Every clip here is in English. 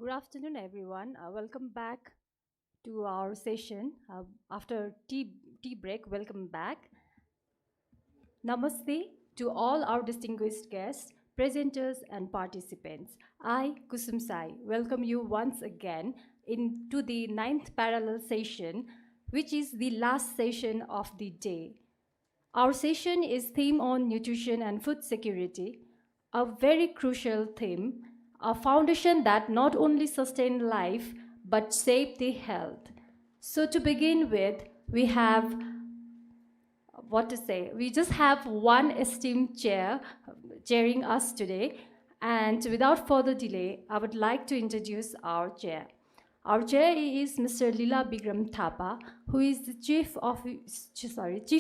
Good afternoon, everyone. Welcome back to our session. After tea break, welcome back. Namaste to all our distinguished guests, presenters, and participants. I, Kusum Sai, welcome you once again into the ninth parallel session, which is the last session of the day. Our session is theme on nutrition and food security, a very crucial theme, a foundation that not only sustain life but shape the health. So to begin with, we have what to say. We just have one esteemed chair chairing us today, and without further delay, I would like to introduce our chair. Our chair is Mr. Lila Bigram Thapa, who is the Chief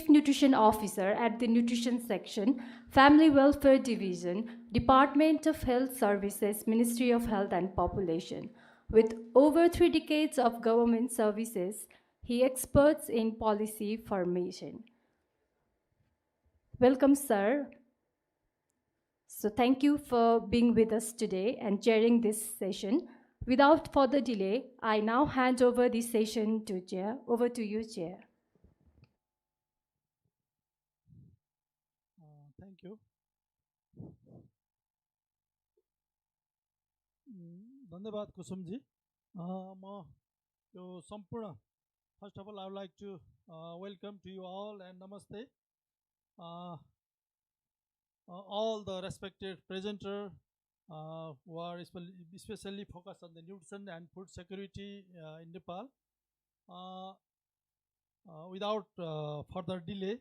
Nutrition Officer at the Nutrition Section, Family Welfare Division, Department of Health Services, Ministry of Health and Population. With over 3 decades of government services, he experts in policy formation. Welcome, sir. So thank you for being with us today and chairing this session. Without further delay, I now hand over the session to Chair. Over to you, Chair. Thank you. धन्यवाद कुसुमजी म यो सम्पूर्ण first of all I would like to welcome to you all and namaste all the respected presenter who are especially focused on the nutrition and food security in Nepal. Without further delay,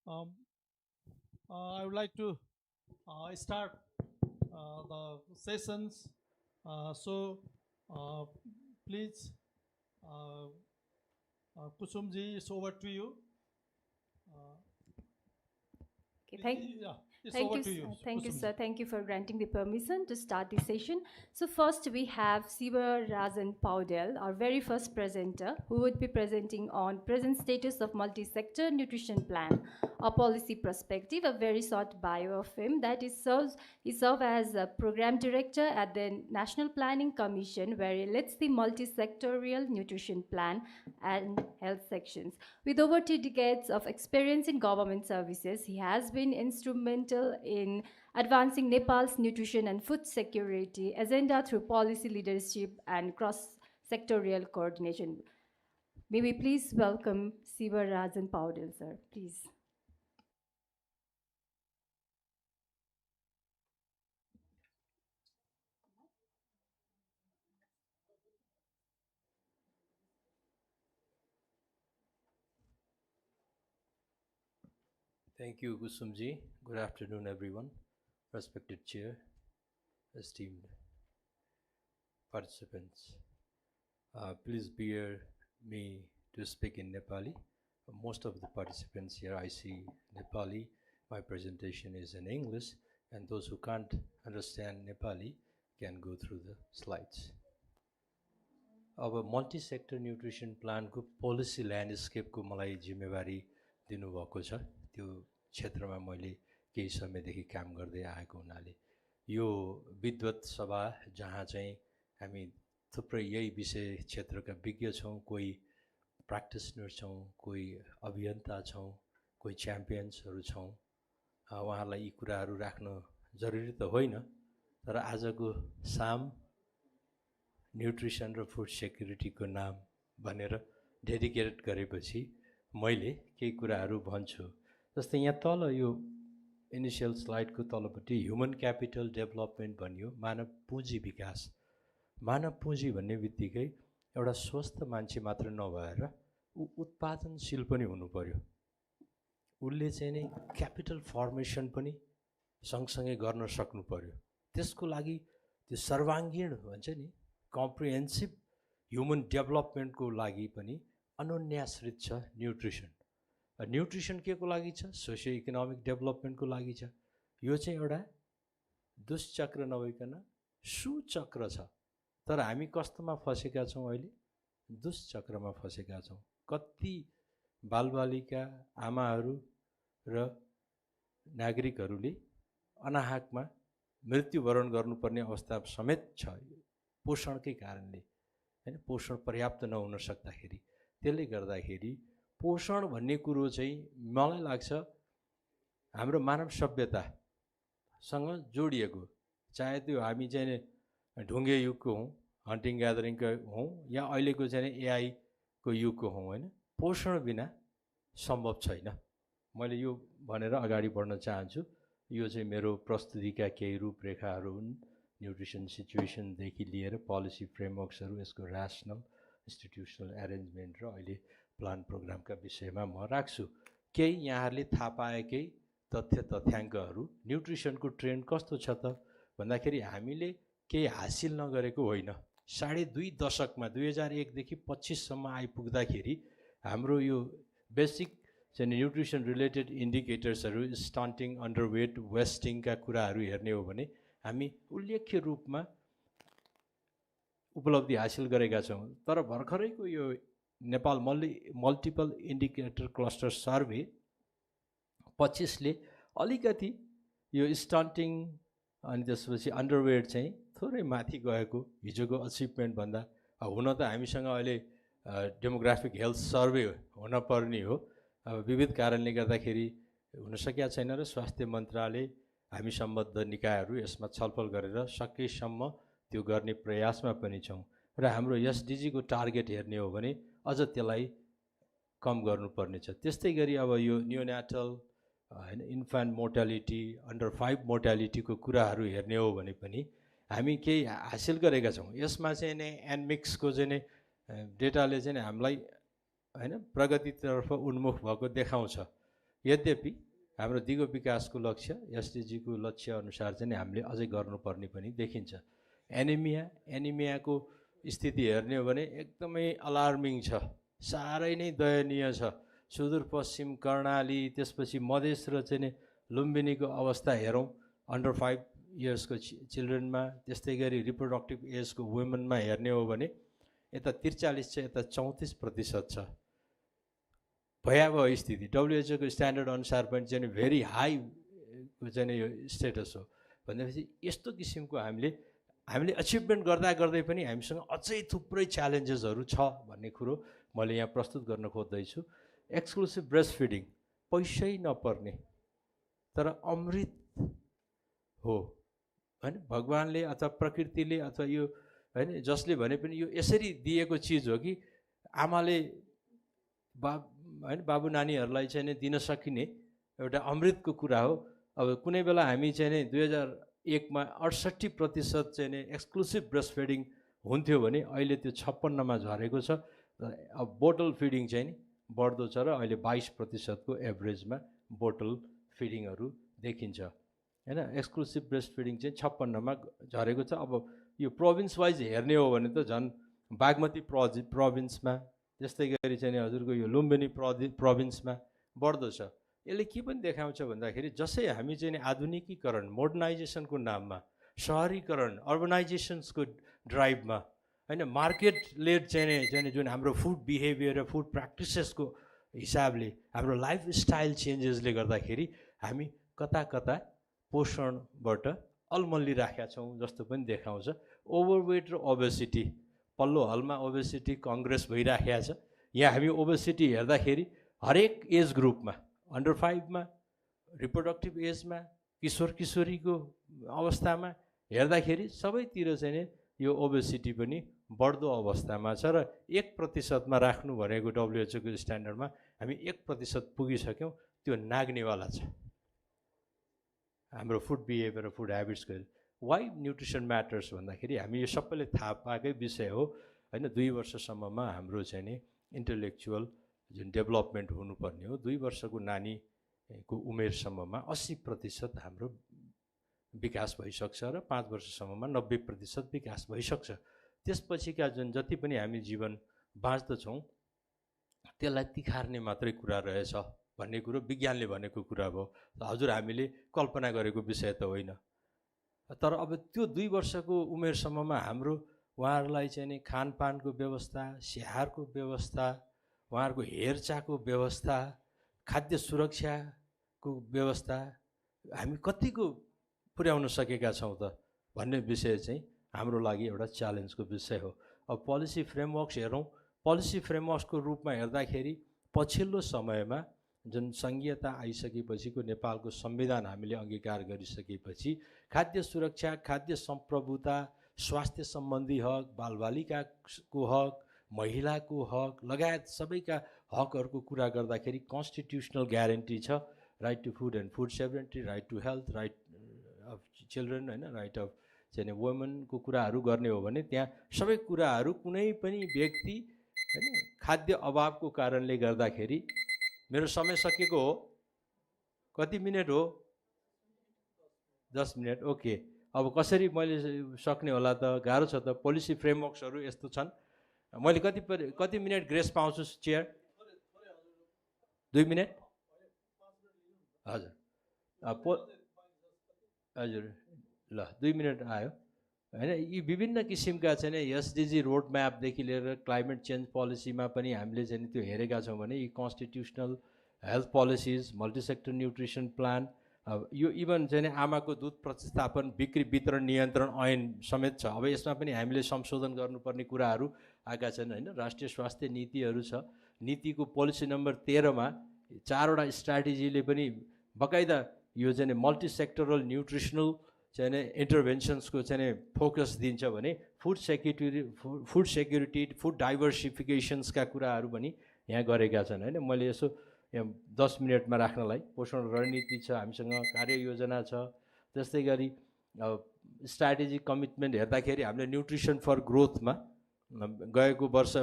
I would like to start the sessions. So please, Kusumji, it's over to you. Thank you, sir. Thank you for granting the permission to start the session. So first we have Siva Rajan Paudel, our very first presenter, who would be presenting on present status of multi-sector nutrition plan, a policy perspective, a very short bio of him. That is he serves as a program director at the National Planning Commission, where he leads the multi-sectorial nutrition plan and health sections. With over 2 decades of experience in government services, he has been instrumental in advancing Nepal's nutrition and food security agenda through policy leadership and cross-sectorial coordination. May we please welcome Siva Rajan Paudel, sir, please. Thank you, Kusumji. Good afternoon, everyone. Respected Chair, esteemed participants. Please bear me to speak in Nepali. Most of the participants here I see Nepali. My presentation is in English, and those who can't understand Nepali can go through the slides. अब multi-sector nutrition प्लानको policy ल्यान्डस्केपको मलाई जिम्मेवारी दिनुभएको छ। त्यो क्षेत्रमा मैले केही समयदेखि काम गर्दै आएको हुनाले यो विद्वत सभा जहाँ चाहिँ हामी थुप्रै यही विषय क्षेत्रका विज्ञ छौँ, कोही प्र्याक्टिसनर छौँ, कोही अभियन्ता छौँ, कोही च्याम्पियन्सहरू छौँ। उहाँहरूलाई यी कुराहरू राख्न जरुरी त होइन, तर आजको साम न्युट्रिसन र फुड सेक्युरिटीको नाम भनेर डेडिकेट गरेपछि मैले केही कुराहरू भन्छु। जस्तै यहाँ तल यो इनिसियल स्लाइडको तलपट्टि ह्युमन क्यापिटल डेभलपमेन्ट भनियो, मानव पुँजी विकास। मानव पुँजी भन्ने बित्तिकै एउटा स्वस्थ मान्छे मात्र नभएर ऊ उत्पादनशील पनि हुनु पर्यो। उसले चाहिँ नि क्यापिटल फर्मेसन पनि सँगसँगै गर्न सक्नु पर्यो। त्यसको लागि त्यो सर्वाङ्गीण भन्छ नि कम्प्रिहेन्सिभ ह्युमन डेभलपमेन्टको लागि पनि अनन्याश्रित छ न्युट्रिसन। न्युट्रिसन के को लागि छ? सोसियो इकोनोमिक डेभलपमेन्टको लागि छ। यो चाहिँ एउटा दुष्चक्र नभइकन सुचक्र छ। तर हामी कस्तोमा फसेका छौँ? अहिले दुष्चक्रमा फसेका छौँ। कति बालबालिका, आमाहरू र नागरिकहरूले अनाहकमा मृत्युवरण गर्नुपर्ने अवस्था समेत छ। पोषणकै कारणले, हैन, पोषण पर्याप्त नहुन सक्दाखेरि। त्यसले गर्दाखेरि पोषण भन्ने कुरो चाहिँ मलाई लाग्छ हाम्रो मानव सभ्यतासँग जोडिएको, चाहे त्यो हामी चाहिँ ढुङ्गे युगको हौँ, हन्टिङ ग्यादरिङको हौँ, या अहिलेको चाहिँ एआईको युगको हौँ, होइन, पोषण बिना सम्भव छैन। मैले यो भनेर अगाडि बढ्न चाहन्छु। यो चाहिँ मेरो प्रस्तुतिका केही रूपरेखाहरू हुन्। न्युट्रिसन सिचुएसनदेखि लिएर पोलिसी फ्रेमवर्क्सहरू, यसको ऱ्यासनल इन्स्टिट्युसनल एरेन्जमेन्ट र अहिले प्लान प्रोग्रामका विषयमा म राख्छु। केही यहाँहरूले थाहा पाएकै तथ्याङ्कहरू। न्युट्रिसनको ट्रेन्ड कस्तो छ त भन्दाखेरि हामीले केही हासिल नगरेको होइन। 2.5 दशकमा 2001 देखि 25 सम्म आइपुग्दाखेरि हाम्रो यो बेसिक चाहिँ न्युट्रिसन रिलेटेड इन्डिकेटर्सहरू, स्टन्टिङ, अन्डरवेट, वेस्टिङका कुराहरू हेर्ने हो भने हामी उल्लेख्य रूपमा उपलब्धि हासिल गरेका छौँ। तर भर्खरैको यो नेपाल मल्टिपल इन्डिकेटर क्लस्टर सर्वे 25ले अलिकति यो स्टन्टिङ अनि त्यसपछि अन्डरवेट चाहिँ थोरै माथि गएको हिजोको अचिभमेन्ट भन्दा। हुन त हामीसँग अहिले डेमोग्राफिक हेल्थ सर्वे हुन पर्ने हो, अब विविध कारणले गर्दाखेरि हुन सकेका छैन र स्वास्थ्य मन्त्रालय, हामी सम्बद्ध निकायहरू यसमा छलफल गरेर सकेसम्म त्यो गर्ने प्रयासमा पनि छौँ। र हाम्रो एसडिजीको टार्गेट हेर्ने हो भने अझ त्यसलाई कम गर्नुपर्ने छ। त्यस्तै गरी अब यो नियोन्याटल, हैन, इन्फान्ट मोर्टालिटी, अन्डर 5 मोर्टालिटीको कुराहरू हेर्ने हो भने पनि हामी केही हासिल गरेका छौँ। यसमा चाहिँ नै एनमिक्सको चाहिँ नै डेटाले चाहिँ हामीलाई, हैन, प्रगतितर्फ उन्मुख भएको देखाउँछ। यद्यपि हाम्रो दिगो विकासको लक्ष्य, एसडिजीको लक्ष्य अनुसार चाहिँ हामीले अझै गर्नुपर्ने पनि देखिन्छ। एनिमियाको स्थिति हेर्ने हो भने एकदमै अलार्मिङ छ, साह्रै नै दयनीय छ। सुदूरपश्चिम कर्णाली, त्यसपछि मधेस र चाहिँ लुम्बिनीको अवस्था हेरौँ, अन्डर 5 इयर्सको चिल्ड्रेनमा, त्यस्तै गरी रिप्रोडक्टिभ एजको वुमेनमा हेर्ने हो भने यता 43 छ, यता 34% छ। भयावह स्थिति। डब्लुएचओको स्ट्यान्डर्ड अनुसार पनि चाहिँ भेरी हाई चाहिँ यो स्टेटस हो। भनेपछि यस्तो किसिमको हामीले अचिभमेन्ट गर्दा गर्दै पनि हामीसँग अझै थुप्रै च्यालेन्जेसहरू छ भन्ने कुरो मैले यहाँ प्रस्तुत गर्न खोज्दैछु। एक्सक्लुसिभ ब्रेस्ट फिडिङ पैसै नपर्ने तर अमृत हो, हैन, भगवानले अथवा प्रकृतिले अथवा यो, हैन, जसले भने पनि यो यसरी दिएको चिज हो कि आमाले बाबु नानीहरूलाई चाहिँ नै दिन सकिने एउटा अमृतको कुरा हो। अब कुनै बेला हामी चाहिँ नै 2001मा 68% चाहिँ नै एक्सक्लुसिभ ब्रेस्ट फिडिङ हुन्थ्यो भने अहिले त्यो 56मा झरेको छ। अब बोटल फिडिङ चाहिँ नि बढ्दो छ र अहिले 22% को एभरेजमा बोटल फिडिङहरू देखिन्छ, हैन। एक्सक्लुसिभ ब्रेस्ट फिडिङ चाहिँ 56मा झरेको छ। अब यो प्रोभिन्स वाइज हेर्ने हो भने त झन् बागमती प्रोभिन्समा, त्यस्तै गरी चाहिँ हजुरको यो लुम्बिनी प्रोभिन्समा बढ्दो छ। यसले के पनि देखाउँछ भन्दाखेरि जसै हामी चाहिँ आधुनिकीकरण, मोडर्नाइजेसनको नाममा, सहरीकरण, अर्बनाइजेसन्सको ड्राइभमा, हैन, मार्केट लेड चाहिँ जुन हाम्रो फुड बिहेभियर र फुड प्र्याक्टिसेसको हिसाबले हाम्रो लाइफस्टाइल चेन्जेसले गर्दाखेरि हामी कता कता पोषणबाट अलमल्लिराखेका छौँ जस्तो पनि देखाउँछ। ओभरवेट र ओबेसिटी, पल्लो हलमा ओबेसिटी कङ्ग्रेस भइराखेको छ। यहाँ हामी ओबेसिटी हेर्दाखेरि हरेक एज ग्रुपमा, अन्डर 5मा, रिप्रोडक्टिभ एजमा, किशोर किशोरीको अवस्थामा हेर्दाखेरि सबैतिर चाहिँ नै यो ओबेसिटी पनि बढ्दो अवस्थामा छ। र 1%मा राख्नु भनेको डब्लुएचओको स्ट्यान्डर्डमा हामी 1% पुगिसक्यौँ। त्यो नाग्नेवाला छ हाम्रो फुड बिहेभियर र फुड ह्याबिट्सको। वाइ न्युट्रिसन म्याटर्स भन्दाखेरि हामी यो सबैले थाहा पाएकै विषय हो, हैन। 2 वर्षसम्ममा हाम्रो चाहिँ नि इन्टेलेक्चुअल जुन डेभलपमेन्ट हुनुपर्ने हो, 2 वर्षको नानीको उमेरसम्ममा 80% हाम्रो विकास भइसक्छ र 5 वर्षसम्ममा 90% विकास भइसक्छ। त्यसपछिका जुन जति पनि हामी जीवन बाँच्दछौँ त्यसलाई तिखार्ने मात्रै कुरा रहेछ भन्ने कुरो विज्ञानले भनेको कुरा हो। हजुर हामीले कल्पना गरेको विषय त होइन। तर अब त्यो 2 वर्षको उमेरसम्ममा हाम्रो उहाँहरूलाई चाहिँ नि खानपानको व्यवस्था, स्याहारको व्यवस्था, उहाँहरूको हेरचाहको व्यवस्था, खाद्य सुरक्षाको व्यवस्था हामी कतिको पुर्याउन सकेका छौँ त भन्ने विषय चाहिँ हाम्रो लागि एउटा च्यालेन्जको विषय हो। अब पोलिसी फ्रेमवर्क्स हेरौँ, पोलिसी फ्रेमवर्क्सको रूपमा हेर्दाखेरि पछिल्लो समयमा जुन सङ्घीयता आइसकेपछिको नेपालको संविधान हामीले अङ्गीकार गरिसकेपछि खाद्य सुरक्षा, खाद्य सम्प्रभुता, स्वास्थ्य सम्बन्धी हक, बालबालिकाको हक, महिलाको हक लगायत सबैका हकहरूको कुरा गर्दाखेरि कन्स्टिट्युसनल ग्यारेन्टी छ, right to food and food sovereignty, right to health, right of children, होइन, राइट अफ चाहिँ वुमेनको कुराहरू गर्ने हो भने त्यहाँ सबै कुराहरू कुनै पनि व्यक्ति होइन खाद्य अभावको कारणले गर्दाखेरि, मेरो समय सकिएको हो, कति मिनट हो? 10 मिनट, ओके। अब कसरी मैले सक्ने होला त? गाह्रो छ त। पोलिसी फ्रेमवर्क्सहरू यस्तो छन्। मैले कति मिनट ग्रेस पाउँछु चेयर? 2 मिनट? हजुर हजुर, ल 2 मिनट आयो होइन। यी विभिन्न किसिमका चाहिँ एसडिजी रोड म्यापदेखि लिएर क्लाइमेट चेन्ज पोलिसीमा पनि हामीले चाहिँ त्यो हेरेका छौँ भने यी constitutional health policies, multisector nutrition plan, यो इभन चाहिँ आमाको दुध प्रतिस्थापन बिक्री वितरण नियन्त्रण ऐन समेत छ। अब यसमा पनि हामीले संशोधन गर्नुपर्ने कुराहरू आएका छन् होइन। राष्ट्रिय स्वास्थ्य नीतिहरू छ। नीतिको पोलिसी नम्बर 13मा 4वटा स्ट्राटेजीले पनि बकाइदा यो चाहिँ मल्टिसेक्टरल न्युट्रिसनल चाहिँ इन्टरभेन्सन्सको चाहिँ फोकस दिन्छ भने फुड सेक्युरिटी, फुड डाइभर्सिफिकेसन्सका कुराहरू पनि यहाँ गरेका छन् होइन। मैले यसो 10 मिनटमा राख्नलाई पोषण रणनीति छ, हामीसँग कार्ययोजना छ। त्यस्तै गरी स्ट्राटेजिक कमिटमेन्ट हेर्दाखेरि हामीले न्युट्रिसन फर ग्रोथमा गएको वर्ष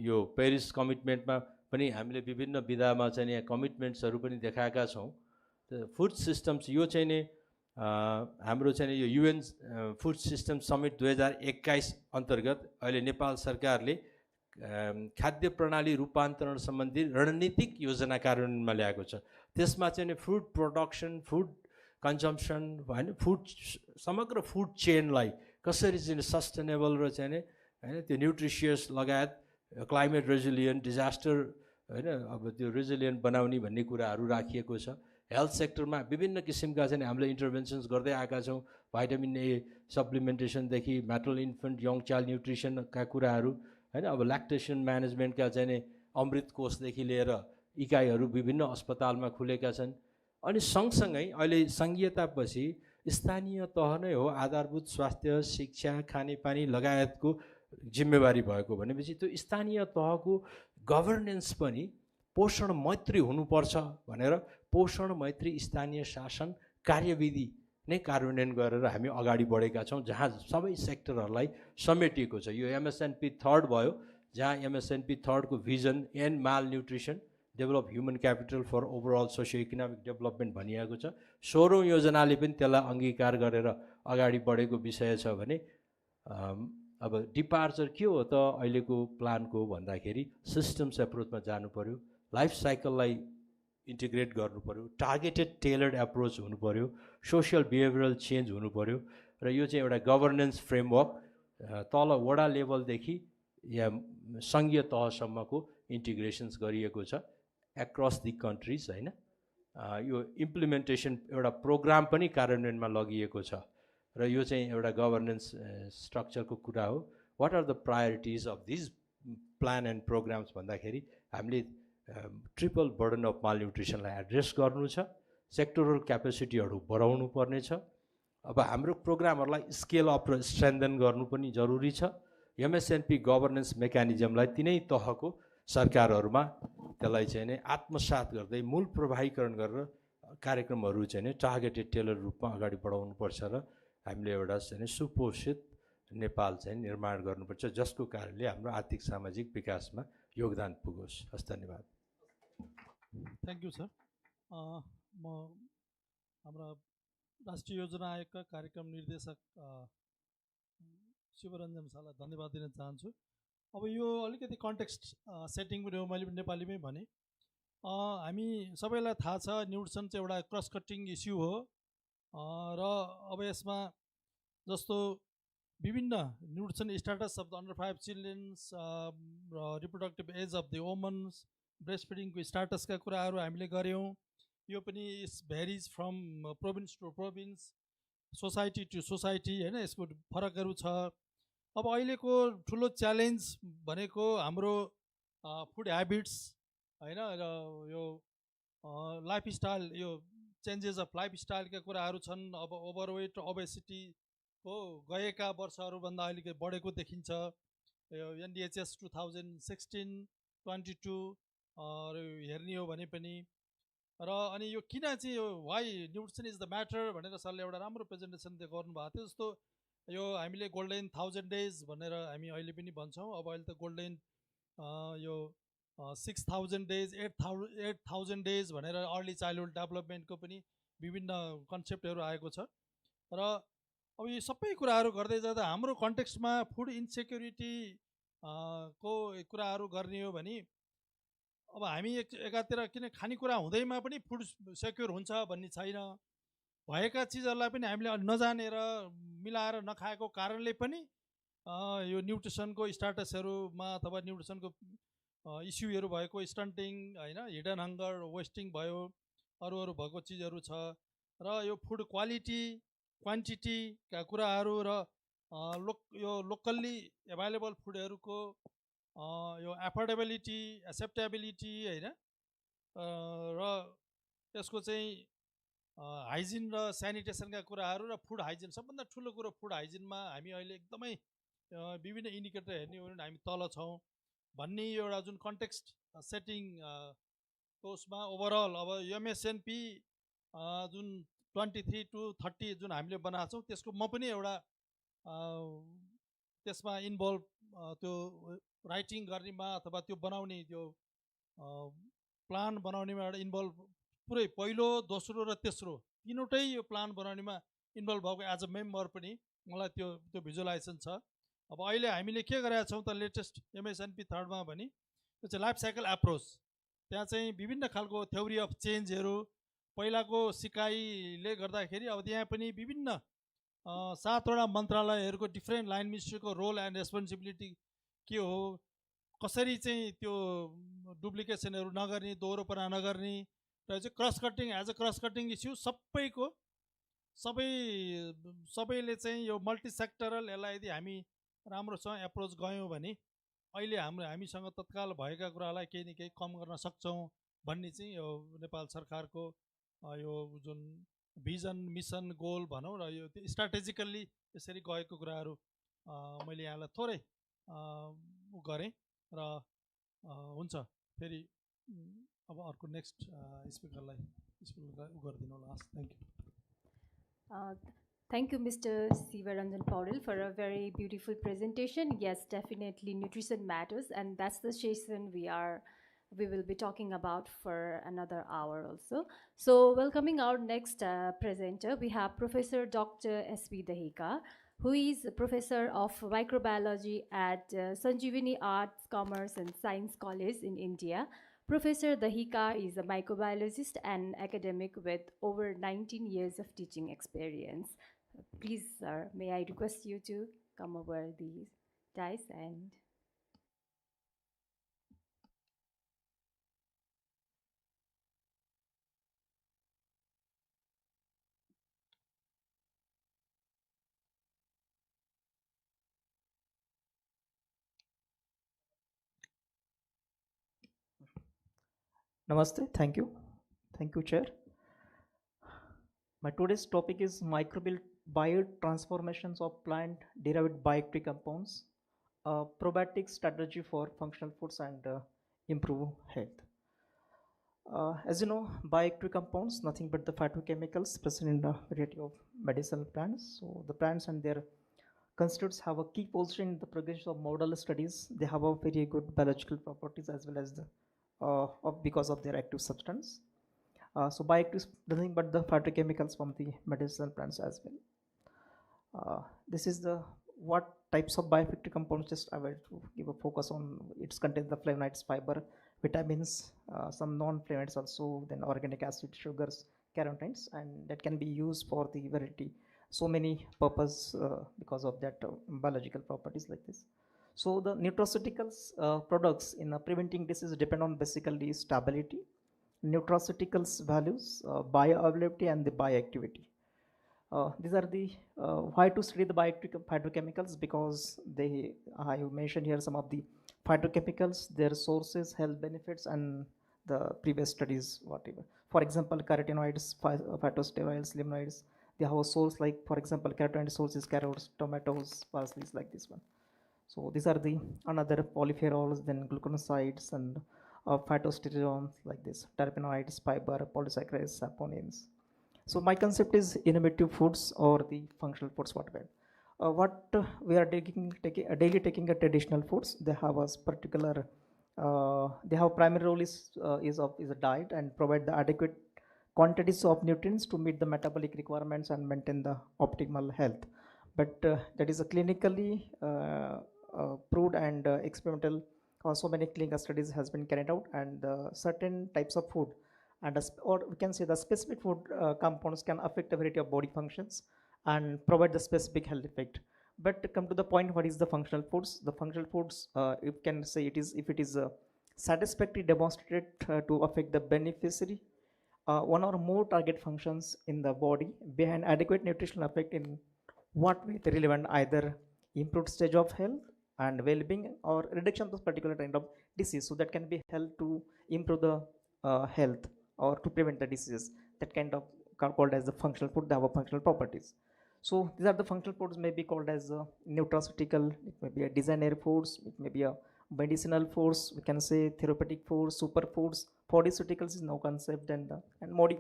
यो पेरिस कमिटमेन्टमा पनि हामीले विभिन्न विधामा चाहिँ यहाँ कमिटमेन्ट्सहरू पनि देखाएका छौँ। फुड सिस्टम्स यो चाहिँ नि हाम्रो चाहिँ यो युएन फुड सिस्टम समिट 2021 अन्तर्गत अहिले नेपाल सरकारले खाद्य प्रणाली रूपान्तरण सम्बन्धी रणनीतिक योजना कार्यान्वयनमा ल्याएको छ। त्यसमा चाहिँ फुड प्रोडक्सन, फुड कन्जम्सन होइन, फुड समग्र फुड चेनलाई कसरी चाहिँ सस्टेनेबल र चाहिँ होइन त्यो न्युट्रिसियस लगायत क्लाइमेट रेजिलियन्ट, डिजास्टर होइन अब त्यो रेजिलियन्ट बनाउने भन्ने कुराहरू राखिएको छ। हेल्थ सेक्टरमा विभिन्न किसिमका चाहिँ हामीले इन्टरभेन्सन्स गर्दै आएका छौँ। भाइटामिन ए सप्लिमेन्टेसनदेखि म्याटरल इन्फेन्ट यङ चाइल्ड न्युट्रिसनका कुराहरू होइन। अब ल्याक्टेसन म्यानेजमेन्टका चाहिँ अमृत कोषदेखि लिएर इकाइहरू विभिन्न अस्पतालमा खुलेका छन्। अनि सँगसँगै अहिले सङ्घीयतापछि स्थानीय तह नै हो आधारभूत स्वास्थ्य, शिक्षा, खानेपानी लगायतको जिम्मेवारी भएको भनेपछि त्यो स्थानीय तहको गभर्नेन्स पनि पोषण मैत्री हुनुपर्छ भनेर पोषण मैत्री स्थानीय शासन कार्यविधि नै कार्यान्वयन गरेर हामी अगाडि बढेका छौँ, जहाँ सबै सेक्टरहरूलाई समेटिएको छ। यो एमएसएनपी 3 भयो, जहाँ एमएसएनपी 3 को vision and malnutrition, develop human capital for overall socio economic development भनिएको छ। 16औँ योजनाले पनि त्यसलाई अङ्गीकार गरेर अगाडि बढेको विषय छ भने अब डिपार्चर के हो त अहिलेको प्लानको भन्दाखेरि सिस्टम्स एप्रोचमा जानु पर्यो, लाइफ साइकललाई इन्टिग्रेट गर्नु पर्यो, टार्गेटेड टेलर्ड एप्रोच हुनु पर्यो, सोसियल बिहेभियरल चेन्ज हुनु पर्यो र यो चाहिँ एउटा गभर्नेन्स फ्रेमवर्क तल वडा लेभलदेखि या सङ्घीय तहसम्मको इन्टिग्रेसन्स गरिएको छ एक्रस दि कन्ट्रिज होइन। यो इम्प्लिमेन्टेसन एउटा प्रोग्राम पनि कार्यान्वयनमा लगिएको छ र यो चाहिँ एउटा गभर्नेन्स स्ट्रक्चरको कुरा हो। What are the priorities of this plan and programs भन्दाखेरि हामीले ट्रिपल बर्डन अफ माल न्युट्रिसनलाई एड्रेस गर्नु छ, सेक्टोरल क्यापेसिटीहरू बढाउनु पर्ने छ। अब हाम्रो प्रोग्रामहरूलाई स्केल अप र स्ट्रेन्थन गर्नु पनि जरुरी छ। एमएसएनपी गभर्नेन्स मेकानिजमलाई तिनै तहको सरकारहरूमा त्यसलाई चाहिँ नै आत्मसात गर्दै मूल प्रभावीकरण गरेर कार्यक्रमहरू चाहिँ नै टार्गेटेड टेलर रूपमा अगाडि बढाउनुपर्छ र हामीले एउटा चाहिँ सुपोषित नेपाल चाहिँ निर्माण गर्नुपर्छ, जसको कारणले हाम्रो आर्थिक सामाजिक विकासमा योगदान पुगोस्। हस्, धन्यवाद। Thank you sir. म हाम्रा राष्ट्रिय योजना आयोगका कार्यक्रम निर्देशक शिवरञ्जन शाहलाई धन्यवाद दिन चाहन्छु। अब यो अलिकति कन्टेक्स्ट सेटिङ पनि हो, मैले पनि नेपालीमै भने। हामी सबैलाई थाहा छ न्युट्रिसन चाहिँ एउटा क्रस कटिङ इस्यु हो र अब यसमा जस्तो विभिन्न nutrition status of the under 5 children's, reproductive age of the women's, breast फिडिङको स्ट्याटसका कुराहरू हामीले गऱ्यौँ। यो पनि it's varies from province to province. Society to society होइन यसको फरकहरू छ। अब अहिलेको ठुलो च्यालेन्ज भनेको हाम्रो फुड ह्याबिट्स होइन र यो लाइफस्टाइल, यो चेन्जेस अफ लाइफस्टाइलका कुराहरू छन्। अब ओभरवेट ओबेसिटीको गएका वर्षहरूभन्दा अहिले बढेको देखिन्छ। यो एनडिएचएस 2016-22 हेर्ने हो भने पनि। र अनि यो किन चाहिँ यो वाइ न्युट्रिसन इज द म्याटर भनेर सरले एउटा राम्रो प्रेजेन्टेसन गर्नुभएको थियो। जस्तो यो हामीले गोल्डन 1000 डेज भनेर हामी अहिले पनि भन्छौँ। अब अहिले त गोल्डन यो 6000 डेज 8000 डेज भनेर अर्ली चाइल्डहुड डेभलपमेन्टको पनि विभिन्न कन्सेप्टहरू आएको छ। र अब यो सबै कुराहरू गर्दै जाँदा हाम्रो कन्टेक्स्टमा फुड इन्सेक्युरिटी को कुराहरू गर्ने हो भने अब हामी एकातिर किन खानेकुरा हुँदैमा पनि फुड सेक्योर हुन्छ भन्ने छैन। भएका चिजहरूलाई पनि हामीले नजानेर मिलाएर नखाएको कारणले पनि यो न्युट्रिसनको स्टाटसहरूमा अथवा न्युट्रिसनको इस्युहरू भएको, स्टन्टिङ होइन, हिडन हङ्गर, वेस्टिङ भयो, अरू भएको चिजहरू छ। र यो फुड क्वालिटी क्वान्टिटीका कुराहरू र यो लोकल्ली एभाइलेबल फुडहरूको यो एफोर्डेबिलिटी, एक्सेप्टेबिलिटी होइन, र यसको चाहिँ हाइजिन र सेनिटेसनका कुराहरू र फुड हाइजिन। सबभन्दा ठुलो कुरो फुड हाइजिनमा हामी अहिले एकदमै विभिन्न इन्डिकेटर हेर्ने हो भने हामी तल छौँ भन्ने एउटा जुन कन्टेक्स्ट सेटिङ उसमा ओभरअल अब एमएसएनपी जुन 23 to 30 जुन हामीले बनाएको छौँ त्यसको म पनि एउटा त्यसमा इन्भल्भ त्यो राइटिङ गर्नेमा अथवा त्यो बनाउने त्यो प्लान बनाउनेमा एउटा इन्भल्भ पुरै पहिलो, दोस्रो र तेस्रो तिनवटै यो प्लान बनाउनेमा इन्भल्भ भएको एज अ मेम्बर पनि मलाई त्यो भिजुअलाइजेसन छ। अब अहिले हामीले के गरेका छौँ त लेटेस्ट एमएसएनपी 3मा भने त्यो चाहिँ लाइफ साइकल एप्रोच। त्यहाँ चाहिँ विभिन्न खालको थ्योरी अफ चेन्जहरू पहिलाको सिकाइले गर्दाखेरि अब त्यहाँ पनि विभिन्न 7वटा मन्त्रालयहरूको डिफ्रेन्ट लाइन मिनिस्ट्रीको रोल एन्ड रेस्पोन्सिबिलिटी के हो, कसरी चाहिँ त्यो डुप्लिकेसनहरू नगर्ने, दोहोरोपना नगर्ने, र चाहिँ cross cutting as a cross cutting issue सबैले चाहिँ यो मल्टी सेक्टरल यसलाई यदि हामी राम्रोसँग एप्रोच गयौँ भने अहिले हामीसँग तत्काल भएका कुरालाई केही न केही कम गर्न सक्छौँ भन्ने चाहिँ यो नेपाल सरकारको यो जुन भिजन, मिसन, गोल भनौँ र यो स्ट्राटेजिकल्ली यसरी गएको कुराहरू मैले यहाँलाई थोरै गरेँ। र हुन्छ, फेरि अब अर्को नेक्स्ट स्पिकरलाई गरिदिनु होला। Thank you. Thank you, Mr. Sivaranjan Paudel, for a very beautiful presentation. Yes, definitely nutrition matters, and that's the session we will be talking about for another hour also. So welcoming our next presenter, we have Professor Dr. S.V. Dahika, who is a professor of microbiology at Sanjeevani Arts, Commerce and Science College in India. Professor Dahika is a microbiologist and academic with over 19 years of teaching experience. Please, sir, may I request you to come over the dais and... Namaste, thank you. Thank you, Chair. My today's topic is microbial biotransformations of plant-derived bioactive compounds, a probiotic strategy for functional foods and improve health. As you know, bioactive compounds, nothing but the phytochemicals present in a variety of medicinal plants. So the plants and their constituents have a key position in the progression of model studies. They have a very good biological properties as well as the because of their active substance. So bioactives nothing but the phytochemicals from the medicinal plants as well. This is the what types of bioactive compounds. Just I will give a focus on. It contains the flavonoids, fiber, vitamins, some non-flavonoids also, then organic acid, sugars, carotenoids, and that can be used for the variety so many purpose because of that biological properties like this. So the nutraceuticals products in preventing disease depend on basically stability, nutraceuticals values, bioavailability, and the bioactivity. These are the why to study the bioactive phytochemicals, because they I have mentioned here some of the phytochemicals, their sources, health benefits, and the previous studies whatever. For example, carotenoids, phytosteroids, limonoids, they have a source like, for example, carotenoid source is carrots, tomatoes, parsley, like this one. So these are the another polyphenols, then glucosides and phytosterols like this, terpenoids, fiber, polysaccharides, saponins. So my concept is innovative foods or the functional foods, whatever. What we are daily taking a traditional foods. They have a particular. They have primary role is a diet and provide the adequate quantities of nutrients to meet the metabolic requirements and maintain the optimal health. But that is a clinically proved and experimental. So many clinical studies has been carried out, and certain types of food and or we can say the specific food compounds can affect a variety of body functions and provide the specific health effect. But to come to the point, what is the functional foods? The functional foods, you can say it is if it is satisfactorily demonstrated to affect the beneficiary one or more target functions in the body behind adequate nutritional effect in what way the relevant either improved stage of health and well-being or reduction of this particular kind of disease, so that can be helped to improve the health or to prevent the diseases. That kind of called as the functional food. They have a functional properties. So these are the functional foods may be called as nutraceutical, it may be a designer foods, it may be a medicinal foods, we can say therapeutic foods, superfoods, pharmaceuticals is no concept, and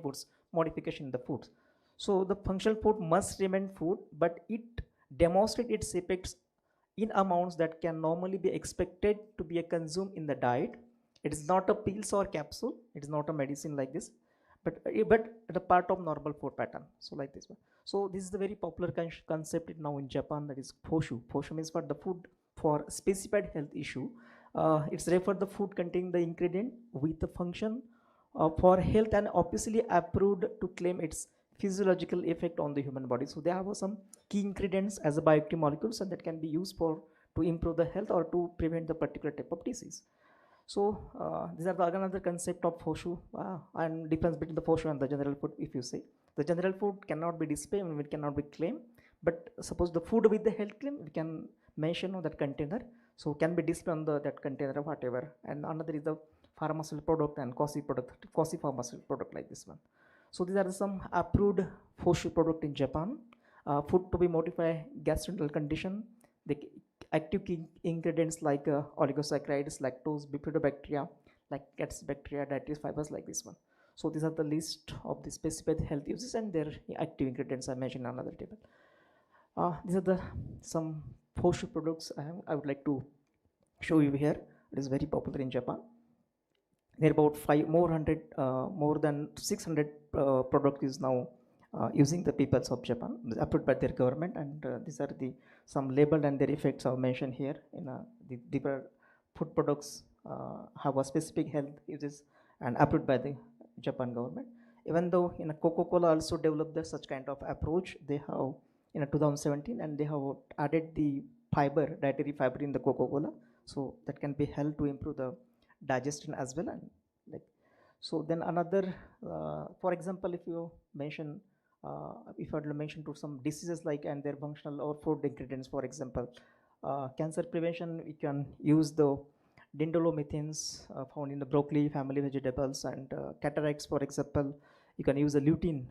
foods, modification in the foods. So the functional food must remain food, but it demonstrate its effects in amounts that can normally be expected to be consumed in the diet. It is not a pills or capsule, it is not a medicine like this, but the part of normal food pattern. So like this one. So this is the very popular concept now in Japan, that is foshu. Foshu means for the food for specified health issue. It's referred the food containing the ingredient with the function for health and obviously approved to claim its physiological effect on the human body. So they have some key ingredients as a bioactive molecules, and that can be used for to improve the health or to prevent the particular type of disease. So these are the another concept of foshu and difference between the foshu and the general food. If you say the general food cannot be displayed, it cannot be claimed, but suppose the food with the health claim, we can mention on that container, so can be displayed on that container or whatever. And another is the pharmaceutical product and quasi pharmaceutical product like this one. So these are some approved foshu product in Japan. Food to be modify gastrointestinal condition. The active ingredients like oligosaccharides, lactose, bifidobacteria, like cats bacteria, dietary fibers like this one. So these are the list of the specified health uses and their active ingredients I mentioned in another table. These are the some foshu products I would like to show you here. It is very popular in Japan. There are about more than 600 product is now using the peoples of Japan, approved by their government, and these are the some labeled and their effects are mentioned here. In the different food products have a specific health uses and approved by the Japan government. Even though in a Coca-Cola also developed such kind of approach, they have in 2017, and they have added the dietary fiber in the Coca-Cola, so that can be helped to improve the digestion as well. And like so then another for example, if you mention if I were to mention to some diseases like and their functional or food ingredients, for example, cancer prevention, we can use the dendromethanes found in the broccoli family vegetables, and cataracts, for example, you can use the lutein,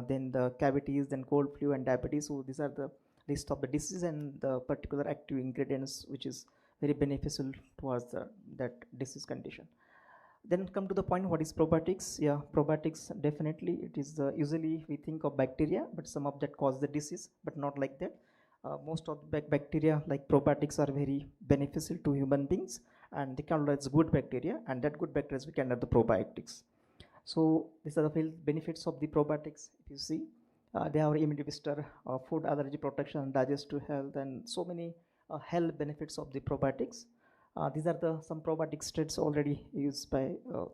then the cavities, then cold flu and diabetes. So these are the list of the disease and the particular active ingredients which is very beneficial towards that disease condition. Then come to the point, what is probiotics? Yeah, probiotics, definitely it is usually we think of bacteria, but some of that cause the disease, but not like that. Most of the bacteria like probiotics are very beneficial to human beings, and they count as good bacteria, and that good bacteria we can have the probiotics. So these are the benefits of the probiotics. If you see, they have immunity booster, food allergy protection, digestive health, and so many health benefits of the probiotics. These are the some probiotic strains already used by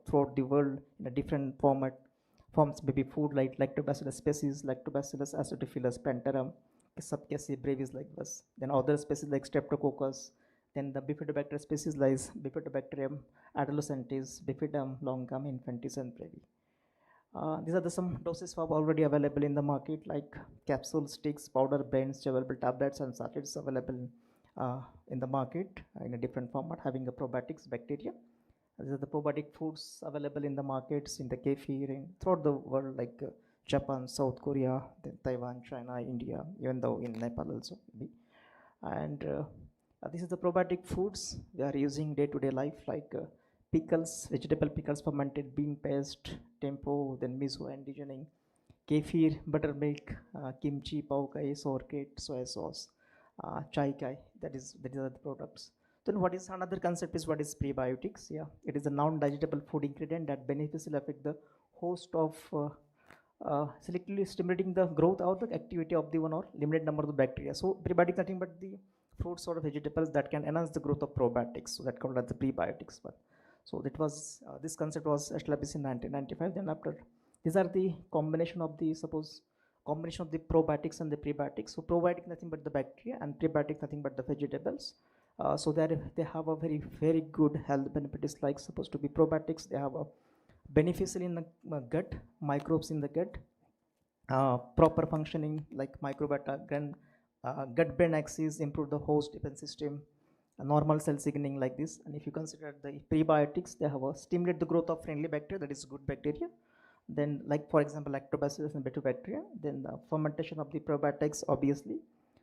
throughout the world in a different forms, maybe food like Lactobacillus species, Lactobacillus acidophilus plantarum, Subcassia brevis like this. Then other species like Streptococcus. Then the Bifidobacter species like Bifidobacterium adolescentis, Bifidum longum infantis, and brevi. These are some doses are already available in the market, like capsule, sticks, powder, blends, chewable tablets, and sachets available in the market in a different format, having a probiotics bacteria. These are the probiotic foods available in the markets, in the kefir, throughout the world, like Japan, South Korea, then Taiwan, China, India, even though in Nepal also. And this is the probiotic foods we are using day-to-day life, like pickles, vegetable pickles, fermented bean paste, tempo, then miso and seasoning, kefir, buttermilk, kimchi, pao kai, sourcake, soy sauce, chai kai. That is the products. Then what is another concept is what is prebiotics? Yeah, it is a non-digestible food ingredient that beneficially affect the host of selectively stimulating the growth or the activity of the one or limited number of bacteria. So prebiotic nothing but the fruits or vegetables that can enhance the growth of probiotics. So that called as the prebiotics one. So that was this concept was established in 1995. Then after these are the combination of the combination of the probiotics and the prebiotics. So probiotic nothing but the bacteria and prebiotic nothing but the vegetables. So that they have a very good health benefits, like supposed to be probiotics. They have a beneficial in the gut, microbes in the gut, proper functioning like microbiota, gut brain axis, improve the host defense system, normal cell signaling like this. And if you consider the prebiotics, they have a stimulate the growth of friendly bacteria, that is good bacteria. Then like for example lactobacillus and bacteria. Then the fermentation of the probiotics, obviously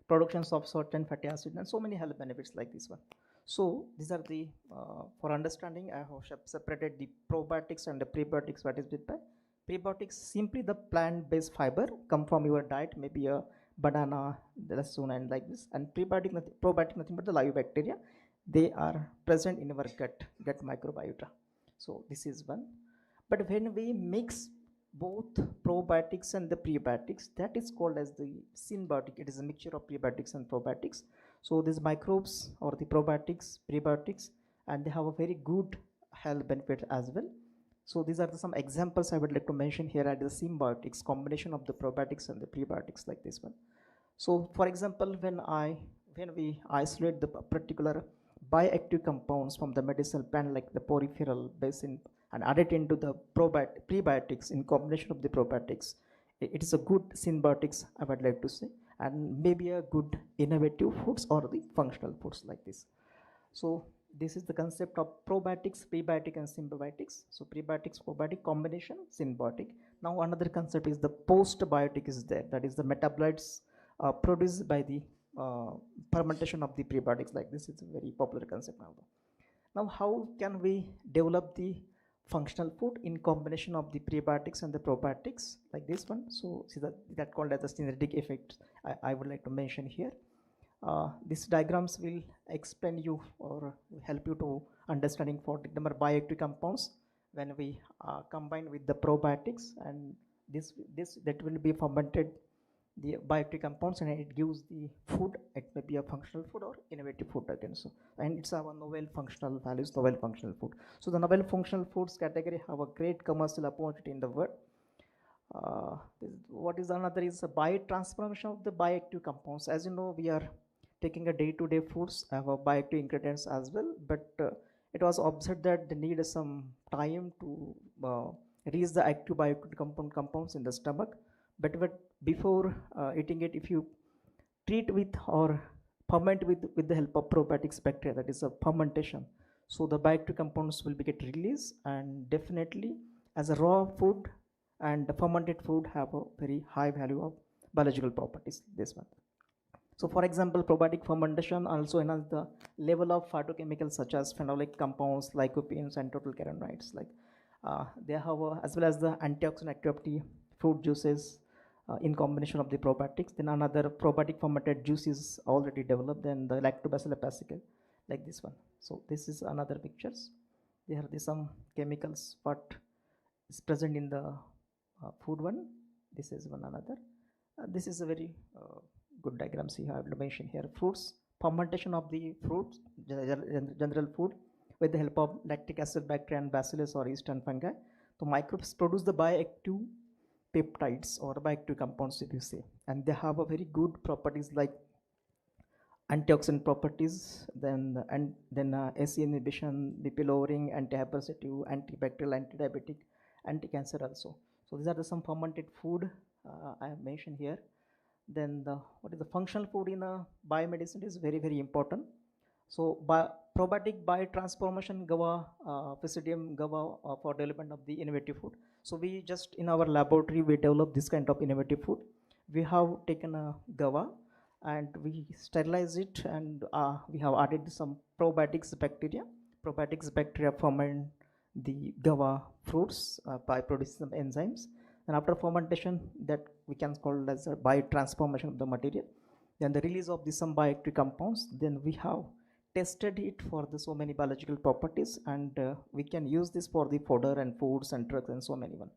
productions of certain fatty acid, and so many health benefits like this one. So these are the for understanding I have separated the probiotics and the prebiotics. What is with by prebiotics? Simply the plant-based fiber come from your diet, maybe a banana, lasun, and like this. And probiotic nothing but the live bacteria. They are present in our gut microbiota. So this is one. But when we mix both probiotics and the prebiotics, that is called as the symbiotic. It is a mixture of prebiotics and probiotics. So these microbes or the probiotics, prebiotics, and they have a very good health benefit as well. So these are some examples I would like to mention here at the symbiotics, combination of the probiotics and the prebiotics like this one. So for example, when we isolate the particular bioactive compounds from the medicinal plant like the peripheral basin and add it into the prebiotics in combination of the probiotics, it is a good symbiotics I would like to say, and maybe a good innovative foods or the functional foods like this. So this is the concept of probiotics, prebiotic and symbiotics. So prebiotics, probiotic combination, symbiotic. Now another concept is the postbiotic is there, that is the metabolites produced by the fermentation of the prebiotics like this. It's a very popular concept now. Now how can we develop the functional food in combination of the prebiotics and the probiotics like this one? So see that called as the synergistic effect I would like to mention here. These diagrams will explain you or help you to understanding for the number bioactive compounds when we combine with the probiotics, and this that will be fermented the bioactive compounds, and it gives the food. It may be a functional food or innovative food again. So and it's our novel functional values, novel functional food. So the novel functional foods category have a great commercial opportunity in the world. What is another is a biotransformation of the bioactive compounds. As you know, we are taking a day-to-day foods have a bioactive ingredients as well, but it was observed that they need some time to reach the active bioactive compounds in the stomach. But before eating it, if you treat with or ferment with the help of probiotics bacteria, that is a fermentation, so the bioactive compounds will be get released, and definitely as a raw food and the fermented food have a very high value of biological properties, this one. So for example, probiotic fermentation also enhance the level of phytochemicals such as phenolic compounds, lycopenes, and total carotenoids. Like they have as well as the antioxidant activity fruit juices in combination of the probiotics. Then another probiotic fermented juice is already developed. Then the lactobacillus pacifica, like this one. So this is another pictures. There are some chemicals what is present in the food one. This is one another. This is a very good diagram. See, I have to mention here fruits, fermentation of the fruits, general food, with the help of lactic acid bacteria and bacillus or yeast and fungi. So microbes produce the bioactive peptides or bioactive compounds, if you say, and they have a very good properties like antioxidant properties, then AC inhibition, BP lowering, anti-hypersensitive, antibacterial, anti-diabetic, anti-cancer also. So these are some fermented food I have mentioned here. Then what is the functional food in a biomedicine is very, very important. So probiotic biotransformation GABA, Physidium GABA for development of the innovative food. So we just in our laboratory we develop this kind of innovative food. We have taken a GABA and we sterilize it, and we have added some probiotics bacteria. Probiotics bacteria ferment the GABA fruits by producing some enzymes, and after fermentation that we can call as a biotransformation of the material, then the release of some bioactive compounds. Then we have tested it for the so many biological properties, and we can use this for the fodder and foods and drugs and so many one.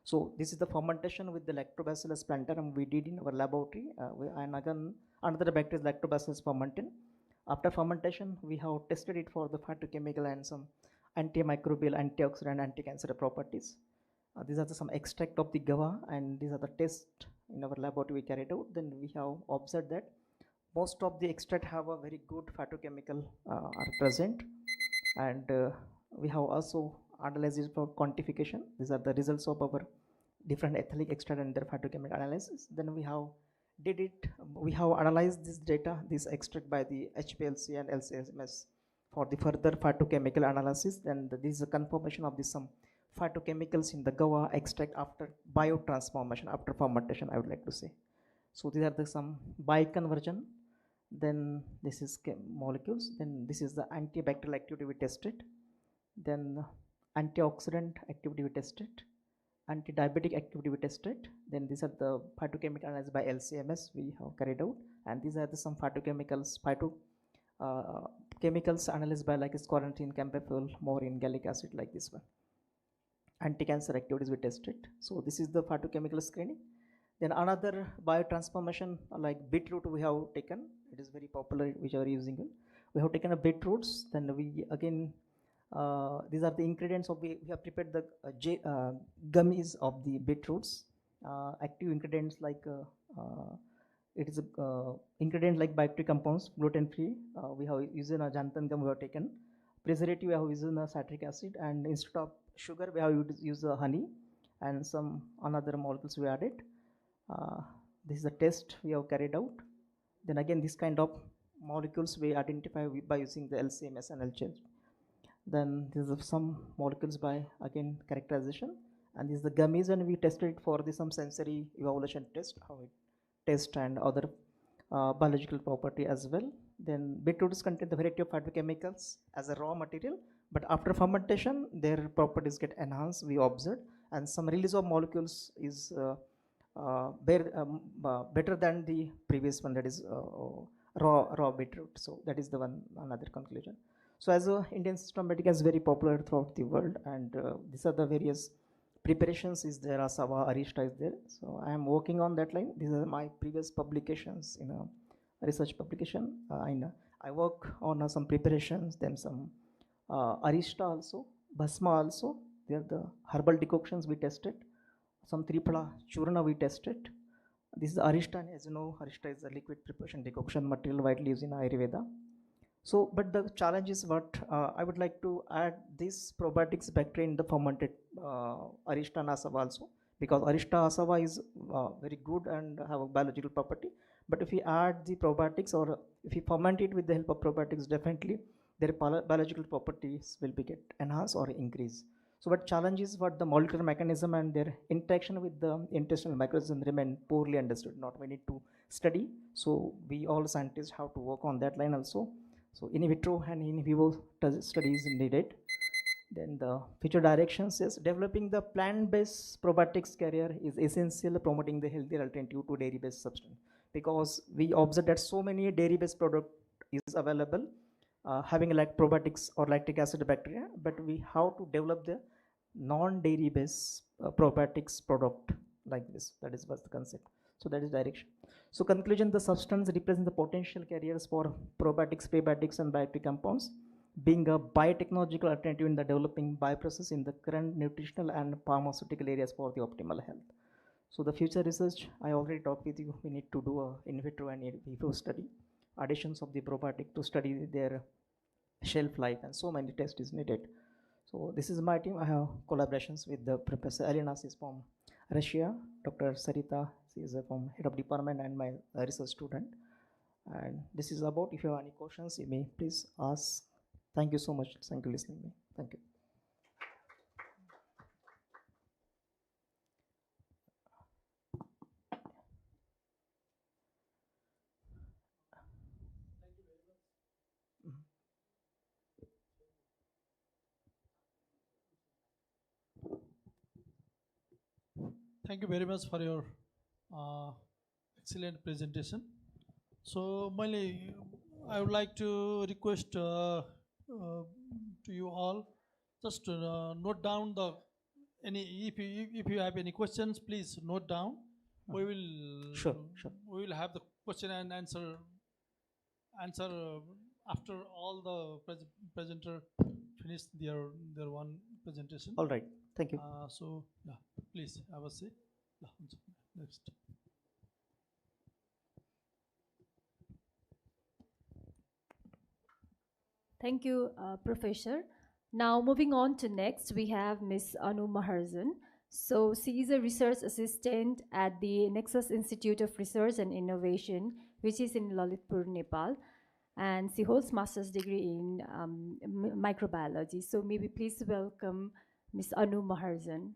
So this is the fermentation with the Lactobacillus plantarum we did in our laboratory, and again another bacteria is Lactobacillus fermentin. After fermentation we have tested it for the phytochemical and some antimicrobial, antioxidant, anti-cancer properties. These are some extract of the GABA, and these are the tests in our laboratory we carried out. Then we have observed that most of the extract have a very good phytochemical are present, and we have also analysis for quantification. These are the results of our different ethylene extract and their phytochemical analysis. Then we have analyzed this data, this extract by the HPLC and LCMS for the further phytochemical analysis. Then this is a confirmation of some phytochemicals in the GABA extract after biotransformation, after fermentation, I would like to say. So these are some bioconversion. Then this is molecules. Then this is the antibacterial activity we tested. Then antioxidant activity we tested. Anti-diabetic activity we tested. Then these are the phytochemical analysis by LCMS we have carried out. And these are some phytochemicals, chemicals analyzed by like scorantin, camphophylline, maurine, gallic acid, like this one. Anti-cancer activities we tested. So this is the phytochemical screening. Then another biotransformation like beetroot we have taken. It is very popular which are using it. We have taken a beetroots. Then we again these are the ingredients of we have prepared the gummies of the beetroots. Active ingredients like it is ingredient like bioactive compounds, gluten free. We have used a xanthan gum we have taken. Preservative we have used citric acid, and instead of sugar we have used honey and some another molecules we added. This is a test we have carried out. Then again this kind of molecules we identify by using the LCMS and LCH. Then these are some molecules by again characterization, and this is the gummies, and we tested it for some sensory evaluation test, how it test and other biological property as well. Then beetroots contain the variety of phytochemicals as a raw material, but after fermentation their properties get enhanced, we observed, and some release of molecules is better than the previous one, that is raw beetroot. So that is the one another conclusion. So as a Indian systematic is very popular throughout the world, and these are the various preparations is there, asava, arista is there. So I am working on that line. These are my previous publications in a research publication. I work on some preparations, then some arista also, bhasma also. They are the herbal decoctions we tested. Some triphala churna we tested. This is arista, and as you know, arista is a liquid preparation decoction material widely used in Ayurveda. So, but the challenge is what I would like to add this probiotics bacteria in the fermented arista and asava also, because arista asava is very good and have a biological property. But if we add the probiotics, or if we ferment it with the help of probiotics, definitely their biological properties will be get enhanced or increase. So, what challenge is what the molecular mechanism and their interaction with the intestinal microorganism remain poorly understood. Not we need to study. So, we all scientists have to work on that line also. So in vitro and in vivo studies needed. Then the future directions is developing the plant-based probiotics carrier is essential, promoting the healthier alternative to dairy-based substance, because we observe that so many dairy-based product is available having like probiotics or lactic acid bacteria, but we have to develop the non-dairy based probiotics product like this. That is what's the concept. So that is direction. So conclusion, the substance represents the potential carriers for probiotics, prebiotics and bioactive compounds, being a biotechnological alternative in the developing bioprocess in the current nutritional and pharmaceutical areas for the optimal health. So the future research, I already talked with you, we need to do a in vitro and in vivo study, additions of the probiotic to study their shelf life, and so many tests is needed. So this is my team. I have collaborations with the Professor Alinasis from Russia, Dr. Sarita. She is from head of department and my research student. And this is about, if you have any questions, you may please ask. Thank you so much. Thank you for listening to me. Thank you. Thank you very much for your excellent presentation. So, I would like to request to you all just to note down the any if you have any questions, please note down. We will Sure. we will have the question and answer after all the presenter finish their one presentation. All right. Thank you. So yeah, please have a seat. Next. Thank you, Professor. Now, moving on to next, we have Ms. Anu Maharjan. So, she is a research assistant at the Nexus Institute of Research and Innovation, which is in Lalitpur, Nepal. And she holds master's degree in microbiology. So, maybe please welcome Ms. Anu Maharjan.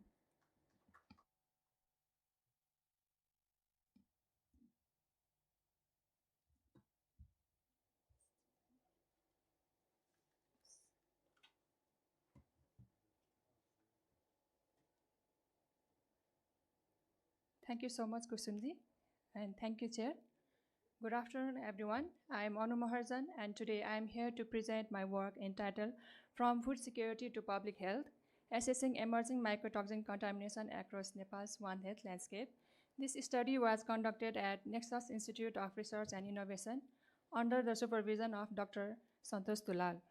Thank you so much, Kusumji, and thank you, Chair. Good afternoon, everyone. I am Anu Maharjan, and today I am here to present my work entitled From Food Security to Public Health, Assessing Emerging Mycotoxin Contamination Across Nepal's One Health Landscape. This study was conducted at Nexus Institute of Research and Innovation under the supervision of Dr. Santosh Dulal.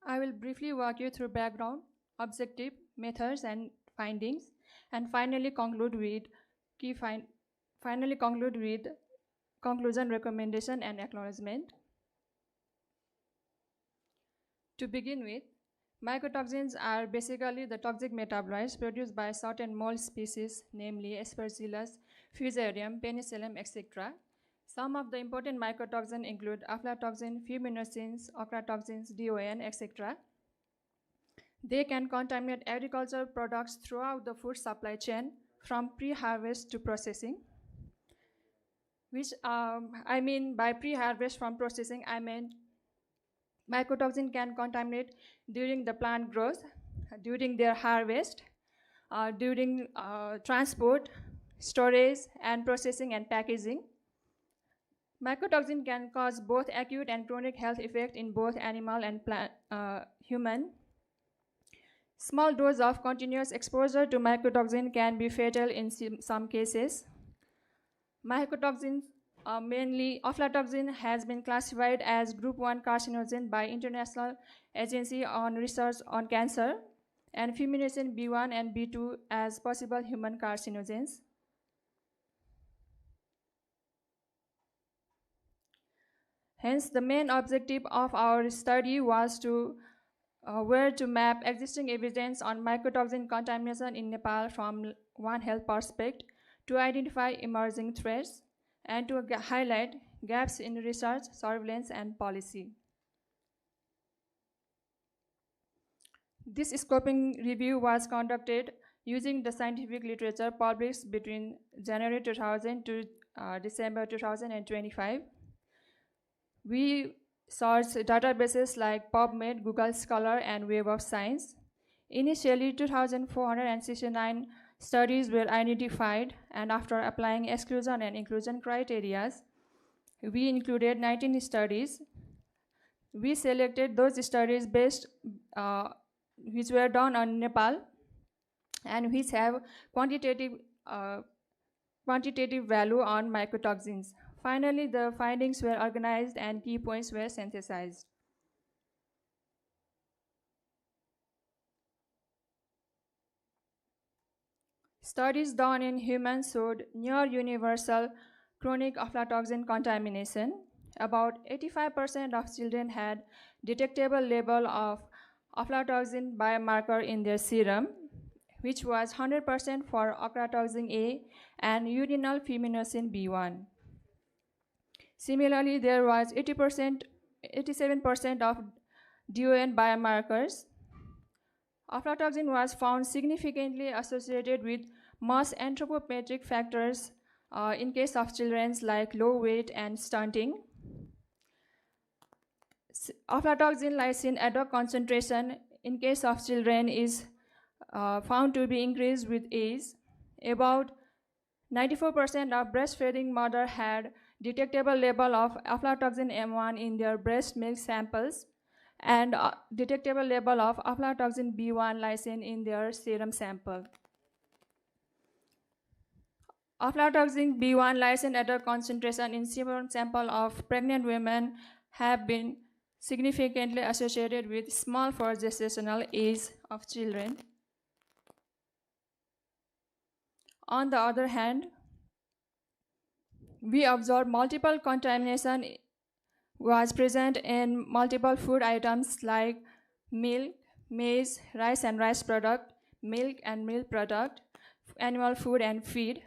I will briefly walk you through background, objective, methods, and findings, and finally conclude with conclusion, recommendation, and acknowledgement. To begin with, mycotoxins are basically the toxic metabolites produced by certain mold species, namely Aspergillus, Fusarium, Penicillium, etc. Some of the important mycotoxins include aflatoxin, fuminogens, ochratoxins, DON, etc. They can contaminate agricultural products throughout the food supply chain from pre-harvest to processing. Which I mean by pre-harvest from processing, I mean mycotoxin can contaminate during the plant growth, during their harvest, during transport, storage, and processing and packaging. Mycotoxin can cause both acute and chronic health effects in both animal and human. Small dose of continuous exposure to mycotoxin can be fatal in some cases. Mycotoxins, mainly aflatoxin, has been classified as Group 1 carcinogen by International Agency on Research on Cancer, and fuminogen B1 and B2 as possible human carcinogens. Hence, the main objective of our study was to map existing evidence on mycotoxin contamination in Nepal from One Health perspective, to identify emerging threats, and to highlight gaps in research, surveillance, and policy. This scoping review was conducted using the scientific literature published between January 2000 to December 2025. We searched databases like PubMed, Google Scholar, and Web of Science. Initially, 2,469 studies were identified, and after applying exclusion and inclusion criteria, we included 19 studies. We selected those studies which were done on Nepal and which have quantitative value on mycotoxins. Finally, the findings were organized and key points were synthesized. Studies done in humans showed near universal chronic aflatoxin contamination. About 85% of children had detectable level of aflatoxin biomarker in their serum, which was 100% for ochratoxin A and urinal fuminosin B1. Similarly, there was 87% of DON biomarkers. Aflatoxin was found significantly associated with most anthropometric factors in case of children like low weight and stunting. Aflatoxin lysine adult concentration in case of children is found to be increased with age. About 94% of breastfeeding mother had detectable level of aflatoxin M1 in their breast milk samples and detectable level of aflatoxin B1 lysine in their serum sample. Aflatoxin B1 lysine adult concentration in serum sample of pregnant women have been significantly associated with small for gestational age of children. On the other hand, we observed multiple contamination was present in multiple food items like milk, maize, rice and rice product, milk and milk product, animal food and feed.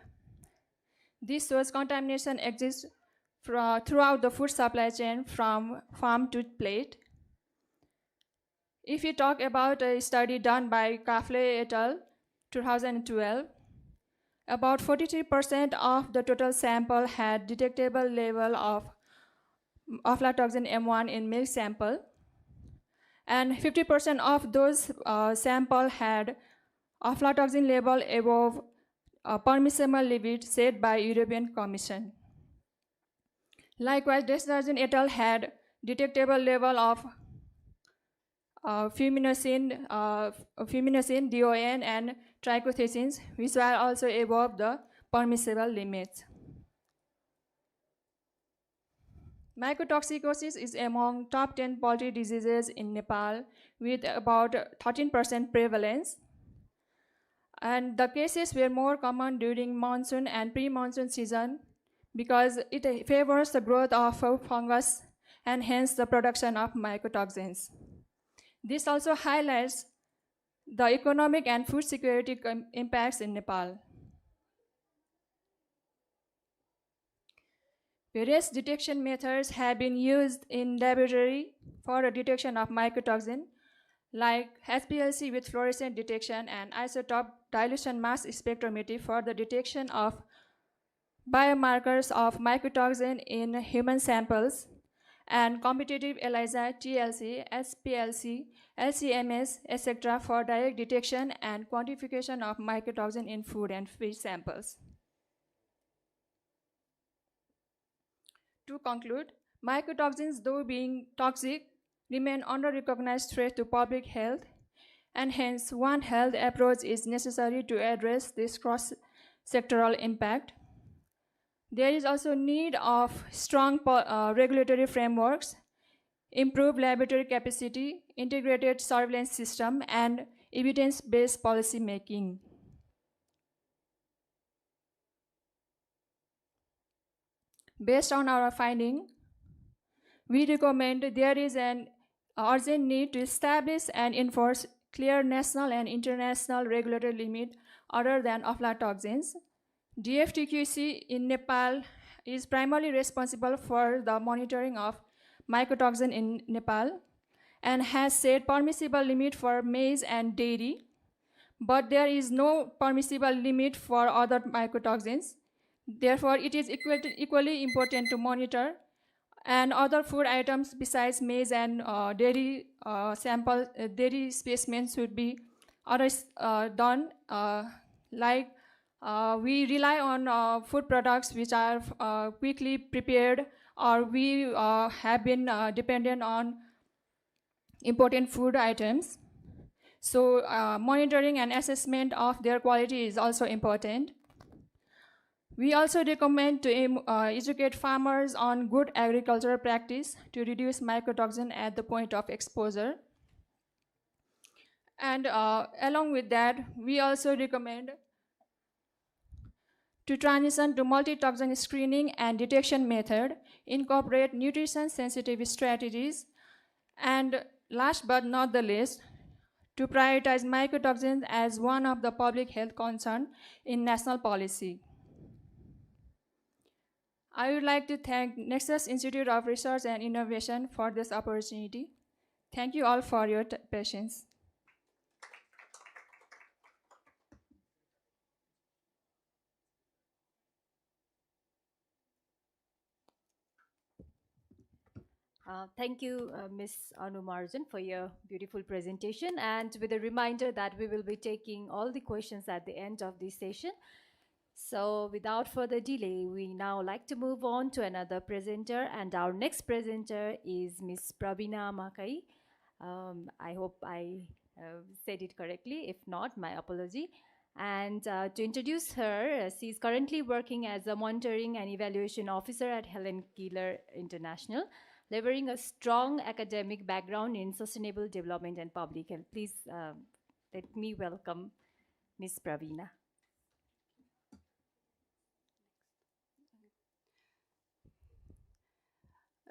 This shows contamination exists throughout the food supply chain from farm to plate. If we talk about a study done by Kafle et al. 2012, about 43% of the total sample had detectable level of aflatoxin M1 in milk sample, and 50% of those sample had aflatoxin level above permissible limit set by European Commission. Likewise, Desjardins et al. Had detectable level of fuminosin, DON, and trichothecins, which are also above the permissible limits. Mycotoxicosis is among top 10 poultry diseases in Nepal with about 13% prevalence. And the cases were more common during monsoon and pre-monsoon season because it favors the growth of fungus and hence the production of mycotoxins. This also highlights the economic and food security impacts in Nepal. Various detection methods have been used in laboratory for the detection of mycotoxin, like HPLC with fluorescent detection and isotope dilution mass spectrometry for the detection of biomarkers of mycotoxin in human samples, and competitive ELISA, TLC, SPLC, LCMS, etc. for direct detection and quantification of mycotoxin in food and fish samples. To conclude, mycotoxins, though being toxic, remain under-recognized threat to public health, and hence One Health approach is necessary to address this cross-sectoral impact. There is also need of strong regulatory frameworks, improved laboratory capacity, integrated surveillance system, and evidence-based policy making. Based on our finding, we recommend there is an urgent need to establish and enforce clear national and international regulatory limit other than aflatoxins. DFTQC in Nepal is primarily responsible for the monitoring of mycotoxin in Nepal and has set permissible limit for maize and dairy, but there is no permissible limit for other mycotoxins. Therefore, it is equally important to monitor, and other food items besides maize and dairy dairy specimens should be done. We rely on food products which are quickly prepared, or we have been dependent on important food items. So monitoring and assessment of their quality is also important. We also recommend to educate farmers on good agricultural practice to reduce mycotoxin at the point of exposure. And along with that, we also recommend to transition to multi-toxin screening and detection method, incorporate nutrition-sensitive strategies, and last but not the least, to prioritize mycotoxins as one of the public health concern in national policy. I would like to thank Nexus Institute of Research and Innovation for this opportunity. Thank you all for your patience. Thank you, Ms. Anumarjan, for your beautiful presentation. And with a reminder that we will be taking all the questions at the end of this session. So without further delay, we now like to move on to another presenter. And our next presenter is Ms. Pravina Makai. I hope I said it correctly. If not, my apology. And to introduce her, she is currently working as a monitoring and evaluation officer at Helen Keller International, leveraging a strong academic background in sustainable development and public health. Please let me welcome Ms. Pravina.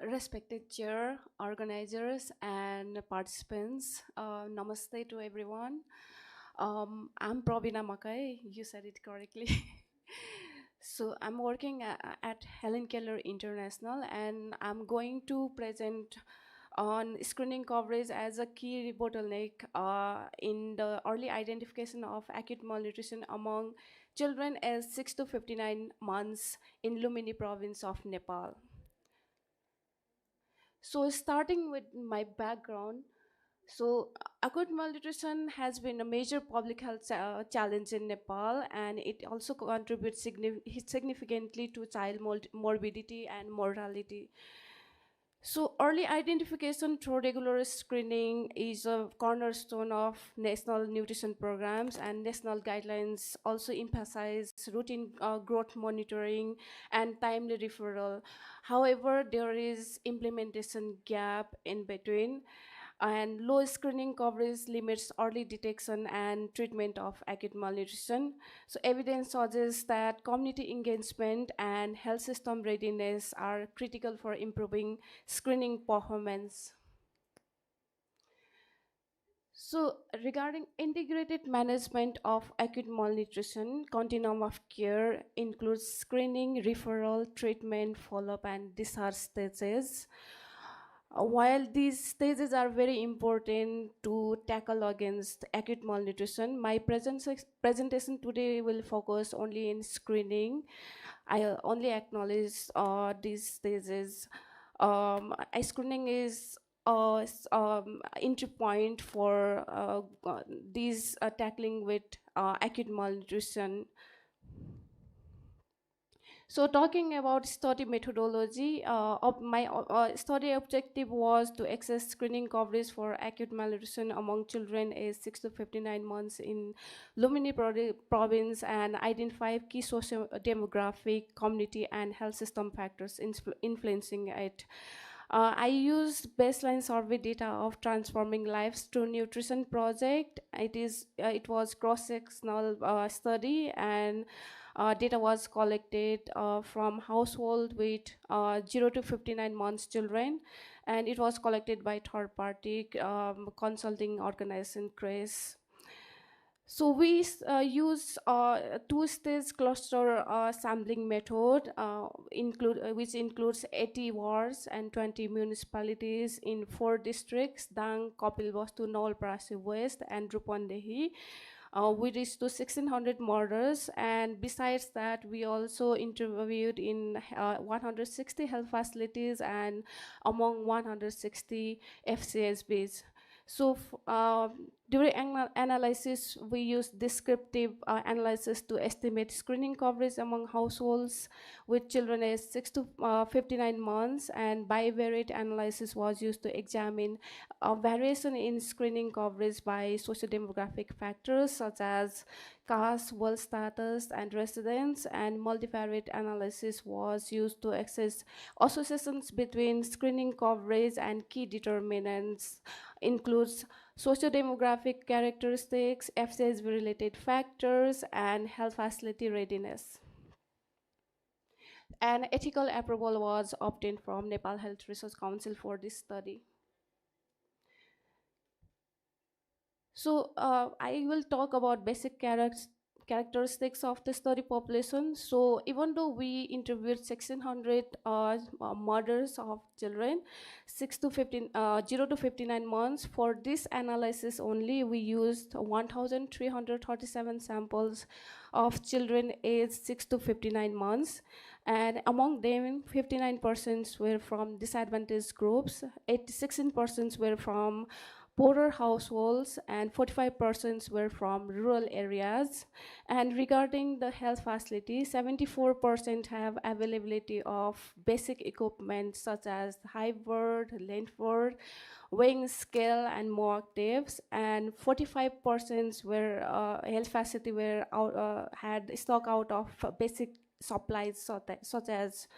Respected chair, organizers, and participants, namaste to everyone. I'm Pravina Makai, you said it correctly. So I'm working at Helen Keller International, and I'm going to present on screening coverage as a key bottleneck in the early identification of acute malnutrition among children aged 6 to 59 months in Lumini province of Nepal. So starting with my background, so acute malnutrition has been a major public health challenge in Nepal, and it also contributes significantly to child morbidity and mortality. So early identification through regular screening is a cornerstone of national nutrition programs, and national guidelines also emphasize routine growth monitoring and timely referral. However, there is implementation gap in between, and low screening coverage limits early detection and treatment of acute malnutrition. So evidence suggests that community engagement and health system readiness are critical for improving screening performance. So regarding integrated management of acute malnutrition, continuum of care includes screening, referral, treatment, follow-up, and discharge stages. While these stages are very important to tackle against acute malnutrition, my presentation today will focus only in screening. I only acknowledge these stages. Screening is entry point for these tackling with acute malnutrition. So talking about study methodology, my study objective was to access screening coverage for acute malnutrition among children aged 6 to 59 months in Lumini province and identify key socio-demographic, community, and health system factors influencing it. I used baseline survey data of Transforming Lives Through Nutrition project. It was cross-sectional study, and data was collected from household with 0 to 59 months children, and it was collected by third-party consulting organization CRES. So we use two-stage cluster sampling method, which includes 80 wards and 20 municipalities in 4 districts: Dang, Kapilvastu, Nawalparasi West, and Rupandehi. We reached to 1,600 murders, and besides that, we also interviewed in 160 health facilities and among 160 FCSBs. So during analysis, we use descriptive analysis to estimate screening coverage among households with children aged 6 to 59 months, and bivariate analysis was used to examine variation in screening coverage by socio-demographic factors such as caste, wealth status, and residence, and multivariate analysis was used to assess associations between screening coverage and key determinants includes socio-demographic characteristics, FCSB-related factors, and health facility readiness. and ethical approval was obtained from Nepal Health Research Council for this study. So I will talk about basic characteristics of the study population. So even though we interviewed 1,600 mothers of children, 0 to 59 months, for this analysis only we used 1,337 samples of children aged 6 to 59 months. And among them, 59% were from disadvantaged groups, 16% were from poorer households, and 45% were from rural areas. And regarding the health facility, 74% have availability of basic equipment such as height board, length board, weighing scale, and mock tapes. And 45% were health facility were had stock out of basic supplies such as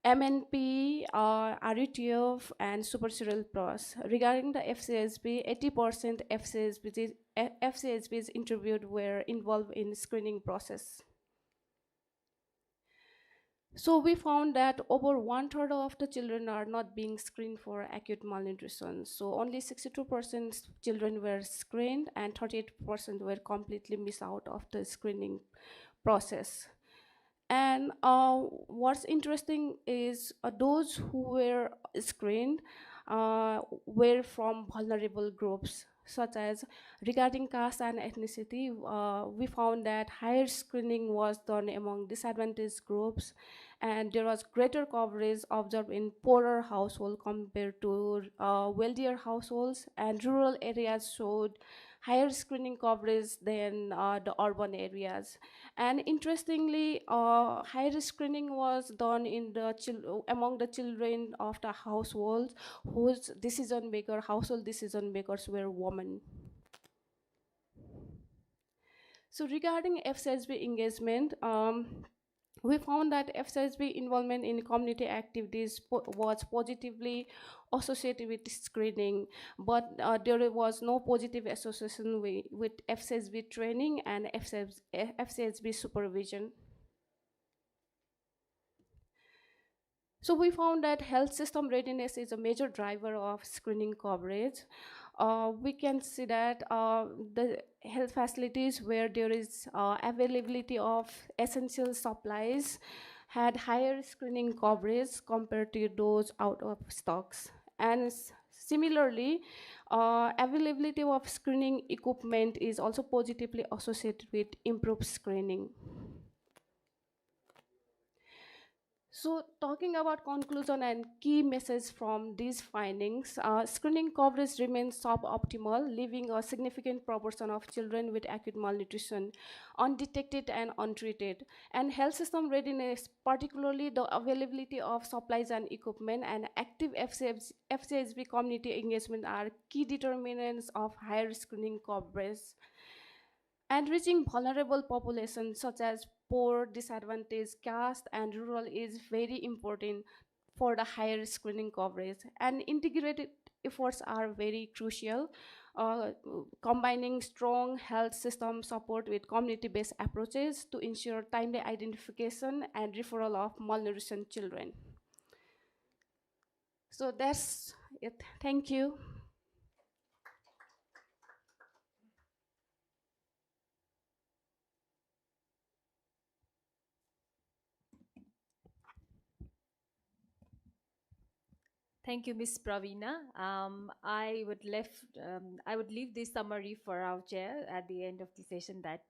MNP, RUTF, and Supercereal Plus. Regarding the FCSB, 80% FCSBs interviewed were involved in screening process. So we found that over 1/3 of the children are not being screened for acute malnutrition. So only 62% children were screened and 38% were completely missed out of the screening process. And what's interesting is those who were screened were from vulnerable groups, such as regarding caste and ethnicity. We found that higher screening was done among disadvantaged groups, and there was greater coverage observed in poorer households compared to wealthier households, and rural areas showed higher screening coverage than the urban areas. And interestingly, higher screening was done in the among the children of the households whose household decision makers were women. So regarding FCSB engagement, we found that FCSB involvement in community activities was positively associated with screening, but there was no positive association with FCSB training and FCSB supervision. So we found that health system readiness is a major driver of screening coverage. We can see that the health facilities where there is availability of essential supplies had higher screening coverage compared to those out of stocks. And similarly, availability of screening equipment is also positively associated with improved screening. So talking about conclusion and key message from these findings, screening coverage remains suboptimal, leaving a significant proportion of children with acute malnutrition undetected and untreated. And health system readiness, particularly the availability of supplies and equipment and active FCSB community engagement, are key determinants of higher screening coverage. And reaching vulnerable populations such as poor, disadvantaged, caste, and rural is very important for the higher screening coverage. And integrated efforts are very crucial, combining strong health system support with community-based approaches to ensure timely identification and referral of malnutrition children. So that's it. Thank you. Thank you, Ms. Pravina. I would leave this summary for our chair at the end of the session that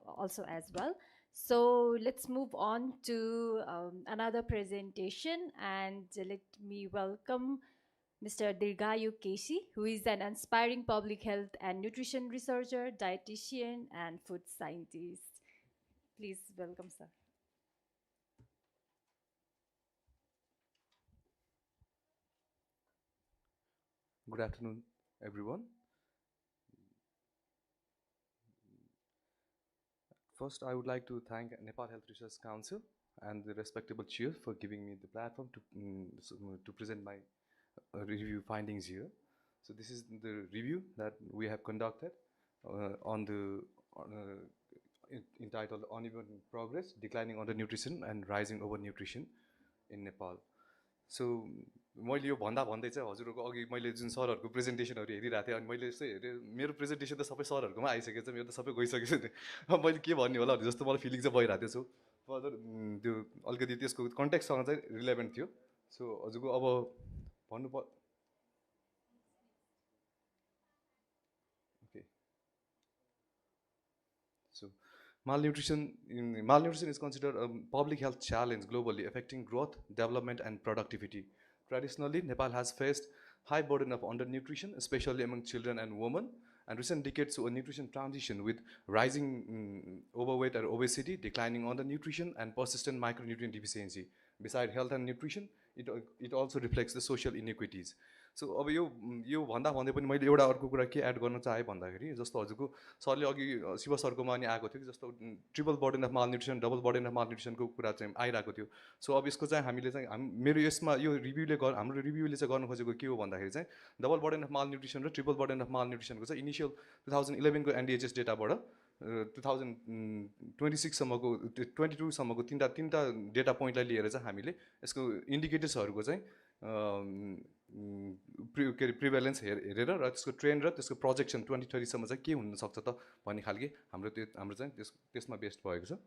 also as well. So let's move on to another presentation, and let me welcome Mr. Dirgayu Keshi, who is an aspiring public health and nutrition researcher, dietitian, and food scientist. Please welcome, sir. Good afternoon, everyone. First, I would like to thank Nepal Health Research Council and the respectable chair for giving me the platform to present my review findings here. So this is the review that we have conducted on the entitled Uneven Progress, Declining Undernutrition and Rising Overnutrition in Nepal. सो मैले यो भन्दै चाहिँ हजुरहरूको अघि मैले जुन सरहरूको प्रेजेन्टेसनहरू हेरिरहेको थिएँ अनि मैले यस्तै हेरेँ मेरो प्रेजेन्टेसन त सबै सरहरूकोमा आइसकेको छ, मेरो त सबै गइसकेको थियो। अब मैले के भन्ने होला जस्तो मलाई फिलिङ चाहिँ भइरहेको थियो। सो फर्दर त्यो अलिकति त्यसको कन्टेक्स्टसँग चाहिँ रिलेभेन्ट थियो। सो हजुरको अब भन्नु okay. So malnutrition is considered a public health challenge globally, affecting growth, development, and productivity. Traditionally, Nepal has faced high burden of undernutrition, especially among children and women, and recent decades saw a nutrition transition with rising overweight or obesity, declining undernutrition, and persistent micronutrient deficiency. Besides health and nutrition, it also reflects the social inequities. सो अब यो भन्दा भन्दै पनि मैले एउटा अर्को कुरा के add गर्न चाहेँ भन्दाखेरि जस्तो हजुरको सरले अघि शिव सरकोमा अनि आएको थियो कि जस्तो triple burden of malnutrition, double burden of मालन्युट्रिसनको कुरा चाहिँ आइरहेको थियो। सो अब यसको चाहिँ हामीले चाहिँ मेरो यसमा यो हाम्रो रिभ्यूले चाहिँ गर्नु खोजेको के हो भन्दाखेरि चाहिँ डबल बर्डन अफ मालन्युट्रिसन र ट्रिपल बर्डन अफ मालन्युट्रिसनको चाहिँ इनिसियल 2011 को एनडिएचएस डेटाबाट 2026सम्मको 22सम्मको तीनटा डेटा पोइन्टलाई लिएर चाहिँ हामीले यसको इन्डिकेटर्सहरूको चाहिँ प्रिभेलेन्स हेरेर र त्यसको ट्रेन्ड र त्यसको प्रोजेक्सन 2030सम्म चाहिँ के हुनसक्छ त भन्ने खालके हाम्रो चाहिँ त्यसमा बेस्ड भएको छ।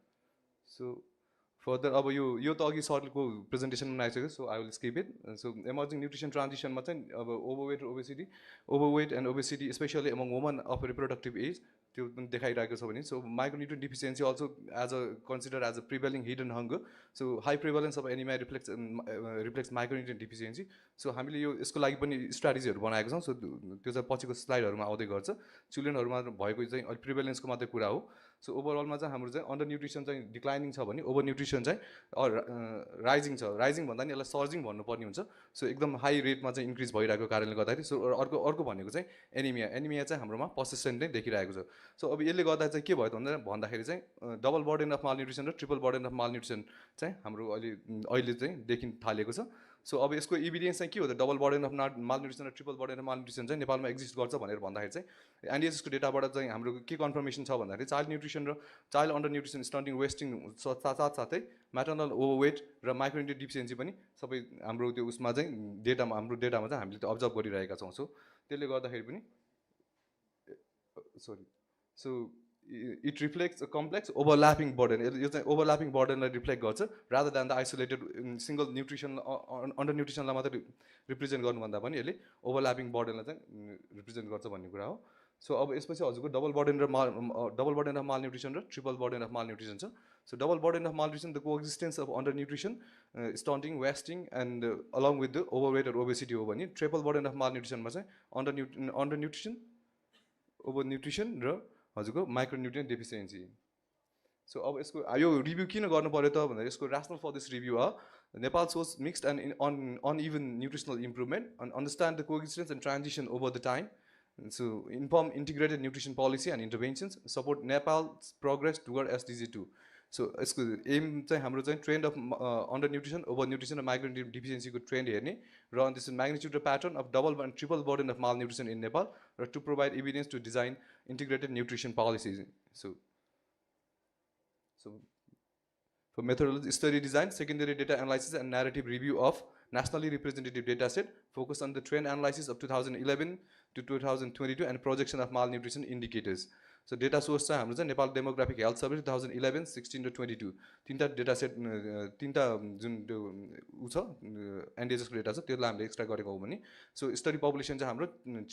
सो फर्दर अब यो त अघि सरको प्रेजेन्टेसनमा आइसक्यो, so I will skip it. So emerging nutrition ट्रान्जिसनमा चाहिँ अब overweight and obesity specially among woman of reproductive age त्यो पनि देखाइरहेको छ भने। So micronutrient deficiency also consider as a prevailing hidden hunger. So high prevalence of anaemia reflects micronutrient deficiency. So हामीले यसको लागि पनि स्ट्राटेजीहरू बनाएको छौँ। सो त्यो चाहिँ पछिको स्लाइडहरूमा आउँदै गर्छ। चिल्ड्रेनहरूमा भएको चाहिँ अलिक प्रिभेलेन्सको मात्रै कुरा हो। सो ओभरअलमा चाहिँ हाम्रो चाहिँ अन्डर न्युट्रिसन चाहिँ डिक्लाइनिङ छ भने ओभर न्युट्रिसन चाहिँ राइजिङ छ। राइजिङ भन्दा नि यसलाई सर्जिङ भन्नुपर्ने हुन्छ। सो एकदम हाई रेटमा चाहिँ इन्क्रिज भइरहेको कारणले गर्दाखेरि। सो अर्को भनेको चाहिँ एनिमिया चाहिँ हाम्रोमा पर्सिस्टेन्ट नै देखिरहेको छ। सो अब यसले गर्दा चाहिँ के भयो भन्दाखेरि चाहिँ डबल बर्डन अफ मालन्युट्रिसन र ट्रिपल बर्डन अफ मालन्युट्रिसन चाहिँ हाम्रो अहिले चाहिँ देखिन थालेको छ। सो अब यसको इभिडेन्स चाहिँ के हो त डबल बर्डन अफ मालन्युट्रिसन र ट्रिपल बर्डन अफ मालन्युट्रिसन चाहिँ नेपालमा एक्जिस्ट गर्छ भनेर भन्दाखेरि चाहिँ एनडिएचएसको डेटाबाट चाहिँ हाम्रो के कन्फर्मेसन छ भन्दाखेरि चाइल्ड न्युट्रिसन र child under nutrition stunting wasting साथसाथै म्याटर्नल ओभरवेट र माइक्रोन्युट्रिएन्ट डिफिसियन्सी पनि सबै हाम्रो त्यो उसमा चाहिँ हाम्रो डेटामा चाहिँ हामीले त्यो अब्जर्भ गरिरहेका छौँ। सो त्यसले गर्दाखेरि पनि so it reflects a complex overlapping burden. यो चाहिँ ओभरल्यापिङ बर्डनलाई रिफ्लेक्ट गर्छ rather than the isolated single nutrition under न्युट्रिसनलाई मात्रै रिप्रेजेन्ट गर्नुभन्दा पनि यसले ओभरल्यापिङ बर्डनलाई चाहिँ रिप्रेजेन्ट गर्छ भन्ने कुरा हो। सो अब यसपछि हजुरको डबल बर्डन अफ मालन्युट्रिसन र ट्रिपल बर्डन अफ मालन्युट्रिसन छ। So double burden of malnutrition the coexistence of under nutrition stunting wasting and along with the overweight र ओबेसिटी हो भने ट्रिपल बर्डन अफ मालन्युट्रिसनमा चाहिँ अन्डर न्युट्रिसन, ओभर न्युट्रिसन र हजुरको micronutrient deficiency. सो अब यसको यो रिभ्यू किन गर्नु पऱ्यो त भन्दा यसको rationale for this review are Nepal shows mixed and uneven nutritional improvement and understand the coexistence and transition over the time. So inform integrated nutrition policy and interventions, support Nepal's progress toward SDG 2. So यसको aim चाहिँ हाम्रो चाहिँ trend of under nutrition, over nutrition र micronutrient डिफिसियन्सीको trend हेर्ने र this magnitude र pattern of double and triple burden of malnutrition in Nepal र to provide evidence to design integrated nutrition policies. So for methodology, study design, secondary data analysis and narrative review of nationally representative data set focused on the trend analysis of 2011 to 2022 and projection of malnutrition indicators. So data source चाहिँ हाम्रो चाहिँ Nepal demographic health survey 2011, 16 र 22 तीनटा data set तीनटा जुन त्यो उ छ एनडिएचएसको data छ त्यसलाई हामीले एक्स्ट्रा गरेको हो भने। सो स्टडी पपुलेसन चाहिँ हाम्रो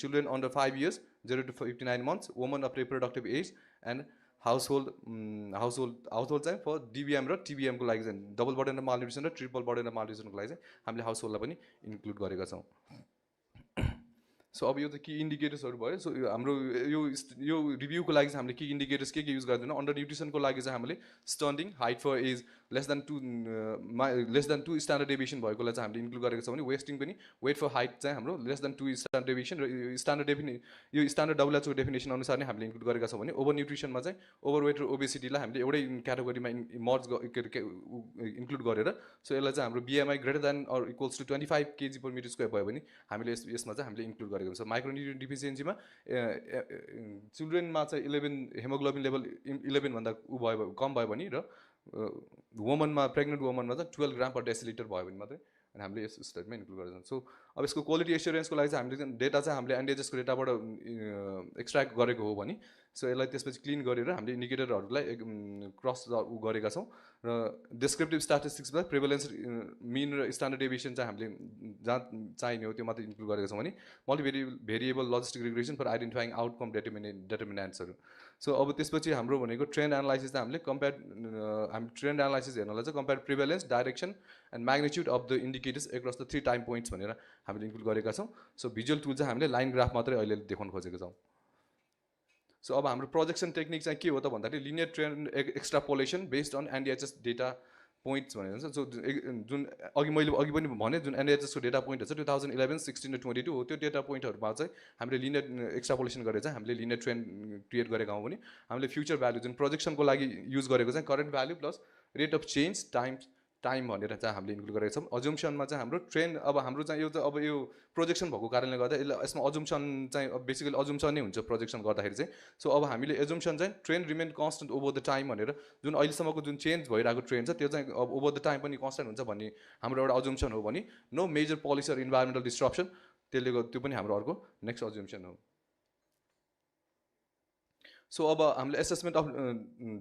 children under 5 years 0 to 59 months, woman of reproductive age and household चाहिँ फर डिबिएम र टिबिएमको लागि चाहिँ डबल बर्डन अफ मालन्युट्रिसन र ट्रिपल बर्डन अफ मालन्युट्रिसनको लागि चाहिँ हामीले हाउसहोल्डलाई पनि इन्क्लुड गरेका छौँ। सो अब यो त की इन्डिकेटर्सहरू भयो। सो हाम्रो यो रिभ्यूको लागि चाहिँ हामीले की इन्डिकेटर्स के युज गर्दैनौँ। अन्डर न्युट्रिसनको लागि चाहिँ हामीले stunting, height for age less than 2 standard deviation भएकोलाई चाहिँ हामीले इन्क्लुड गरेको छ भने वेस्टिङ पनि वेट फर हाइट चाहिँ हाम्रो लेस देन 2 स्ट्यान्डर्ड डेभिएसन र यो स्ट्यान्डर्ड डब्ल्युएचओ डेफिनेसन अनुसार नै हामीले इन्क्लुड गरेका छौँ भने ओभर न्युट्रिसनमा चाहिँ ओभरवेट र ओबेसिटीलाई हामीले एउटै क्याटेगोरीमा इन्क्लुड गरेर सो यसलाई चाहिँ हाम्रो BMI greater than or equals to 25 kg/m² भयो भने हामीले यसमा चाहिँ हामीले इन्क्लुड गरेका गरेको हुन्छ माइक्रोन्युट्रिएन्ट डिफिसियन्सीमा चिल्ड्रेनमा चाहिँ 11 हेमोग्लोबिन लेभल 11 भन्दा उ भयो कम भयो भने र वुमनमा प्रेग्नेन्ट वुमनमा चाहिँ 12 ग्राम पर डेसिलिटर भयो भने मात्रै अनि हामीले यस स्टेटमा इन्क्लुड गरेका छौँ सो अब यसको क्वालिटी एस्युरेन्सको लागि चाहिँ हामीले डेटा चाहिँ हामीले एनडिएचएसको डेटाबाट एक्सट्र्याक्ट गरेको हो भने सो यसलाई त्यसपछि क्लिन गरेर हामीले इन्डिकेटरहरूलाई क्रस गरेका छौँ र डिस्क्रिप्टिभ स्ट्याटिस्टिक्समा प्रिभलेन्स मिन र स्ट्यान्डर्ड डेभिएसन चाहिँ हामीले जहाँ चाहिने हो त्यो मात्रै इन्क्लुड गरेका छौँ भने भेरिएबल लजिस्टिक रिग्रेसन फर आइडेन्टिफाइङ आउटकम डेटर्मिनेन्ट्सहरू सो अब त्यसपछि हाम्रो भनेको ट्रेन्ड एनालाइसिस चाहिँ हामीले हामी ट्रेन्ड एनालाइसिस हेर्नलाई चाहिँ compare prevalence direction and magnitude of the indicators across the 3 time points भनेर हामीले इन्क्लुड गरेका छौँ सो भिजुअल टुल चाहिँ हामीले लाइन ग्राफ मात्रै अहिले देखाउन खोजेको छौँ सो अब हाम्रो प्रोजेक्सन टेक्निक चाहिँ के हो त भन्दाखेरि linear trend extrapolation based on NDHS data points भनेर हुन्छ सो जुन मैले अघि पनि भने जुन एनडिएचएसको डेटा पोइन्टहरू छ 2011, 16 र 22 हो त्यो डेटा पोइन्टहरूमा चाहिँ हामीले लिनियर एक्स्ट्रापोलेसन गरेर चाहिँ हामीले लिनियर ट्रेन्ड क्रिएट गरेका हौँ भने हामीले फ्युचर भ्यालु जुन प्रोजेक्सनको लागि युज गरेको चाहिँ current value plus rate of change time भनेर चाहिँ हामीले इन्क्लुड गरेका छौँ अजम्सनमा चाहिँ हाम्रो ट्रेन्ड अब हाम्रो चाहिँ यो अब यो प्रोजेक्सन भएको कारणले गर्दा यसमा अजम्सन चाहिँ बेसिकली अजम्सन नै हुन्छ प्रोजेक्सन गर्दाखेरि चाहिँ सो अब हामीले एजम्सन चाहिँ trend remain constant over the time भनेर जुन अहिलेसम्मको जुन चेन्ज भइरहेको ट्रेन्ड छ त्यो चाहिँ अब ओभर द टाइम पनि कन्स्टेन्ट हुन्छ भन्ने हाम्रो एउटा अजम्सन हो भने नो मेजर पोलिसी अर इन्भाइरोमेन्टल डिस्ट्रप्सन त्यसले गर्दा त्यो पनि हाम्रो अर्को नेक्स्ट अजम्सन हो सो अब हामीले assessment of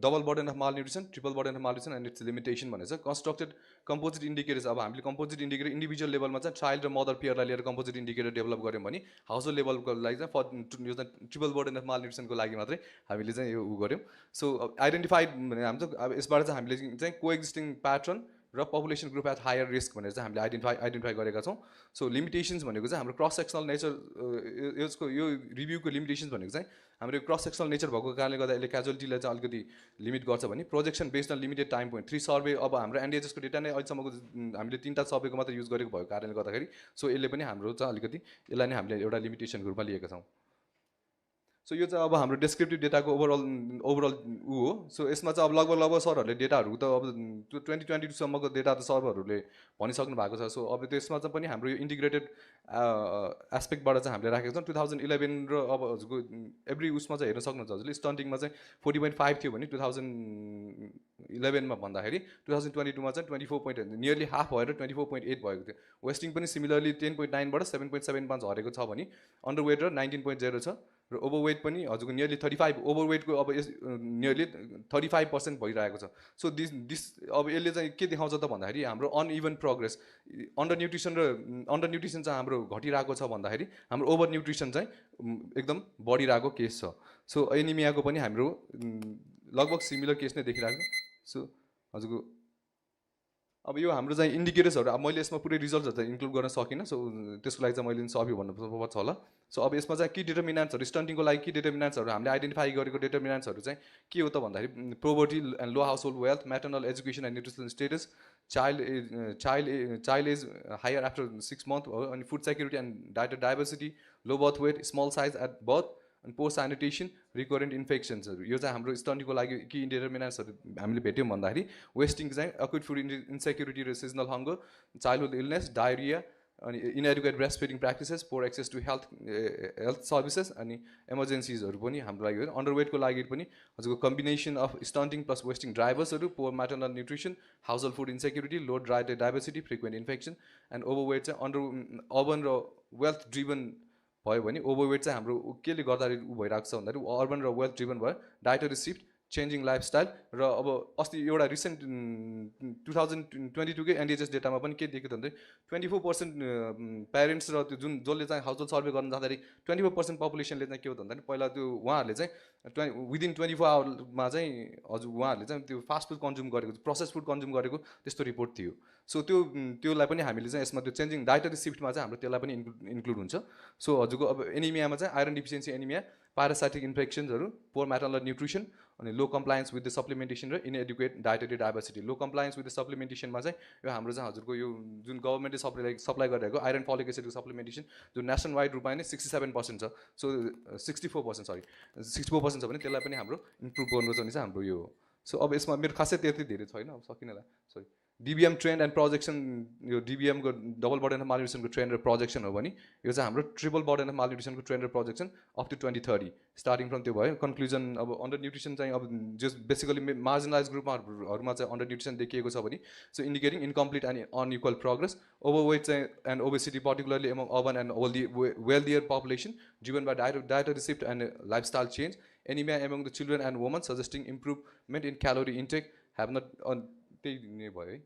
double burden of malnutrition triple burden of malnutrition and its limitation भनेर चाहिँ कन्स्ट्रक्टेड कम्पोजिट इन्डिकेटर्स अब हामीले कम्पोजिट इन्डिकेटर इन्डिभिजुअल लेभलमा चाहिँ चाइल्ड र मदर पेयरलाई लिएर कम्पोजिट इन्डिकेटर डेभलप गऱ्यौँ भने हाउस होल्ड लेभलको लागि चाहिँ यो चाहिँ ट्रिपल बर्डन अफ मालन्युट्रिसनको लागि मात्रै हामीले चाहिँ यो उ गऱ्यौँ सो आइडेन्टिफाइड भने हाम्रो चाहिँ अब यसबाट चाहिँ हामीले चाहिँ कोएक्जिस्टिङ प्याटर्न र population group at higher risk भनेर चाहिँ हामीले आइडेन्टिफाई गरेका छौँ सो लिमिटेसन्स भनेको चाहिँ हाम्रो क्रस सेक्सनल नेचर यसको यो रिभ्यूको लिमिटेसन्स भनेको चाहिँ हाम्रो क्रस सेक्सनल नेचर भएको कारणले गर्दा यसले क्याजुअलिटीलाई चाहिँ अलिकति लिमिट गर्छ भने projection based on limited time point 3 survey अब हाम्रो एनडिएचएसको डेटा नै अहिलेसम्मको हामीले 3टा सर्वेको मात्र युज गरेको भएको कारणले गर्दाखेरि सो यसले पनि हाम्रो चाहिँ अलिकति यसलाई नै हामीले एउटा लिमिटेसनको रूपमा लिएका छौँ सो यो चाहिँ अब हाम्रो डेस्क्रिप्टिभ डेटाको ओभरअल ऊ हो सो यसमा चाहिँ अब लगभग सरहरूले डेटाहरू त अब त्यो 2022सम्मको डेटा त सर्भरहरूले भनिसक्नु भएको छ सो अब त्यसमा चाहिँ पनि हाम्रो यो इन्टिग्रेटेड एस्पेक्टबाट चाहिँ हामीले राखेको छौँ 2011 र अब हजुरको एभ्री उसमा चाहिँ हेर्न सक्नुहुन्छ हजुरले स्टन्टिङमा चाहिँ 40.5 थियो भने 2011मा भन्दाखेरि 2022मा चाहिँ 24. नियरली हाफ भएर 24.8 भएको थियो वेस्टिङ पनि सिमिलरली 10.9बाट 7.75 झरेको छ भने अन्डरवेट र 19.0 छ र ओभरवेट पनि हजुरको नियरली 35 ओभरवेटको अब यस नियरली 35% भइरहेको छ सो दिस अब यसले चाहिँ के देखाउँछ त भन्दाखेरि हाम्रो अनइभन प्रोग्रेस अन्डर न्युट्रिसन चाहिँ हाम्रो घटिरहेको छ भन्दाखेरि हाम्रो ओभर न्युट्रिसन चाहिँ एकदम बढिरहेको केस छ सो एनिमियाको पनि हाम्रो लगभग सिमिलर केस नै देखिरहेको सो हजुरको अब यो हाम्रो चाहिँ इन्डिकेटर्सहरू अब मैले यसमा पुरै रिजल्टहरू चाहिँ इन्क्लुड गर्न सकिनँ सो त्यसको लागि चाहिँ मैले सबै भन्नुपर्छ होला सो अब यसमा चाहिँ के डिटर्मिनेन्ट्सहरू स्टन्टिङको लागि के डिटर्मिनेन्ट्सहरू हामीले आइडेन्टिफाई गरेको डिटर्मिनेन्ट्सहरू चाहिँ के हो त भन्दाखेरि poverty and low household wealth maternal education and nutritional status child age higher after 6 months हो अनि food security and diversity low birth weight small size at birth अनि पोस्ट स्यानिटेसन रिकरेन्ट इन्फेक्सन्सहरू यो चाहिँ हाम्रो स्टन्टीको लागि के डिटर्मिनेन्ट्सहरू हामीले भेट्यौँ भन्दाखेरि वेस्टिङ चाहिँ अक्युट फुड इन्सेक्युरिटी र seasonal hunger childhood illness diarrhoea अनि inadequate breast feeding practices poor access to health services अनि इमर्जेन्सिजहरू पनि हाम्रो लागि हो अन्डरवेटको लागि पनि हजुरको combination of stunting plus wasting ड्राइभर्सहरू poor maternal nutrition household food insecurity low diversity frequent infection and overweight चाहिँ अर्बन र वेल्थ ड्रिभन भयो भने ओभरवेट चाहिँ हाम्रो केले गर्दाखेरि ऊ भइरहेको छ भन्दाखेरि अर्बन र वेल्थ ड्रिभन भयो डाइटरी सिफ्ट चेन्जिङ लाइफस्टाइल र अब अस्ति एउटा रिसेन्ट 2022कै एनडिएचएस डेटामा पनि के देख्यो भन्दाखेरि 24% प्यारेन्ट्स र त्यो जुन जसले चाहिँ हाउस होल्ड सर्वे गर्न जाँदाखेरि 24% पपुलेसनले चाहिँ के हो भन्दाखेरि पहिला त्यो उहाँहरूले चाहिँ विदिन 24 आवरमा चाहिँ हजुर उहाँहरूले चाहिँ त्यो फास्ट फुड कन्ज्युम गरेको प्रोसेस फुड कन्ज्युम गरेको त्यस्तो रिपोर्ट थियो सो त्योलाई पनि हामीले चाहिँ यसमा त्यो चेन्जिङ डाइटरी सिफ्टमा चाहिँ हाम्रो त्यसलाई पनि इन्क्लुड हुन्छ सो हजुरको अब एनिमियामा चाहिँ आइरन डिफिसियन्सी एनिमिया प्यारासाइटिक इन्फेक्सन्सहरू पोर म्याटर्नल न्युट्रिसन अनि low compliance with the supplementation र inadequate dietary diversity low compliance with the सप्लिमेन्टेसनमा चाहिँ यो हाम्रो चाहिँ हजुरको यो जुन गभर्मेन्टले सप्लाई गरिरहेको आइरन फलिक एसिडको सप्लिमेन्टेसन जुन नेसनल वाइड रूपमा नै 67% छ सो 64% सरी 64% छ भने त्यसलाई पनि हाम्रो इम्प्रुभ गर्नु चाहिँ हाम्रो यो हो सो अब यसमा मेरो खासै त्यति धेरै छैन अब सकिनला सरी DBM trend and projection यो DBM को डबल बर्डन अफ मालन्युट्रिसन को ट्रेन्ड र प्रोजेक्सन हो भने यो चाहिँ हाम्रो ट्रिपल बर्डन अफ मालन्युट्रिसन को ट्रेन्ड र projection up to 2030 starting from त्यो भयो कन्क्लुजन अब अन्डर न्युट्रिसन चाहिँ अब जस्ट बेसिकली मार्जिनलाइज ग्रुपहरूमा चाहिँ अन्डर न्युट्रिसन देखिएको छ भने so indicating incomplete and unequal progress overweight चाहिँ and obesity particularly among urban and wealthier population driven by dietary shift and lifestyle change anaemia among the children and woman suggesting improvement in calorie intake have not त्यही नै भयो है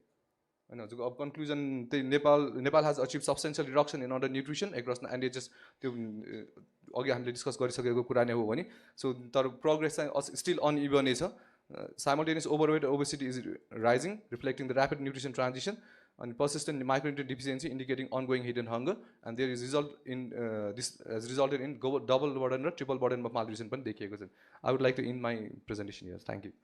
होइन हजुरको अब conclusion त्यही Nepal has achieve substantial reduction in under nutrition across and ages त्यो अघि हामीले डिस्कस गरिसकेको कुरा नै हो भने सो तर प्रोग्रेस चाहिँ स्टिल अनइभन नै छ simultaneous overweight obesity is rising reflecting the rapid nutrition transition and persistent micronutrient deficiency indicating ongoing hidden hunger, and there is this has resulted in double burden or triple burden of malnutrition. I would like to end my presentation here. Thank you.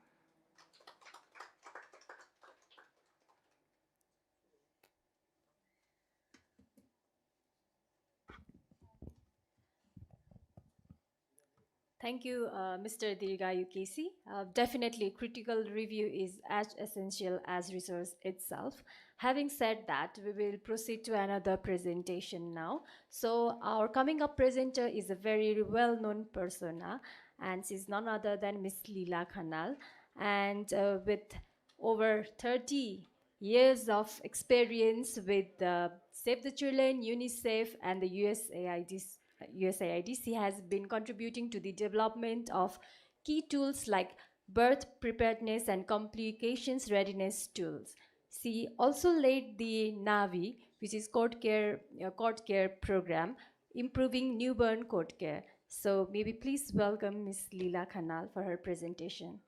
Thank you, Mr. Dirgayu Casey. Definitely, critical review is as essential as research itself. Having said that, we will proceed to another presentation now. So our coming up presenter is a very well-known persona, and she's none other than Miss Leela Khanal. And with over 30 years of experience with Save the Children, UNICEF, and the USAID, she has been contributing to the development of key tools like birth preparedness and complications readiness tools. She also led the NAVI, which is court care program, improving newborn court care. So maybe please welcome Ms. Leela Khanal for her presentation.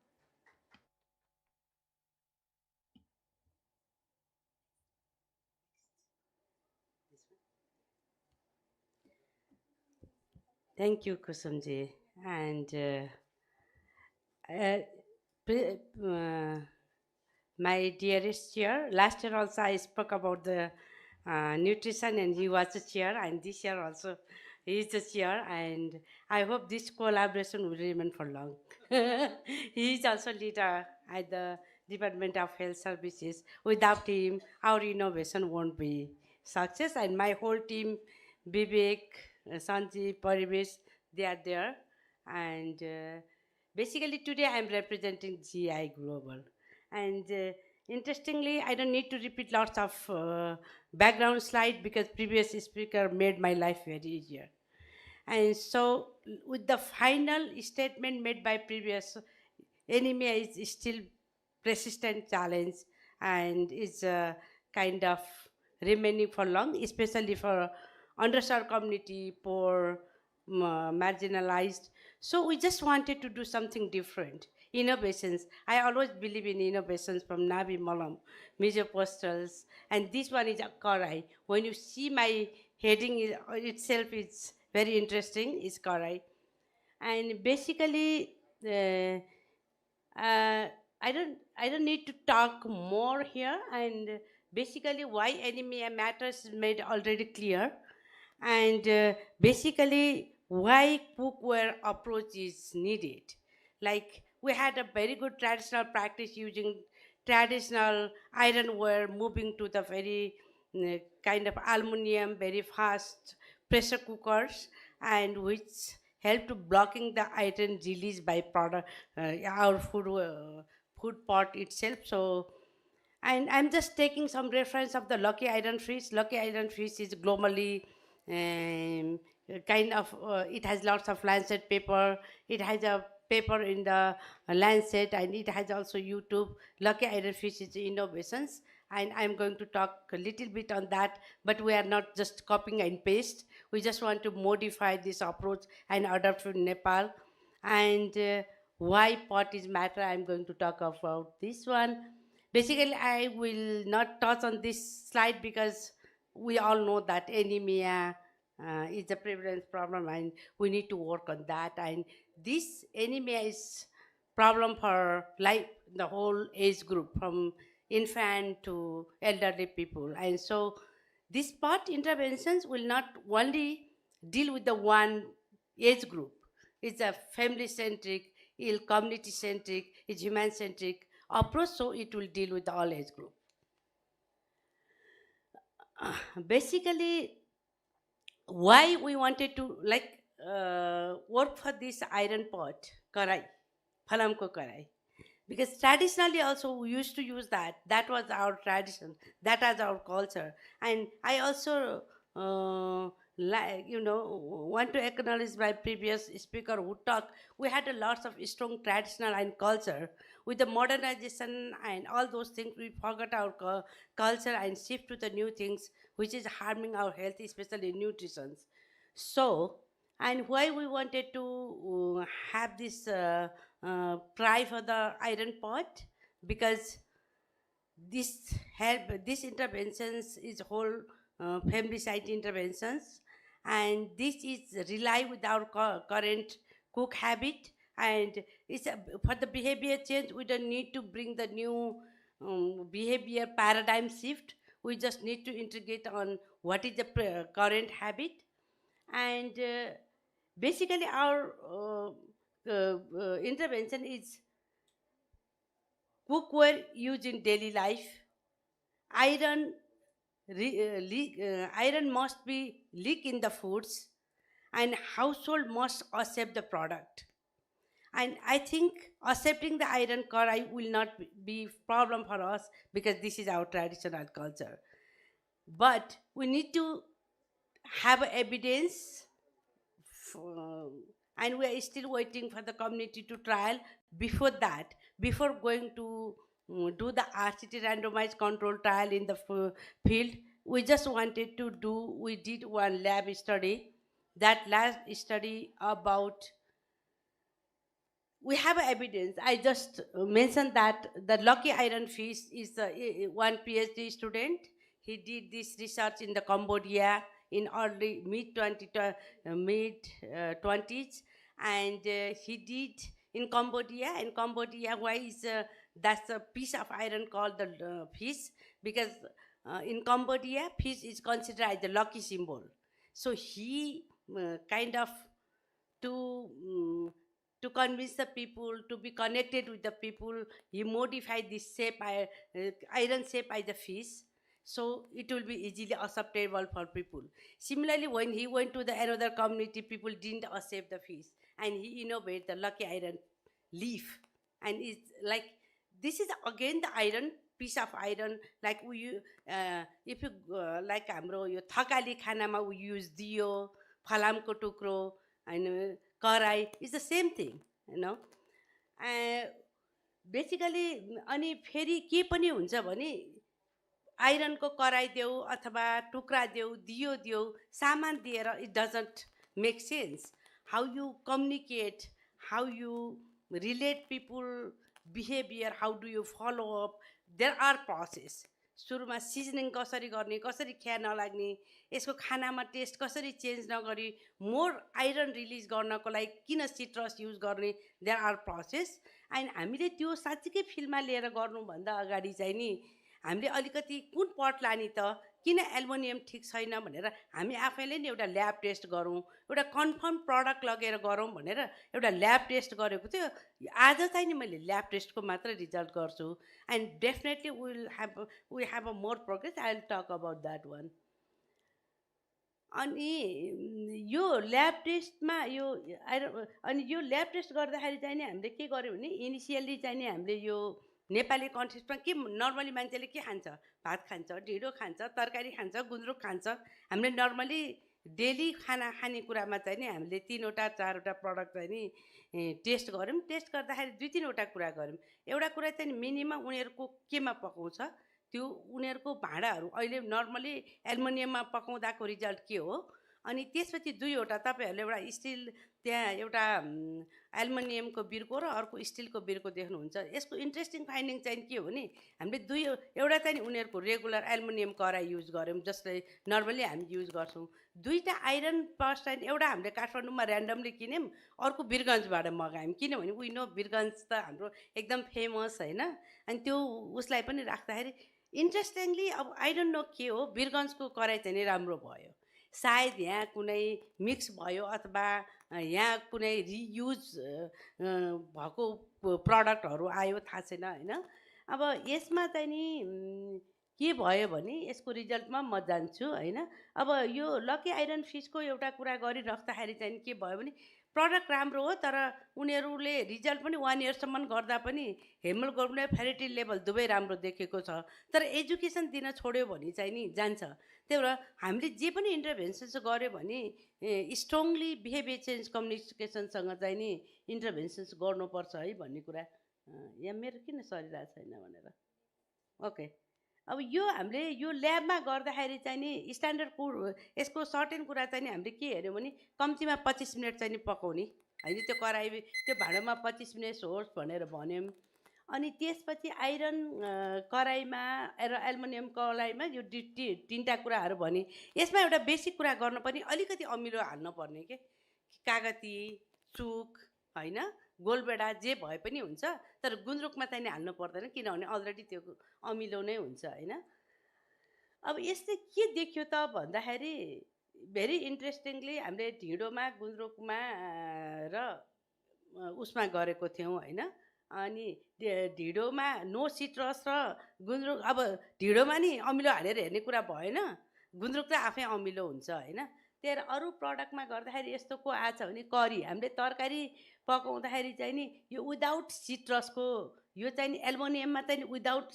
Thank you, Kusumji. And my dearest chair, last year also I spoke about the nutrition and he was the chair, and this year also he is the chair, and I hope this collaboration will remain for long. He is also leader at the Department of Health Services. Without him, our innovation won't be success, and my whole team, Vivek, Sanji, Parivesh, they are there. And basically today I'm representing GI Global. And interestingly, I don't need to repeat lots of background slide because previous speaker made my life very easier. And so with the final statement made by previous, anemia is still persistent challenge and is kind of remaining for long, especially for underserved community, poor, marginalized. So we just wanted to do something different. Innovations. I always believe in innovations from Nabi Malam, major posters, and this one is Karai. When you see my heading itself, it's very interesting. It's Karai, and basically, I don't need to talk more here. And basically, why anemia matters is made already clear. And basically why cookware approach is needed. Like we had a very good traditional practice using traditional ironware, moving to the very kind of aluminum, very fast pressure cookers, and which help to blocking the iron release by product, our food pot itself. So, and I'm just taking some reference of the Lucky Iron Fish. Lucky Iron Fish is globally kind of, it has lots of Lancet paper. It has a paper in the Lancet, and it has also YouTube. Lucky Iron Fish is innovations, and I'm going to talk a little bit on that, but we are not just copying and paste. We just want to modify this approach and adapt to Nepal. And why pot is matter, I'm going to talk about this one. Basically, I will not touch on this slide because we all know that anemia is a prevalence problem, and we need to work on that. And this anemia is problem for the whole age group, from infant to elderly people. And so these pot interventions will not only deal with the one age group. It's a family-centric, community-centric, it's human-centric approach, so it will deal with all age group. basically, why we wanted to work for this iron pot, karai, phalamko karai. Because traditionally also we used to use that. That was our tradition. That was our culture. And I also, want to acknowledge my previous speaker who talked. We had a lots of strong traditional and culture. With the modernization and all those things, we forgot our culture and shift to the new things, which is harming our health, especially nutrition. So, and why we wanted to have this try for the iron pot, because this interventions is whole family side interventions, and this is rely with our current cook habit, and for the behavior change we don't need to bring the new behavior paradigm shift. We just need to integrate on what is the current habit. And basically our intervention is cookware used in daily life. Iron iron must be leak in the foods, and household must accept the product. And I think accepting the iron karai will not be problem for us, because this is our traditional culture. But we need to have evidence, and we are still waiting for the community to trial. Before that, before going to do the RCT randomized control trial in the field, we just wanted to we did one lab study. That lab study about, we have evidence. I just mentioned that the Lucky Iron Fish is one PhD student. He did this research in the Cambodia in early mid 20s, and he did in Cambodia. And Cambodia, why is that's a piece of iron called the fish, because in Cambodia, fish is considered as the lucky symbol. So he kind of to to convince the people to be connected with the people, he modified this shape, iron shape as the fish, so it will be easily acceptable for people. Similarly, when he went to the another community, people didn't accept the fish, and he innovated the lucky iron leaf. And it's like, this is again the iron, piece of iron, like we if you like हाम्रो यो थकाली खानामा we use दियो, फलामको टुक्रो, and कराई is the same thing, you know. Basically अनि फेरि के पनि हुन्छ भने आइरनको कराई देऊ अथवा टुक्रा देऊ, दियो देऊ, सामान दिएर it doesn't make sense. How you communicate, how you relate people behavior, how do you follow up, there are process. सुरुमा सिजनिङ कसरी गर्ने, कसरी ख्या नलाग्ने, यसको खानामा टेस्ट कसरी चेन्ज नगरी मोर आइरन रिलिज गर्नको लागि किन सिट्रस युज गर्ने, देयर आर प्रोसेस. एन्ड हामीले त्यो साँच्चीकै फिल्डमा लिएर गर्नुभन्दा अगाडि चाहिँ नि हामीले अलिकति कुन पट लाने त, किन एल्युमिनियम ठिक छैन भनेर हामी आफैले नि एउटा ल्याब टेस्ट गरौँ, एउटा कन्फर्म प्रडक्ट लगेर गरौँ भनेर एउटा ल्याब टेस्ट गरेको थियो. आज चाहिँ नि मैले ल्याब टेस्टको मात्र रिजल्ट गर्छु. And definitely we have a more progress. I will talk about that one. अनि यो ल्याब टेस्टमा अनि यो ल्याब टेस्ट गर्दाखेरि चाहिँ नि हामीले के गर्यो भने इनिसियल्ली चाहिँ नि हामीले यो नेपाली कन्टेक्स्टमा के नर्मली मान्छेले के खान्छ, भात खान्छ, ढिँडो खान्छ, तरकारी खान्छ, गुन्द्रुक खान्छ. हामीले नर्मली डेली खाना खाने कुरामा चाहिँ नि हामीले 3वटा 4वटा प्रडक्ट चाहिँ नि टेस्ट गऱ्यौँ. टेस्ट गर्दाखेरि 2-3वटा कुरा गऱ्यौँ. एउटा कुरा चाहिँ मिनिमम उनीहरूको केमा पकाउँछ, त्यो उनीहरूको भाँडाहरू अहिले नर्मली एल्युमिनियममा पकाउँदाको रिजल्ट के हो. अनि त्यसपछि 2वटा तपाईँहरूले एउटा स्टिल, त्यहाँ एउटा एल्युमिनियमको बिर्को र अर्को स्टिलको बिर्को देख्नुहुन्छ. यसको इन्ट्रेस्टिङ फाइन्डिङ चाहिँ के हो भने हामीले एउटा चाहिँ उनीहरूको रेगुलर एल्युमिनियम कराई युज गऱ्यौँ, जसलाई नर्मली हामी युज गर्छौँ. 2टा आइरन फर्स्ट टाइम एउटा हामीले काठमाडौँमा ऱ्यान्डमली किन्यौँ, अर्को वीरगन्जबाट मगायौँ, किनभने उही नो वीरगन्ज त हाम्रो एकदम फेमस होइन. अनि त्यो उसलाई पनि राख्दाखेरि इन्ट्रेस्टिङली अब आई डोन्ट नो के हो, वीरगन्जको कराई चाहिँ नि राम्रो भयो. सायद यहाँ कुनै मिक्स भयो अथवा यहाँ कुनै रियुज भएको प्रडक्टहरू आयो, थाहा छैन होइन. अब यसमा चाहिँ नि के भयो भने यसको रिजल्टमा म जान्छु हैन। अब यो लकी आइरन फिसको एउटा कुरा गरिराख्दाखेरि चाहिँ के भयो भने प्रडक्ट राम्रो हो, तर उनीहरूले रिजल्ट पनि 1 इयरसम्म गर्दा पनि हेमोग्लोबिन फेरिटी लेभल दुवै राम्रो देखेको छ, तर एजुकेसन दिन छोड्यो भने चाहिँ नि जान्छ। त्यही भएर हामीले जे पनि इन्टरभेन्सन्स गऱ्यो भने स्ट्रङली बिहेभियर चेन्ज कम्युनिकेसनसँग चाहिँ नि इन्टरभेन्सन्स गर्नुपर्छ है भन्ने कुरा। यहाँ मेरो किन सरिरहेको छैन भनेर। ओके, अब यो हामीले यो ल्याबमा गर्दाखेरि चाहिँ नि स्ट्यान्डर्ड यसको सर्टेन कुरा चाहिँ नि हामीले के हेऱ्यौँ भने कम्तीमा 25 मिनट चाहिँ नि पकाउने होइन, त्यो कराई त्यो भाँडोमा 25 मिनट होस् भनेर भन्यौँ। अनि त्यसपछि आइरन कराईमा र एल्युमिनियम कराईमा यो तिनवटा कुराहरू भने। यसमा एउटा बेसिक कुरा गर्नुपर्ने, अलिकति अमिलो हाल्नुपर्ने के, कागती चुक होइन, गोलबेडा जे भए पनि हुन्छ, तर गुन्द्रुकमा चाहिँ नि हाल्नु पर्दैन किनभने अलरेडी त्यो अमिलो नै हुन्छ होइन। अब यसले के देखियो त भन्दाखेरि भेरी इन्ट्रेस्टिङली हामीले ढिँडोमा गुन्द्रुकमा र उसमा गरेको थियौँ होइन। अनि ढिँडोमा नो सिट्रस र गुन्द्रुक, अब ढिँडोमा नि अमिलो हालेर हेर्ने कुरा भएन, गुन्द्रुक त आफै अमिलो हुन्छ होइन। त्यही अरू प्रडक्टमा गर्दाखेरि यस्तो को आछ भने करी हामीले तरकारी पकाउँदाखेरि चाहिँ नि यो विदाउट सिट्रसको, यो चाहिँ नि एल्युमिनियममा चाहिँ विदाउट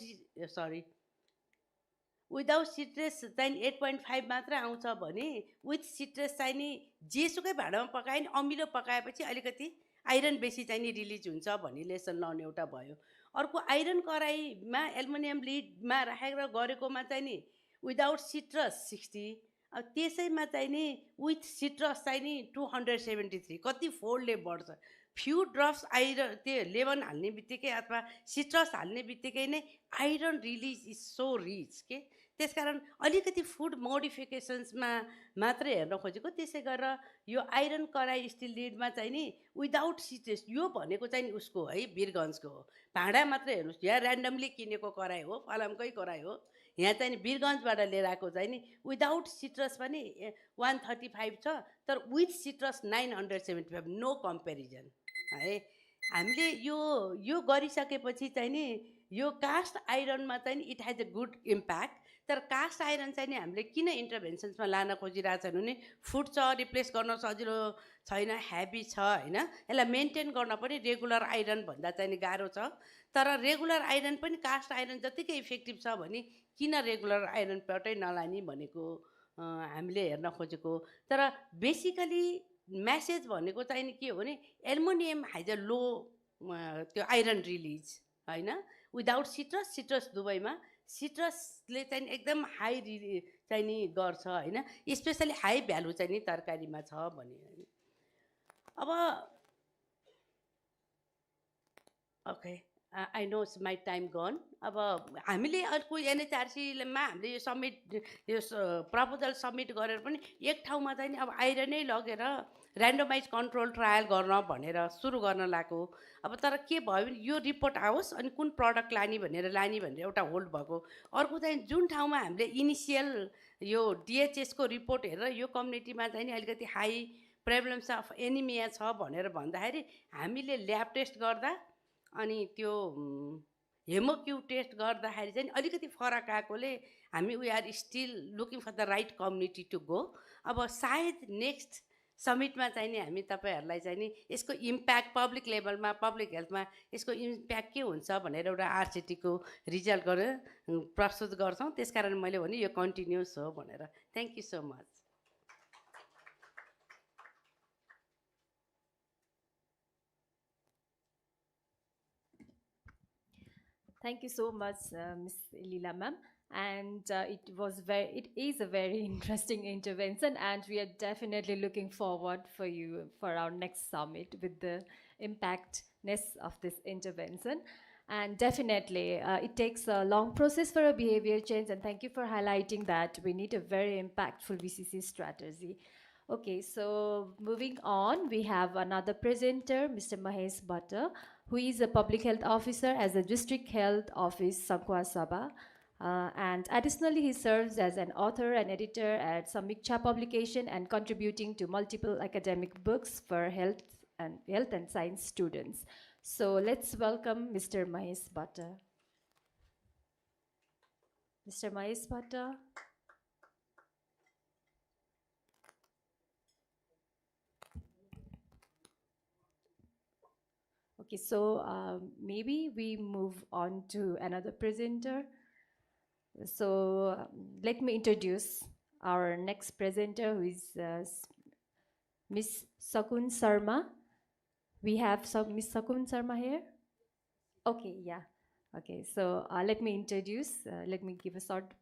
सिट्रस चाहिँ 8.5 मात्र आउँछ भने विथ सिट्रस चाहिँ नि जेसुकै भाँडामा पकाए नि अमिलो पकाएपछि अलिकति आइरन बेसी चाहिँ नि रिलिज हुन्छ भन्ने लेसन लर्न एउटा भयो। अर्को आइरन कराईमा एल्युमिनियम लिडमा राखेर गरेकोमा चाहिँ नि विदाउट सिट्रस 60, अब त्यसैमा चाहिँ नि विथ सिट्रस चाहिँ नि 273, कति फोल्डले बढ्छ। फ्यु ड्रप्स आइरन त्यो लेमन हाल्ने बित्तिकै अथवा सिट्रस हाल्ने बित्तिकै नै iron release is so rich के। त्यसकारण अलिकति फुड मोडिफिकेसन्समा मात्रै हेर्न खोजेको। त्यसै गरेर यो आइरन कराई स्टिल लिडमा चाहिँ नि विदाउट सिट्रस, यो भनेको चाहिँ नि उसको है वीरगन्जको हो, भाँडा मात्रै हेर्नुहोस्, यहाँ ऱ्यान्डमली किनेको कराई हो, फलामकै कराई हो, यहाँ चाहिँ नि वीरगन्जबाट लिएर आएको चाहिँ नि विदाउट सिट्रस पनि 135 छ, तर विथ सिट्रस 975, नो कम्पेरिजन है। हामीले यो गरिसकेपछि चाहिँ नि यो कास्ट आइरनमा चाहिँ नि it has a good impact, तर कास्ट आइरन चाहिँ नि हामीले किन इन्टरभेन्सन्समा लान खोजिरहेछौँ भने फुड छ, रिप्लेस गर्न सजिलो छैन, हेभी छ होइन, यसलाई मेन्टेन गर्न पनि रेगुलर आइरन भन्दा चाहिँ नि गाह्रो छ। तर रेगुलर आइरन पनि कास्ट आइरन जतिकै इफेक्टिभ छ भने किन रेगुलर आइरनबाटै नलाने भनेको हामीले हेर्न खोजेको। तर बेसिकली म्यासेज भनेको चाहिँ नि के हो भने एल्युमिनियम हैज अ लो त्यो आइरन रिलिज होइन, विदाउट सिट्रस दुवैमा। सिट्रसले चाहिँ एकदम हाई चाहिँ नि गर्छ होइन, स्पेसली हाई भ्यालु चाहिँ नि तरकारीमा छ भने। अब okay, I know my time gun. अब हामीले अर्को एनएचआरसीमा हामीले यो सब्मिट, यो प्रपोजल सब्मिट गरेर पनि एक ठाउँमा चाहिँ नि अब आइरनै लगेर ऱ्यान्डमाइज कन्ट्रोल ट्रायल गर्न भनेर सुरु गर्न लागेको। अब तर के भयो भने यो रिपोर्ट आओस् अनि कुन प्रडक्ट लाने भनेर एउटा होल्ड भएको। अर्को चाहिँ जुन ठाउँमा हामीले इनिसियल यो डिएचएसको रिपोर्ट हेरेर यो कम्युनिटीमा चाहिँ नि अलिकति हाई प्रेभलेन्स अफ एनिमिया छ भनेर भन्दाखेरि हामीले ल्याब टेस्ट गर्दा अनि त्यो हेमोक्यू टेस्ट गर्दाखेरि चाहिँ अलिकति फरक आएकोले हामी we are still looking for the right community to go. अब सायद नेक्स्ट समिटमा चाहिँ नि हामी तपाईँहरूलाई चाहिँ नि यसको इम्प्याक्ट पब्लिक लेभलमा, पब्लिक हेल्थमा यसको इम्प्याक्ट के हुन्छ भनेर एउटा आरसिटीको रिजल्ट गरेर प्रस्तुत गर्छौँ। त्यसकारण मैले भने यो कन्टिन्युस हो भनेर। Thank you so much. Thank you so much, Ms. Leela ma'am. And it is a very interesting intervention, and we are definitely looking forward for our next summit with the impactness of this intervention. And definitely, it takes a long process for a behavior change, and thank you for highlighting that we need a very impactful VCC strategy. Okay, so moving on, we have another presenter, Mr. Mahesh Bhatta, who is a public health officer at the District Health Office, Sankwa Sabha. And additionally, he serves as an author and editor at Samiksha Publication and contributing to multiple academic books for health and science students. So let's welcome Mr. Mahesh Bhatta. Mr. Mahesh Bhatta. Okay, so maybe we move on to another presenter. So let me introduce our next presenter, who is Miss Sakun Sharma. We have some Miss Sakun Sharma here. Okay, yeah. Okay, so let me give a short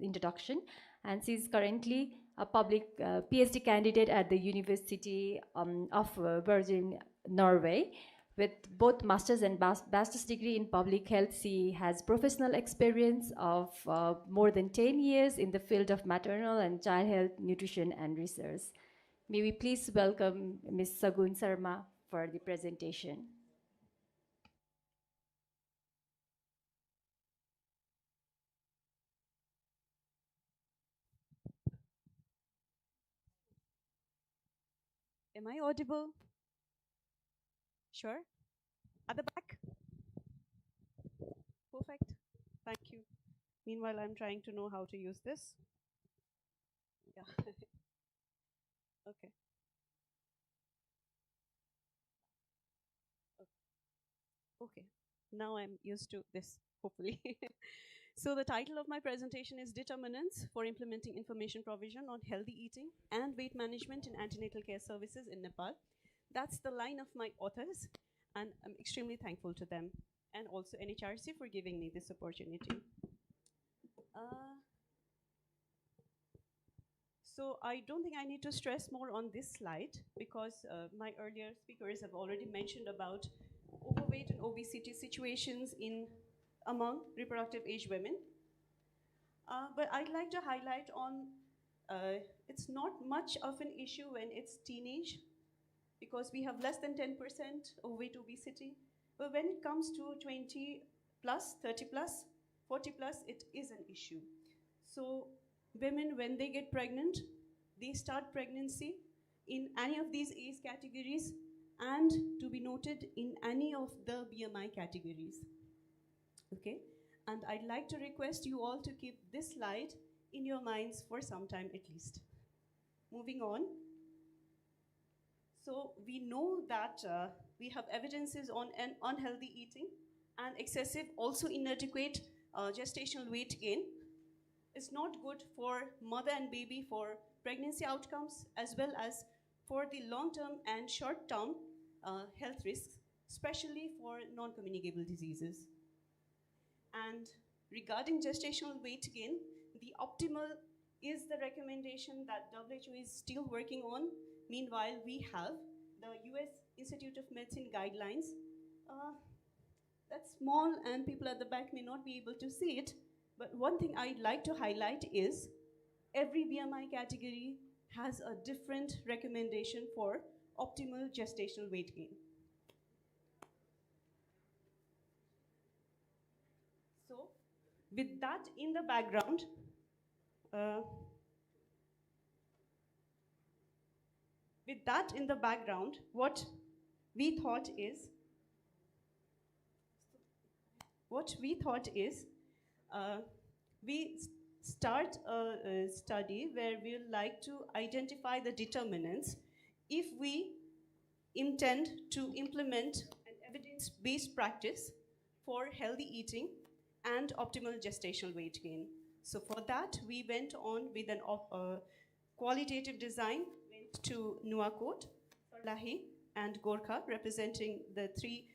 introduction. And she's currently a public PhD candidate at the University of Virgin, Norway. With both master's and bachelor's degree in public health, she has professional experience of more than 10 years in the field of maternal and child health, nutrition, and research. May we please welcome Ms. Sagun Sharma for the presentation. Am I audible? Sure. At the back? Perfect. Thank you. Meanwhile, I'm trying to know how to use this. Yeah. Okay. Okay. Now I'm used to this, hopefully. So the title of my presentation is Determinants for Implementing Information Provision on Healthy Eating and Weight Management in Antenatal Care Services in Nepal. That's the line of my authors, and I'm extremely thankful to them, and also NHRC for giving me this opportunity. So I don't think I need to stress more on this slide, because my earlier speakers have already mentioned about overweight and obesity situations among reproductive age women. But I'd like to highlight on, it's not much of an issue when it's teenage, because we have less than 10% overweight obesity. But when it comes to 20 plus, 30 plus, 40 plus, it is an issue. So women, when they get pregnant, they start pregnancy in any of these age categories, and to be noted in any of the BMI categories. Okay? And I'd like to request you all to keep this slide in your minds for some time at least. Moving on. So we know that we have evidences on unhealthy eating and excessive, also inadequate gestational weight gain. It's not good for mother and baby for pregnancy outcomes, as well as for the long-term and short-term health risks, especially for non-communicable diseases. And regarding gestational weight gain, the optimal is the recommendation that WHO is still working on. Meanwhile, we have the US Institute of Medicine guidelines. That's small, and people at the back may not be able to see it. But one thing I'd like to highlight is every BMI category has a different recommendation for optimal gestational weight gain. So with that in the background, what we thought is we start a study where we would like to identify the determinants if we intend to implement an evidence-based practice for healthy eating and optimal gestational weight gain. So for that, we went on with an qualitative design, went to Nuakot, Sarlahi, and Gorkha, representing the three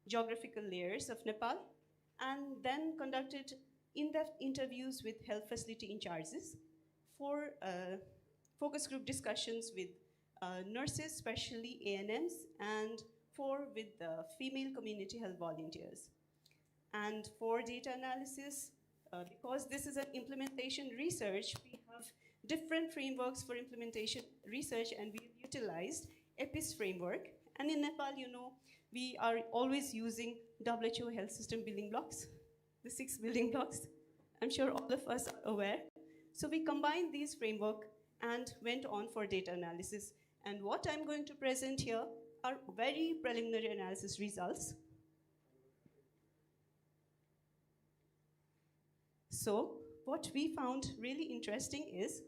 geographical layers of Nepal, and then conducted in-depth interviews with health facility in charges for focus group discussions with nurses, especially ANMs, and 4 with the female community health volunteers. And for data analysis, because this is an implementation research, we have different frameworks for implementation research, and we've utilized EPIS framework. And in Nepal, you know, we are always using WHO health system building blocks, the 6 building blocks. I'm sure all of us are aware. So we combined these framework and went on for data analysis. And what I'm going to present here are very preliminary analysis results. So what we found really interesting is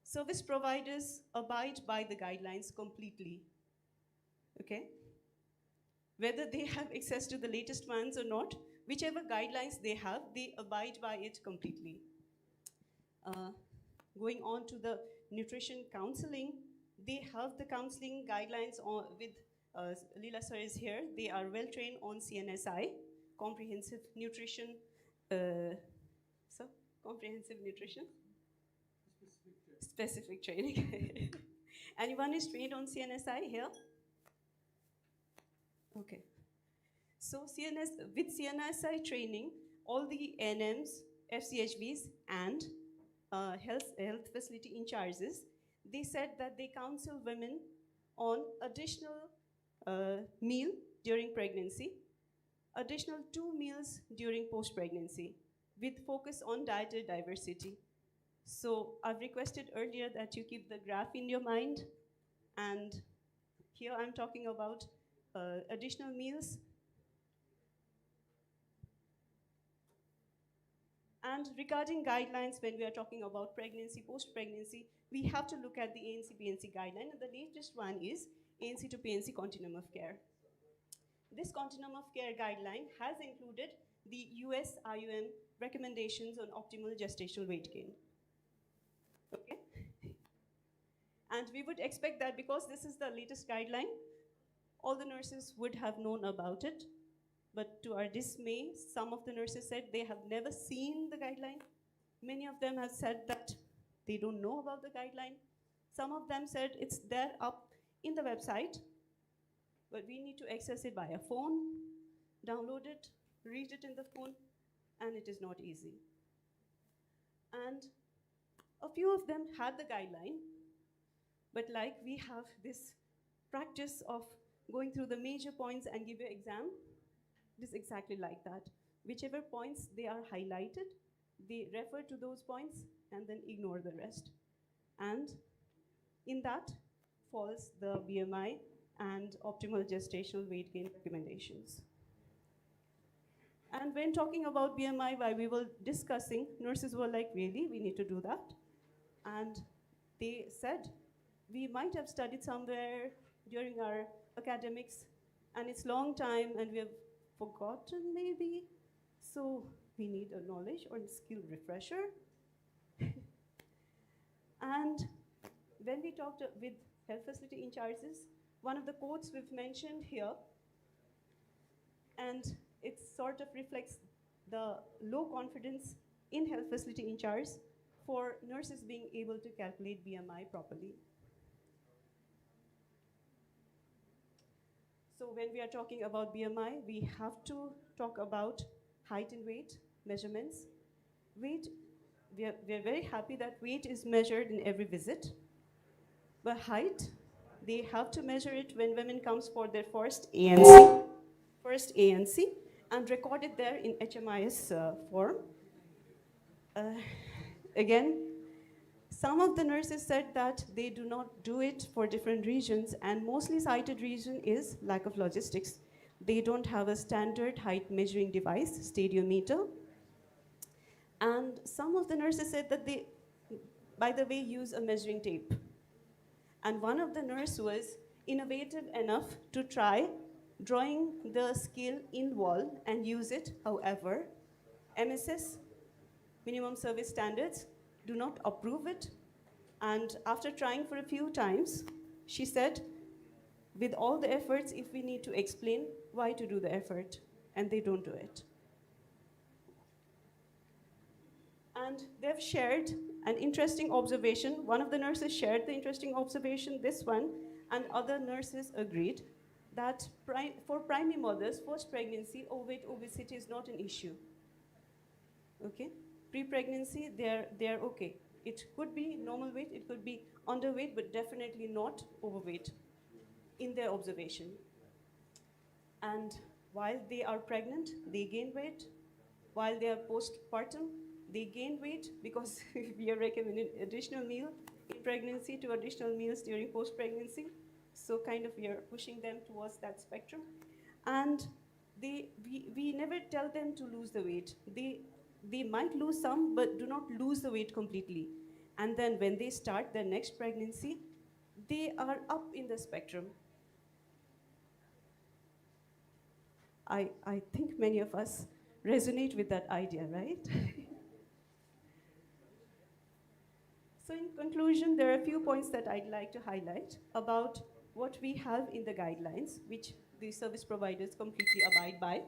service providers abide by the guidelines completely, okay? Whether they have access to the latest ones or not, whichever guidelines they have, they abide by it completely. Going on to the nutrition counseling, they have the counseling guidelines with Leela sir is here. They are well trained on CNSI, comprehensive nutrition. So comprehensive nutrition. Specific training. Anyone is trained on CNSI here? Okay. So with CNSI training, all the NMs, FCHVs, and health facility in charges, they said that they counsel women on additional meal during pregnancy, additional 2 meals during post-pregnancy, with focus on dietary diversity. So I've requested earlier that you keep the graph in your mind, and here I'm talking about additional meals. And regarding guidelines, when we are talking about pregnancy, post-pregnancy, we have to look at the ANC-PNC guideline, and the latest one is ANC to PNC Continuum of Care. This Continuum of Care guideline has included the US IOM recommendations on optimal gestational weight gain. Okay? And we would expect that because this is the latest guideline, all the nurses would have known about it. But to our dismay, some of the nurses said they have never seen the guideline. Many of them have said that they don't know about the guideline. Some of them said it's there up in the website, but we need to access it by a phone, download it, read it in the phone, and it is not easy. And a few of them had the guideline, but like we have this practice of going through the major points and give your exam, it is exactly like that. Whichever points they are highlighted, they refer to those points and then ignore the rest. And in that falls the BMI and optimal gestational weight gain recommendations. And when talking about BMI, while we were discussing, nurses were like, really, we need to do that? And they said, we might have studied somewhere during our academics, and it's long time, and we have forgotten maybe, so we need a knowledge or a skill refresher. And when we talked with health facility in charges, one of the quotes we've mentioned here, and it sort of reflects the low confidence in health facility in charge for nurses being able to calculate BMI properly. So when we are talking about BMI, we have to talk about height and weight measurements. Weight, we are very happy that weight is measured in every visit. But height, they have to measure it when women comes for their first ANC, and record it there in HMIS form. Again, some of the nurses said that they do not do it for different regions, and mostly cited reason is lack of logistics. They don't have a standard height measuring device, stadiometer. And some of the nurses said that they, by the way, use a measuring tape. And one of the nurses was innovative enough to try drawing the scale in wall and use it. However, MSS, minimum service standards, do not approve it. And after trying for a few times, she said, with all the efforts, if we need to explain why to do the effort, and they don't do it. And they've shared an interesting observation. One of the nurses shared the interesting observation, this one, and other nurses agreed that for primary mothers, post-pregnancy, overweight, obesity is not an issue. Okay? Pre-pregnancy, they're okay. It could be normal weight, it could be underweight, but definitely not overweight in their observation. And while they are pregnant, they gain weight. While they are postpartum, they gain weight because we are recommending additional meal in pregnancy to additional meals during post-pregnancy. So kind of we are pushing them towards that spectrum. And we never tell them to lose the weight. they might lose some, but do not lose the weight completely. And then when they start their next pregnancy, they are up in the spectrum. I think many of us resonate with that idea, right? So in conclusion, there are a few points that I'd like to highlight about what we have in the guidelines, which the service providers completely abide by.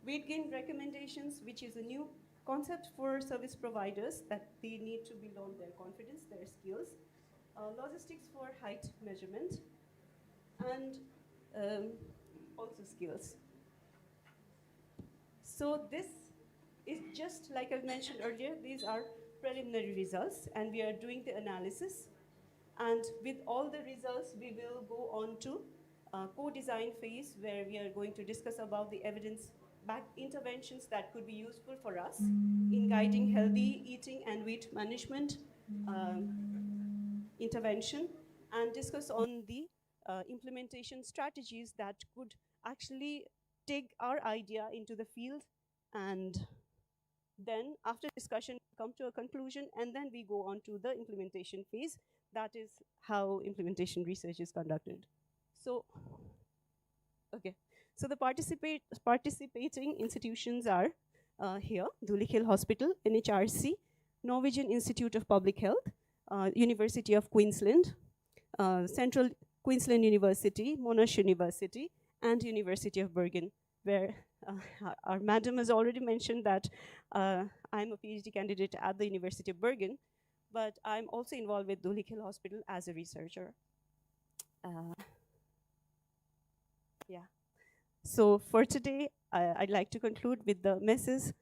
Weight gain recommendations, which is a new concept for service providers that they need to build on their confidence, their skills. Logistics for height measurement, and also skills. So this is just like I mentioned earlier, these are preliminary results, and we are doing the analysis. And with all the results, we will go on to co-design phase, where we are going to discuss about the evidence-backed interventions that could be useful for us in guiding healthy eating and weight management intervention, and discuss on the implementation strategies that could actually take our idea into the field, and then after discussion come to a conclusion, and then we go on to the implementation phase. That is how implementation research is conducted. So, okay. So the participating institutions are here: Dhuli Khel Hospital, NHRC, Norwegian Institute of Public Health, University of Queensland, Central Queensland University, Monash University, and University of Bergen, where our madam has already mentioned that I'm a PhD candidate at the University of Bergen, but I'm also involved with Dhuli Khel Hospital as a researcher. Yeah. So for today, I'd like to conclude with the message.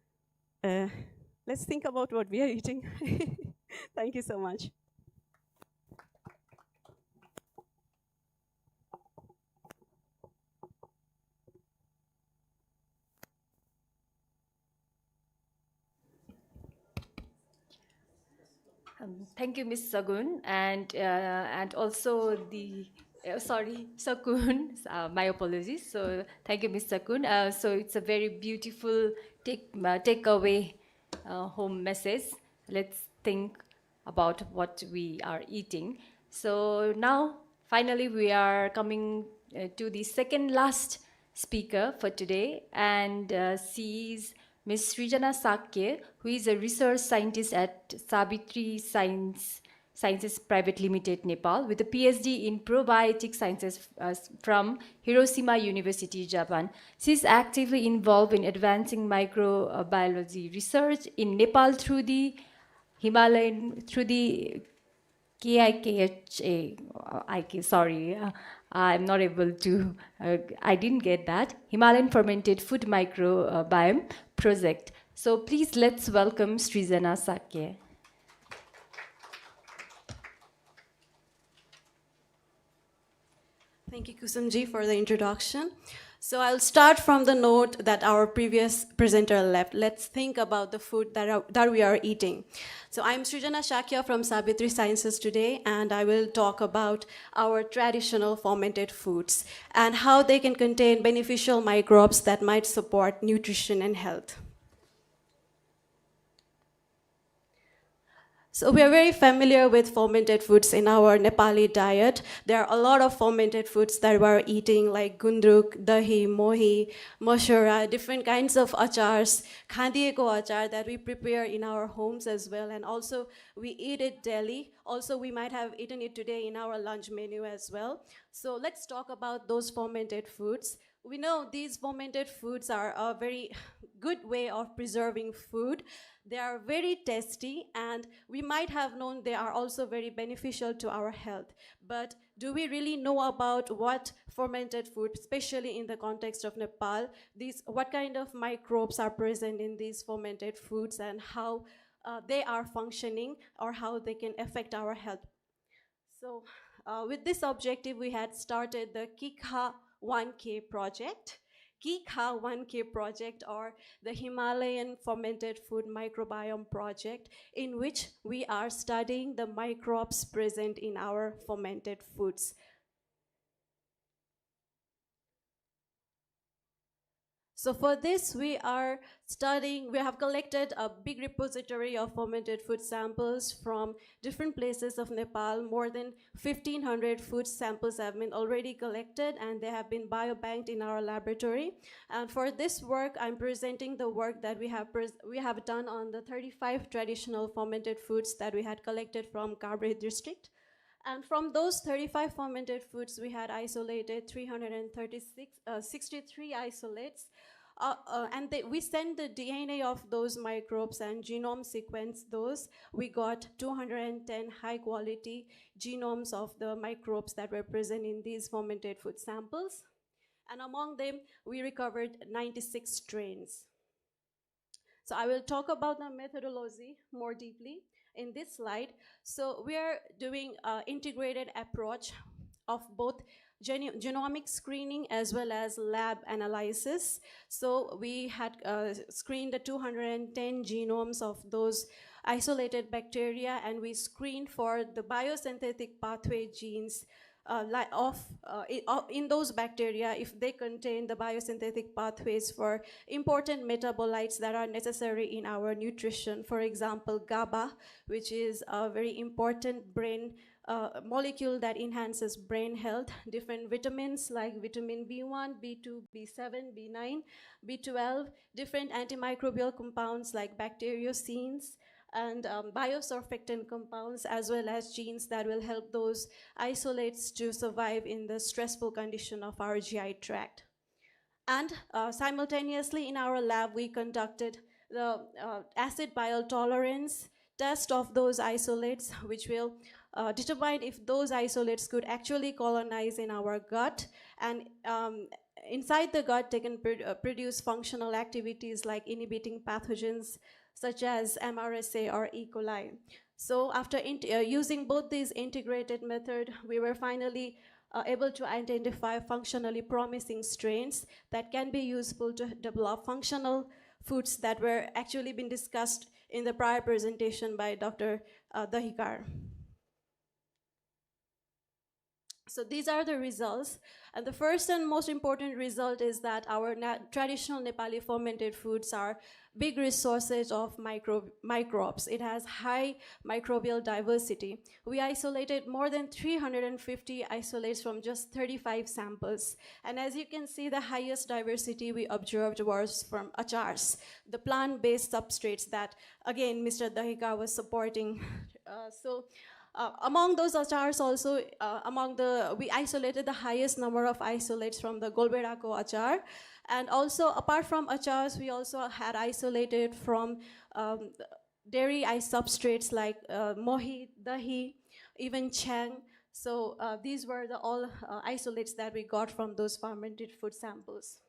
Let's think about what we are eating. Thank you so much. Thank you, Ms. Sagun, and also the sorry, Sakun. My apologies. So thank you, Ms. Sakun. So it's a very beautiful takeaway home message. Let's think about what we are eating. So now, finally, we are coming to the second last speaker for today, and she is Ms. Srijana Sakye, who is a research scientist at Savitri Sciences Private Limited, Nepal, with a PhD in probiotic sciences from Hiroshima University, Japan. She is actively involved in advancing microbiology research in Nepal through the KIKHA, sorry, I'm not able to, I didn't get that, Himalayan Fermented Food Microbiome Project. So please let's welcome Srijana Sakye. Thank you, Kusumji, for the introduction. So I'll start from the note that our previous presenter left. Let's think about the food that we are eating. So I'm Srijana Sakya from Savitri Sciences today, and I will talk about our traditional fermented foods and how they can contain beneficial microbes that might support nutrition and health. So we are very familiar with fermented foods in our Nepali diet. There are a lot of fermented foods that we are eating, like gundruk, dahi, mohi, mashura, different kinds of achars, khandieko achar that we prepare in our homes as well. And also we eat it daily. Also we might have eaten it today in our lunch menu as well. So let's talk about those fermented foods. We know these fermented foods are a very good way of preserving food. They are very tasty, and we might have known they are also very beneficial to our health. But do we really know about what fermented food, especially in the context of Nepal, what kind of microbes are present in these fermented foods, and how they are functioning or how they can affect our health? So with this objective, we had started the KIKHA 1K project. KIKHA 1K project, or the Himalayan Fermented Food Microbiome Project, in which we are studying the microbes present in our fermented foods. So for this, we have collected a big repository of fermented food samples from different places of Nepal. More than 1,500 food samples have been already collected, and they have been biobanked in our laboratory. And for this work, I'm presenting the work that we have done on the 35 traditional fermented foods that we had collected from Kabre district. And from those 35 fermented foods, we had isolated 63 isolates. We sent the DNA of those microbes and genome sequence those. We got 210 high quality genomes of the microbes that were present in these fermented food samples. And among them, we recovered 96 strains. So I will talk about the methodology more deeply in this slide. So we are doing an integrated approach of both genomic screening as well as lab analysis. So we had screened the 210 genomes of those isolated bacteria, and we screened for the biosynthetic pathway genes in those bacteria if they contain the biosynthetic pathways for important metabolites that are necessary in our nutrition. For example, GABA, which is a very important brain molecule that enhances brain health, different vitamins like vitamin B1, B2, B7, B9, B12, different antimicrobial compounds like bacteriocins, and biosurfactant compounds, as well as genes that will help those isolates to survive in the stressful condition of our GI tract. And simultaneously in our lab, we conducted the acid bile tolerance test of those isolates, which will determine if those isolates could actually colonize in our gut. And inside the gut, they can produce functional activities like inhibiting pathogens such as MRSA or E. coli. So after using both these integrated methods, we were finally able to identify functionally promising strains that can be useful to develop functional foods that were actually been discussed in the prior presentation by Dr. Dahikar. So these are the results. And the first and most important result is that our traditional Nepali fermented foods are big resources of microbes. It has high microbial diversity. We isolated more than 350 isolates from just 35 samples. And as you can see, the highest diversity we observed was from achars, the plant-based substrates that, again, Mr. Dahika was supporting. Among those achars also, we isolated the highest number of isolates from the Golberako achar. And also, apart from achars, we also had isolated from dairy substrates like mohi, dahi, even chang. So these were all isolates that we got from those fermented food samples.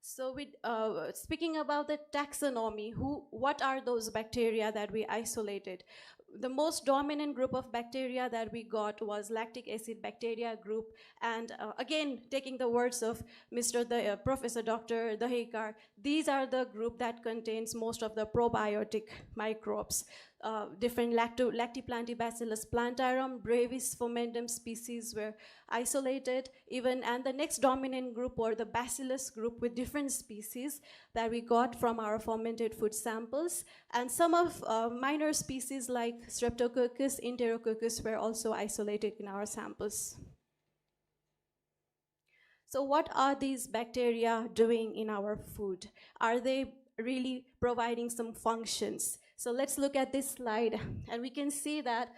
So speaking about the taxonomy, what are those bacteria that we isolated? The most dominant group of bacteria that we got was lactic acid bacteria group. And again, taking the words of Professor Dr. Dahekar, these are the group that contains most of the probiotic microbes. Different Lactobacillus plantarum, brevis fermentum species were isolated and the next dominant group were the bacillus group with different species that we got from our fermented food samples. And some of minor species like Streptococcus, Enterococcus were also isolated in our samples. So what are these bacteria doing in our food? Are they really providing some functions? So let's look at this slide, and we can see that,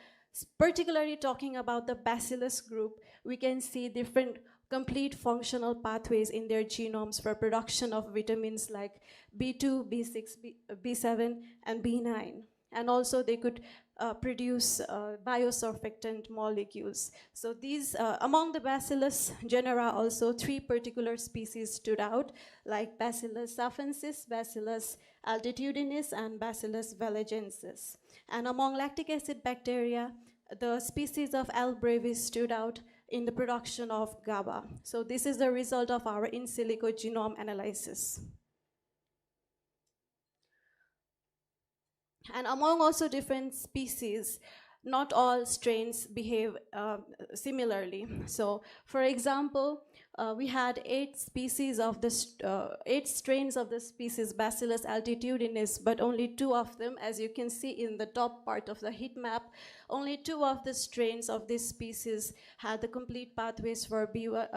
particularly talking about the bacillus group, we can see different complete functional pathways in their genomes for production of vitamins like B2, B6, B7, and B9. And also they could produce biosurfactant molecules. So these, among the Bacillus genera also, 3 particular species stood out, like Bacillus safensis, Bacillus altitudinus, and Bacillus valegensis. And among lactic acid bacteria, the species of L. brevis stood out in the production of GABA. So this is the result of our in silico genome analysis. And among also different species, not all strains behave similarly. So, for example, we had 8 strains of the species Bacillus altitudinus, but only 2 of them, as you can see in the top part of the heat map, only 2 of the strains of this species had the complete pathways for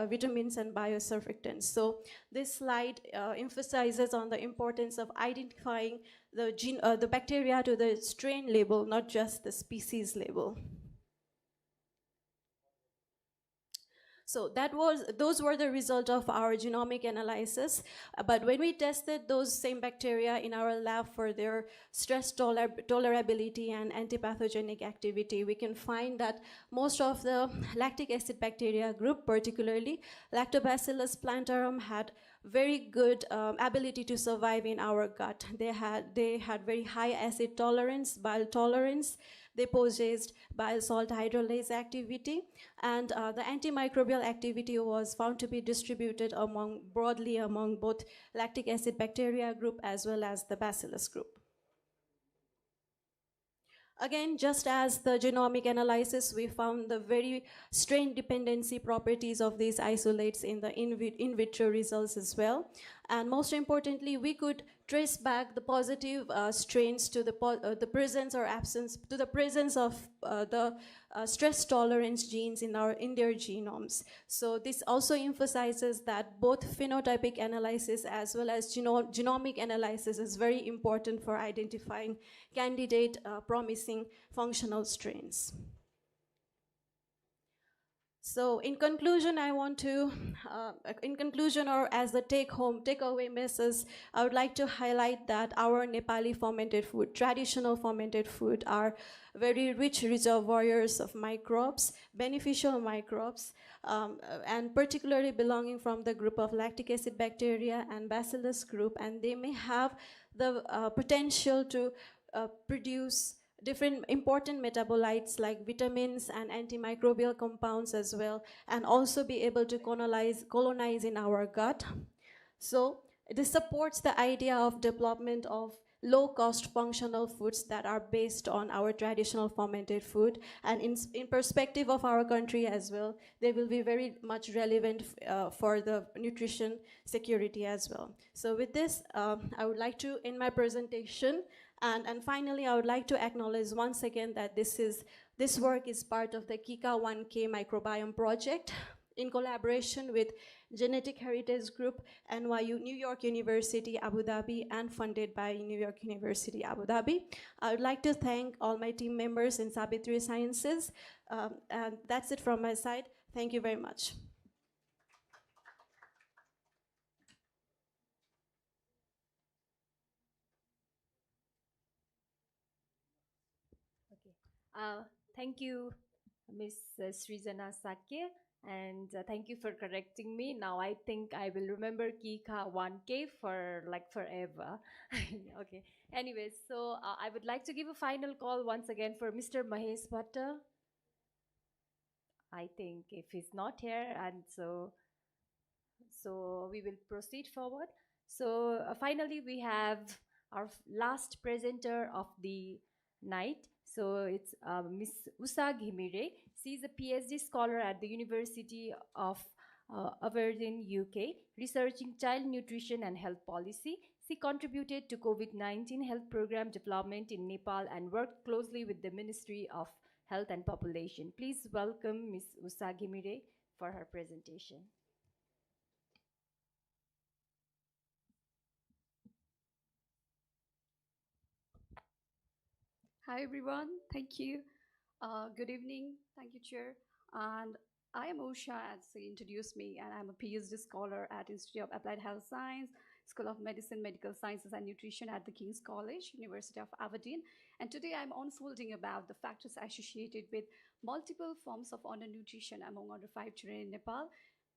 vitamins and biosurfactants. So this slide emphasizes on the importance of identifying the bacteria to the strain label, not just the species label. So those were the result of our genomic analysis. But when we tested those same bacteria in our lab for their stress tolerability and antipathogenic activity, we can find that most of the lactic acid bacteria group, particularly Lactobacillus plantarum, had very good ability to survive in our gut. They had very high acid tolerance, bile tolerance. They possessed bile salt hydrolase activity, and the antimicrobial activity was found to be distributed broadly among both lactic acid bacteria group as well as the bacillus group. Again, just as the genomic analysis, we found the very strain dependency properties of these isolates in the in vitro results as well. And most importantly, we could trace back the positive strains to the presence or absence, to the presence of the stress tolerance genes in their genomes. So this also emphasizes that both phenotypic analysis as well as genomic analysis is very important for identifying candidate promising functional strains. So in conclusion, I want to, in conclusion or as the takeaway message, I would like to highlight that our Nepali fermented food, traditional fermented food, are very rich reservoirs of microbes, beneficial microbes, and particularly belonging from the group of lactic acid bacteria and bacillus group, and they may have the potential to produce different important metabolites like vitamins and antimicrobial compounds as well, and also be able to colonize in our gut. So this supports the idea of development of low-cost functional foods that are based on our traditional fermented food, and in perspective of our country as well, they will be very much relevant for the nutrition security as well. So with this, I would like to end my presentation. And finally, I would like to acknowledge once again that this work is part of the KICA 1K microbiome project in collaboration with Genetic Heritage Group, NYU, New York University, Abu Dhabi, and funded by New York University, Abu Dhabi. I would like to thank all my team members in Savitri Sciences. And that's it from my side. Thank you very much. Thank you, Ms. Srijana Sakya, and thank you for correcting me. Now I think I will remember Kika 1K for like forever. Okay. Anyways, so I would like to give a final call once again for Mr. Mahesh Bhatta. I think if he's not here, and so we will proceed forward. So finally, we have our last presenter of the night. So it's Ms. Usha Ghimire. She is a PhD scholar at the University of Aberdeen, UK, researching child nutrition and health policy. She contributed to COVID-19 health program development in Nepal and worked closely with the Ministry of Health and Population. Please welcome Ms. Usha Ghimire for her presentation. Hi everyone, thank you. Good evening, thank you, Chair. And I am Usha, as he introduced me, and I'm a PhD scholar at Institute of Applied Health Science, School of Medicine, Medical Sciences and Nutrition at the King's College, University of Aberdeen. And today I'm unfolding about the factors associated with multiple forms of undernutrition among under 5 children in Nepal.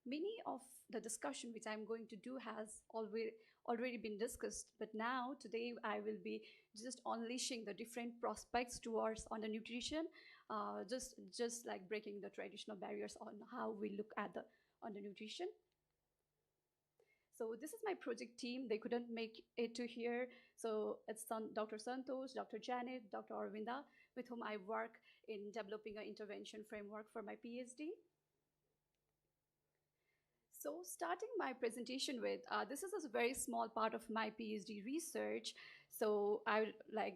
Many of the discussion which I'm going to do has already been discussed, but now today I will be just unleashing the different prospects towards undernutrition, just like breaking the traditional barriers on how we look at the undernutrition. So this is my project team. They couldn't make it to here. So it's Dr. Santosh, Dr. Janet, Dr. Arvinda, with whom I work in developing an intervention framework for my PhD. So starting my presentation with, this is a very small part of my PhD research. So I would like,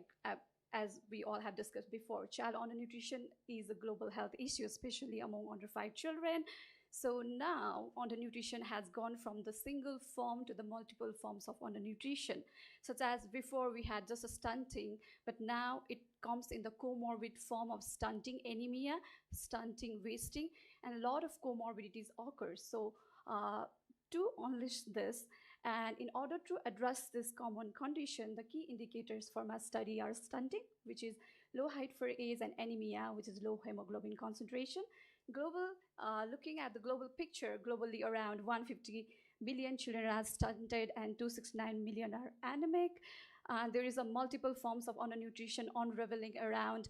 as we all have discussed before, child undernutrition is a global health issue, especially among under 5 children. So now undernutrition has gone from the single form to the multiple forms of undernutrition, such as before we had just a stunting, but now it comes in the comorbid form of stunting anemia, stunting wasting, and a lot of comorbidities occur. So to unleash this, and in order to address this common condition, the key indicators for my study are stunting, which is low height for age, and anemia, which is low hemoglobin concentration. Global, looking at the global picture, globally around 150 billion children are stunted and 269 million are anemic. There is a multiple forms of undernutrition unraveling around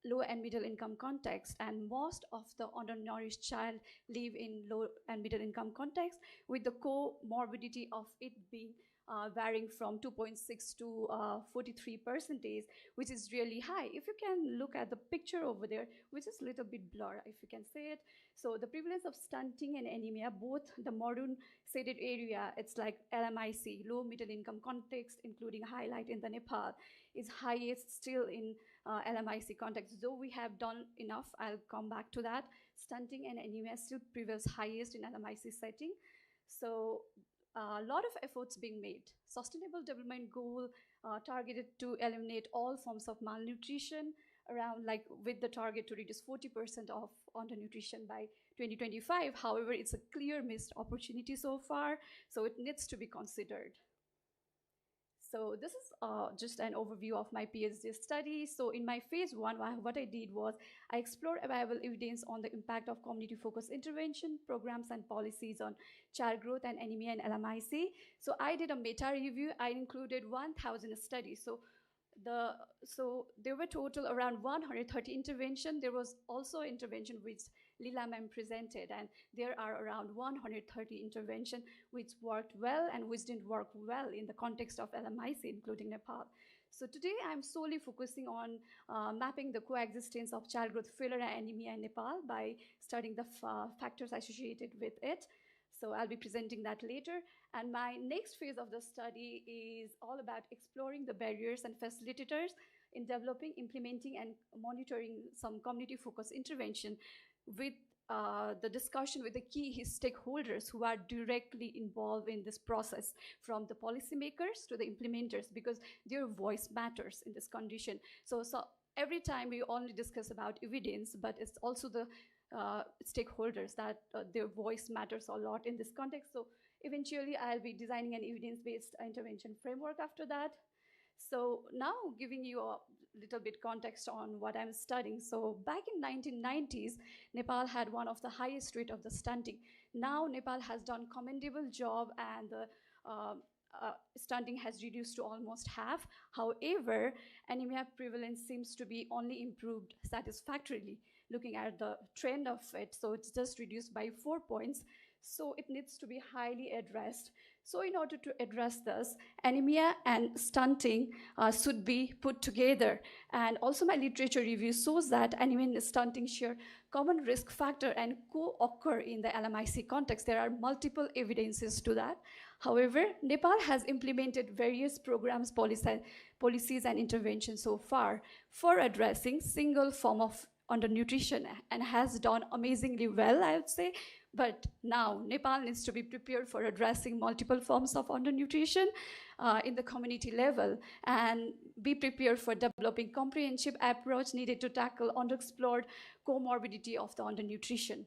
low and middle income context, and most of the undernourished child live in low and middle income context, with the comorbidity of it being varying from 2.6 to 43%, which is really high. If you can look at the picture over there, which is a little bit blurred, if you can see it. So the prevalence of stunting and anemia, both the maroon shaded area, it's like LMIC, low middle income context, including highlight in the Nepal, is highest still in LMIC context. Though we have done enough, I'll come back to that. Stunting and anemia still prevails highest in LMIC setting. So a lot of efforts being made. Sustainable Development Goal targeted to eliminate all forms of malnutrition, around like with the target to reduce 40% of undernutrition by 2025. However, it's a clear missed opportunity so far, so it needs to be considered. So this is just an overview of my PhD study. So in my phase 1, what I did was I explored available evidence on the impact of community-focused intervention programs and policies on child growth and anemia and LMIC. So I did a meta-review. I included 1,000 studies. So there were total around 130 intervention. There was also intervention which Lila ma'am presented, and there are around 130 intervention which worked well and which didn't work well in the context of LMIC, including Nepal. So today I'm solely focusing on mapping the coexistence of child growth failure and anemia in Nepal by studying the factors associated with it. So I'll be presenting that later. And my next phase of the study is all about exploring the barriers and facilitators in developing, implementing, and monitoring some community-focused intervention, with the discussion with the key stakeholders who are directly involved in this process, from the policymakers to the implementers, because their voice matters in this condition. So every time we only discuss about evidence, but it's also the stakeholders that their voice matters a lot in this context. So eventually I'll be designing an evidence-based intervention framework after that. So now giving you a little bit context on what I'm studying. So back in 1990s, Nepal had one of the highest rate of the stunting. Now Nepal has done commendable job, and the stunting has reduced to almost half. However, anemia prevalence seems to be only improved satisfactorily, looking at the trend of it. So it's just reduced by 4 points. So it needs to be highly addressed. So in order to address this, anemia and stunting should be put together. And also my literature review shows that anemia and stunting share common risk factor and co-occur in the LMIC context. There are multiple evidences to that. However, Nepal has implemented various programs, policies, and interventions so far for addressing single form of undernutrition, and has done amazingly well, I would say. But now Nepal needs to be prepared for addressing multiple forms of undernutrition in the community level, and be prepared for developing comprehensive approach needed to tackle underexplored comorbidity of the undernutrition.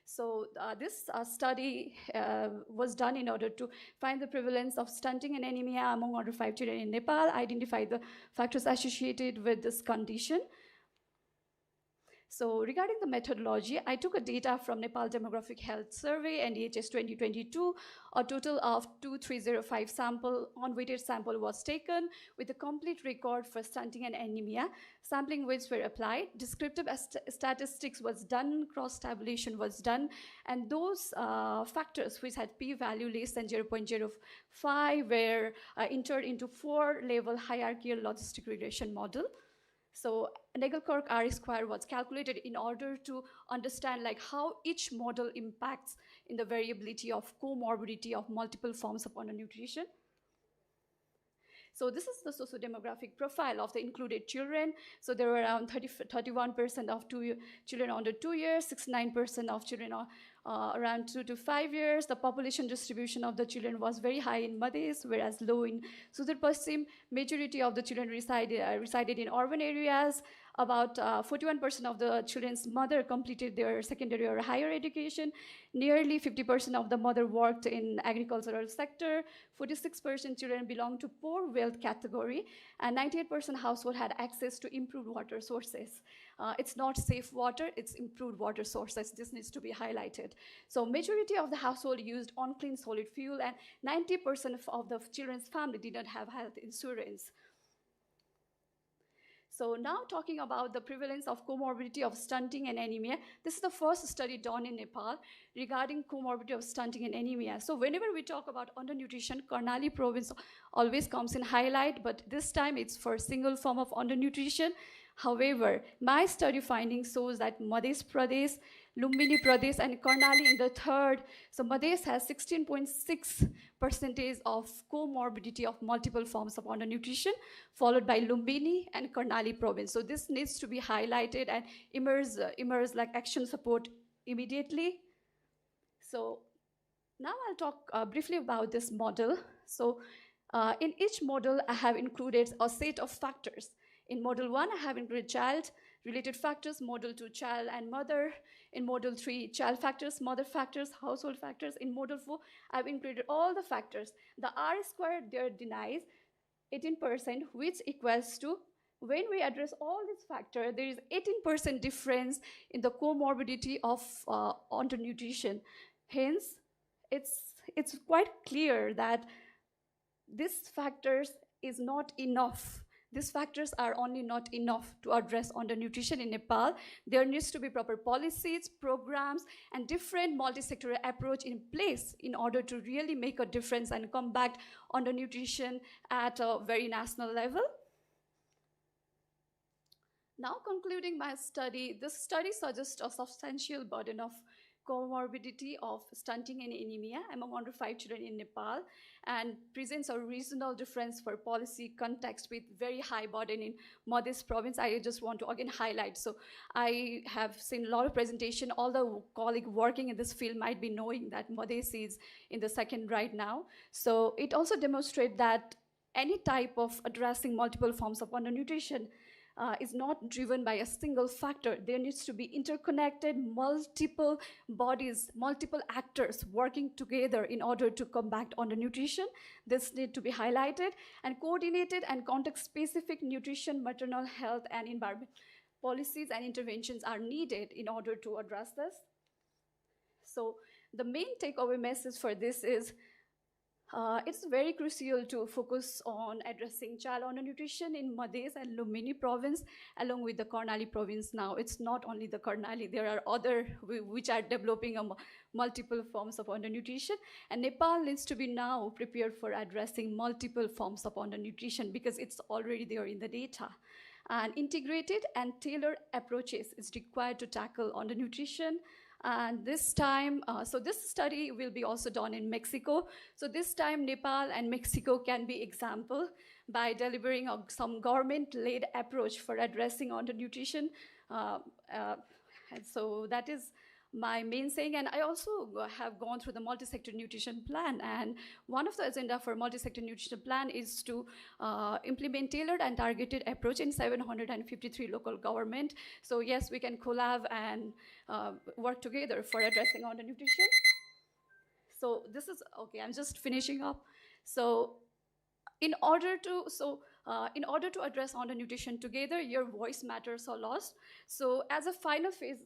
So this study was done in order to find the prevalence of stunting and anemia among under 5 children in Nepal, identify the factors associated with this condition. So regarding the methodology, I took a data from Nepal Demographic Health Survey, NDHS 2022. A total of 2305 unweighted sample was taken with a complete record for stunting and anemia, sampling weights were applied, descriptive statistics was done, cross-tabulation was done, and those factors which had p-value less than 0.05 were entered into 4-level hierarchical logistic regression model. So Nagelkirk R square was calculated in order to understand like how each model impacts in the variability of comorbidity of multiple forms of undernutrition. So this is the socio-demographic profile of the included children. So there were around 31% of children under 2 years, 69% of children around 2 to 5 years. The population distribution of the children was very high in Madhes, whereas low in Sudar Paschim. Majority of the children resided in urban areas. About 41% of the children's mother completed their secondary or higher education. Nearly 50% of the mother worked in agricultural sector. 46% children belonged to poor wealth category, and 98% household had access to improved water sources. It's not safe water, it's improved water sources. This needs to be highlighted. So majority of the household used unclean solid fuel, and 90% of the children's family did not have health insurance. So now talking about the prevalence of comorbidity of stunting and anemia, this is the first study done in Nepal regarding comorbidity of stunting and anemia. So whenever we talk about undernutrition, Karnali province always comes in highlight, but this time it's for a single form of undernutrition. However, my study findings shows that Madhya Pradesh, Lumbini Pradesh, and Karnali in the third. So Madhya has 16.6% of comorbidity of multiple forms of undernutrition, followed by Lumbini and Karnali province. So this needs to be highlighted and emerge like action support immediately. So now I'll talk briefly about this model. So in each model, I have included a set of factors. In model 1, I have included child-related factors, model 2, child and mother. In model 3, child factors, mother factors, household factors. In model 4, I've included all the factors. The R squared there denies 18%, which equals to, when we address all these factors, there is 18% difference in the comorbidity of undernutrition. Hence, it's quite clear that these factors is not enough. These factors are only not enough to address undernutrition in Nepal. There needs to be proper policies, programs, and different multi-sectoral approach in place in order to really make a difference and combat undernutrition at a very national level. Now concluding my study, this study suggests a substantial burden of comorbidity of stunting and anemia among under 5 children in Nepal, and presents a regional difference for policy context with very high burden in Madhya province. I just want to again highlight. So I have seen a lot of presentation. All the colleagues working in this field might be knowing that Madhya is in the second right now. So it also demonstrates that any type of addressing multiple forms of undernutrition is not driven by a single factor. There needs to be interconnected, multiple bodies, multiple actors working together in order to combat undernutrition. This needs to be highlighted, and coordinated and context-specific nutrition, maternal health, and environment policies and interventions are needed in order to address this. So the main takeaway message for this is it's very crucial to focus on addressing child undernutrition in Madhya and Lumbini province, along with the Karnali province now. It's not only the Karnali, there are other which are developing multiple forms of undernutrition. And Nepal needs to be now prepared for addressing multiple forms of undernutrition because it's already there in the data. And integrated and tailored approaches is required to tackle undernutrition. And this time, so this study will be also done in Mexico. So this time, Nepal and Mexico can be example by delivering some government-led approach for addressing undernutrition. And so that is my main saying. And I also have gone through the multi-sector nutrition plan. And one of the agenda for multi-sector nutrition plan is to implement tailored and targeted approach in 753 local government. So yes, we can collab and work together for addressing undernutrition. So this is, okay, I'm just finishing up. So in order to address undernutrition together, your voice matters a lot. So as a final phase,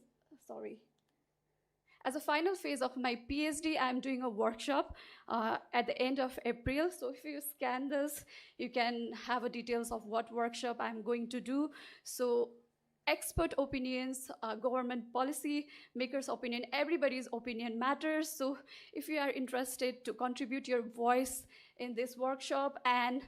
as a final phase of my PhD, I'm doing a workshop at the end of April. So if you scan this, you can have details of what workshop I'm going to do. So expert opinions, government policy makers' opinion, everybody's opinion matters. So if you are interested to contribute your voice in this workshop and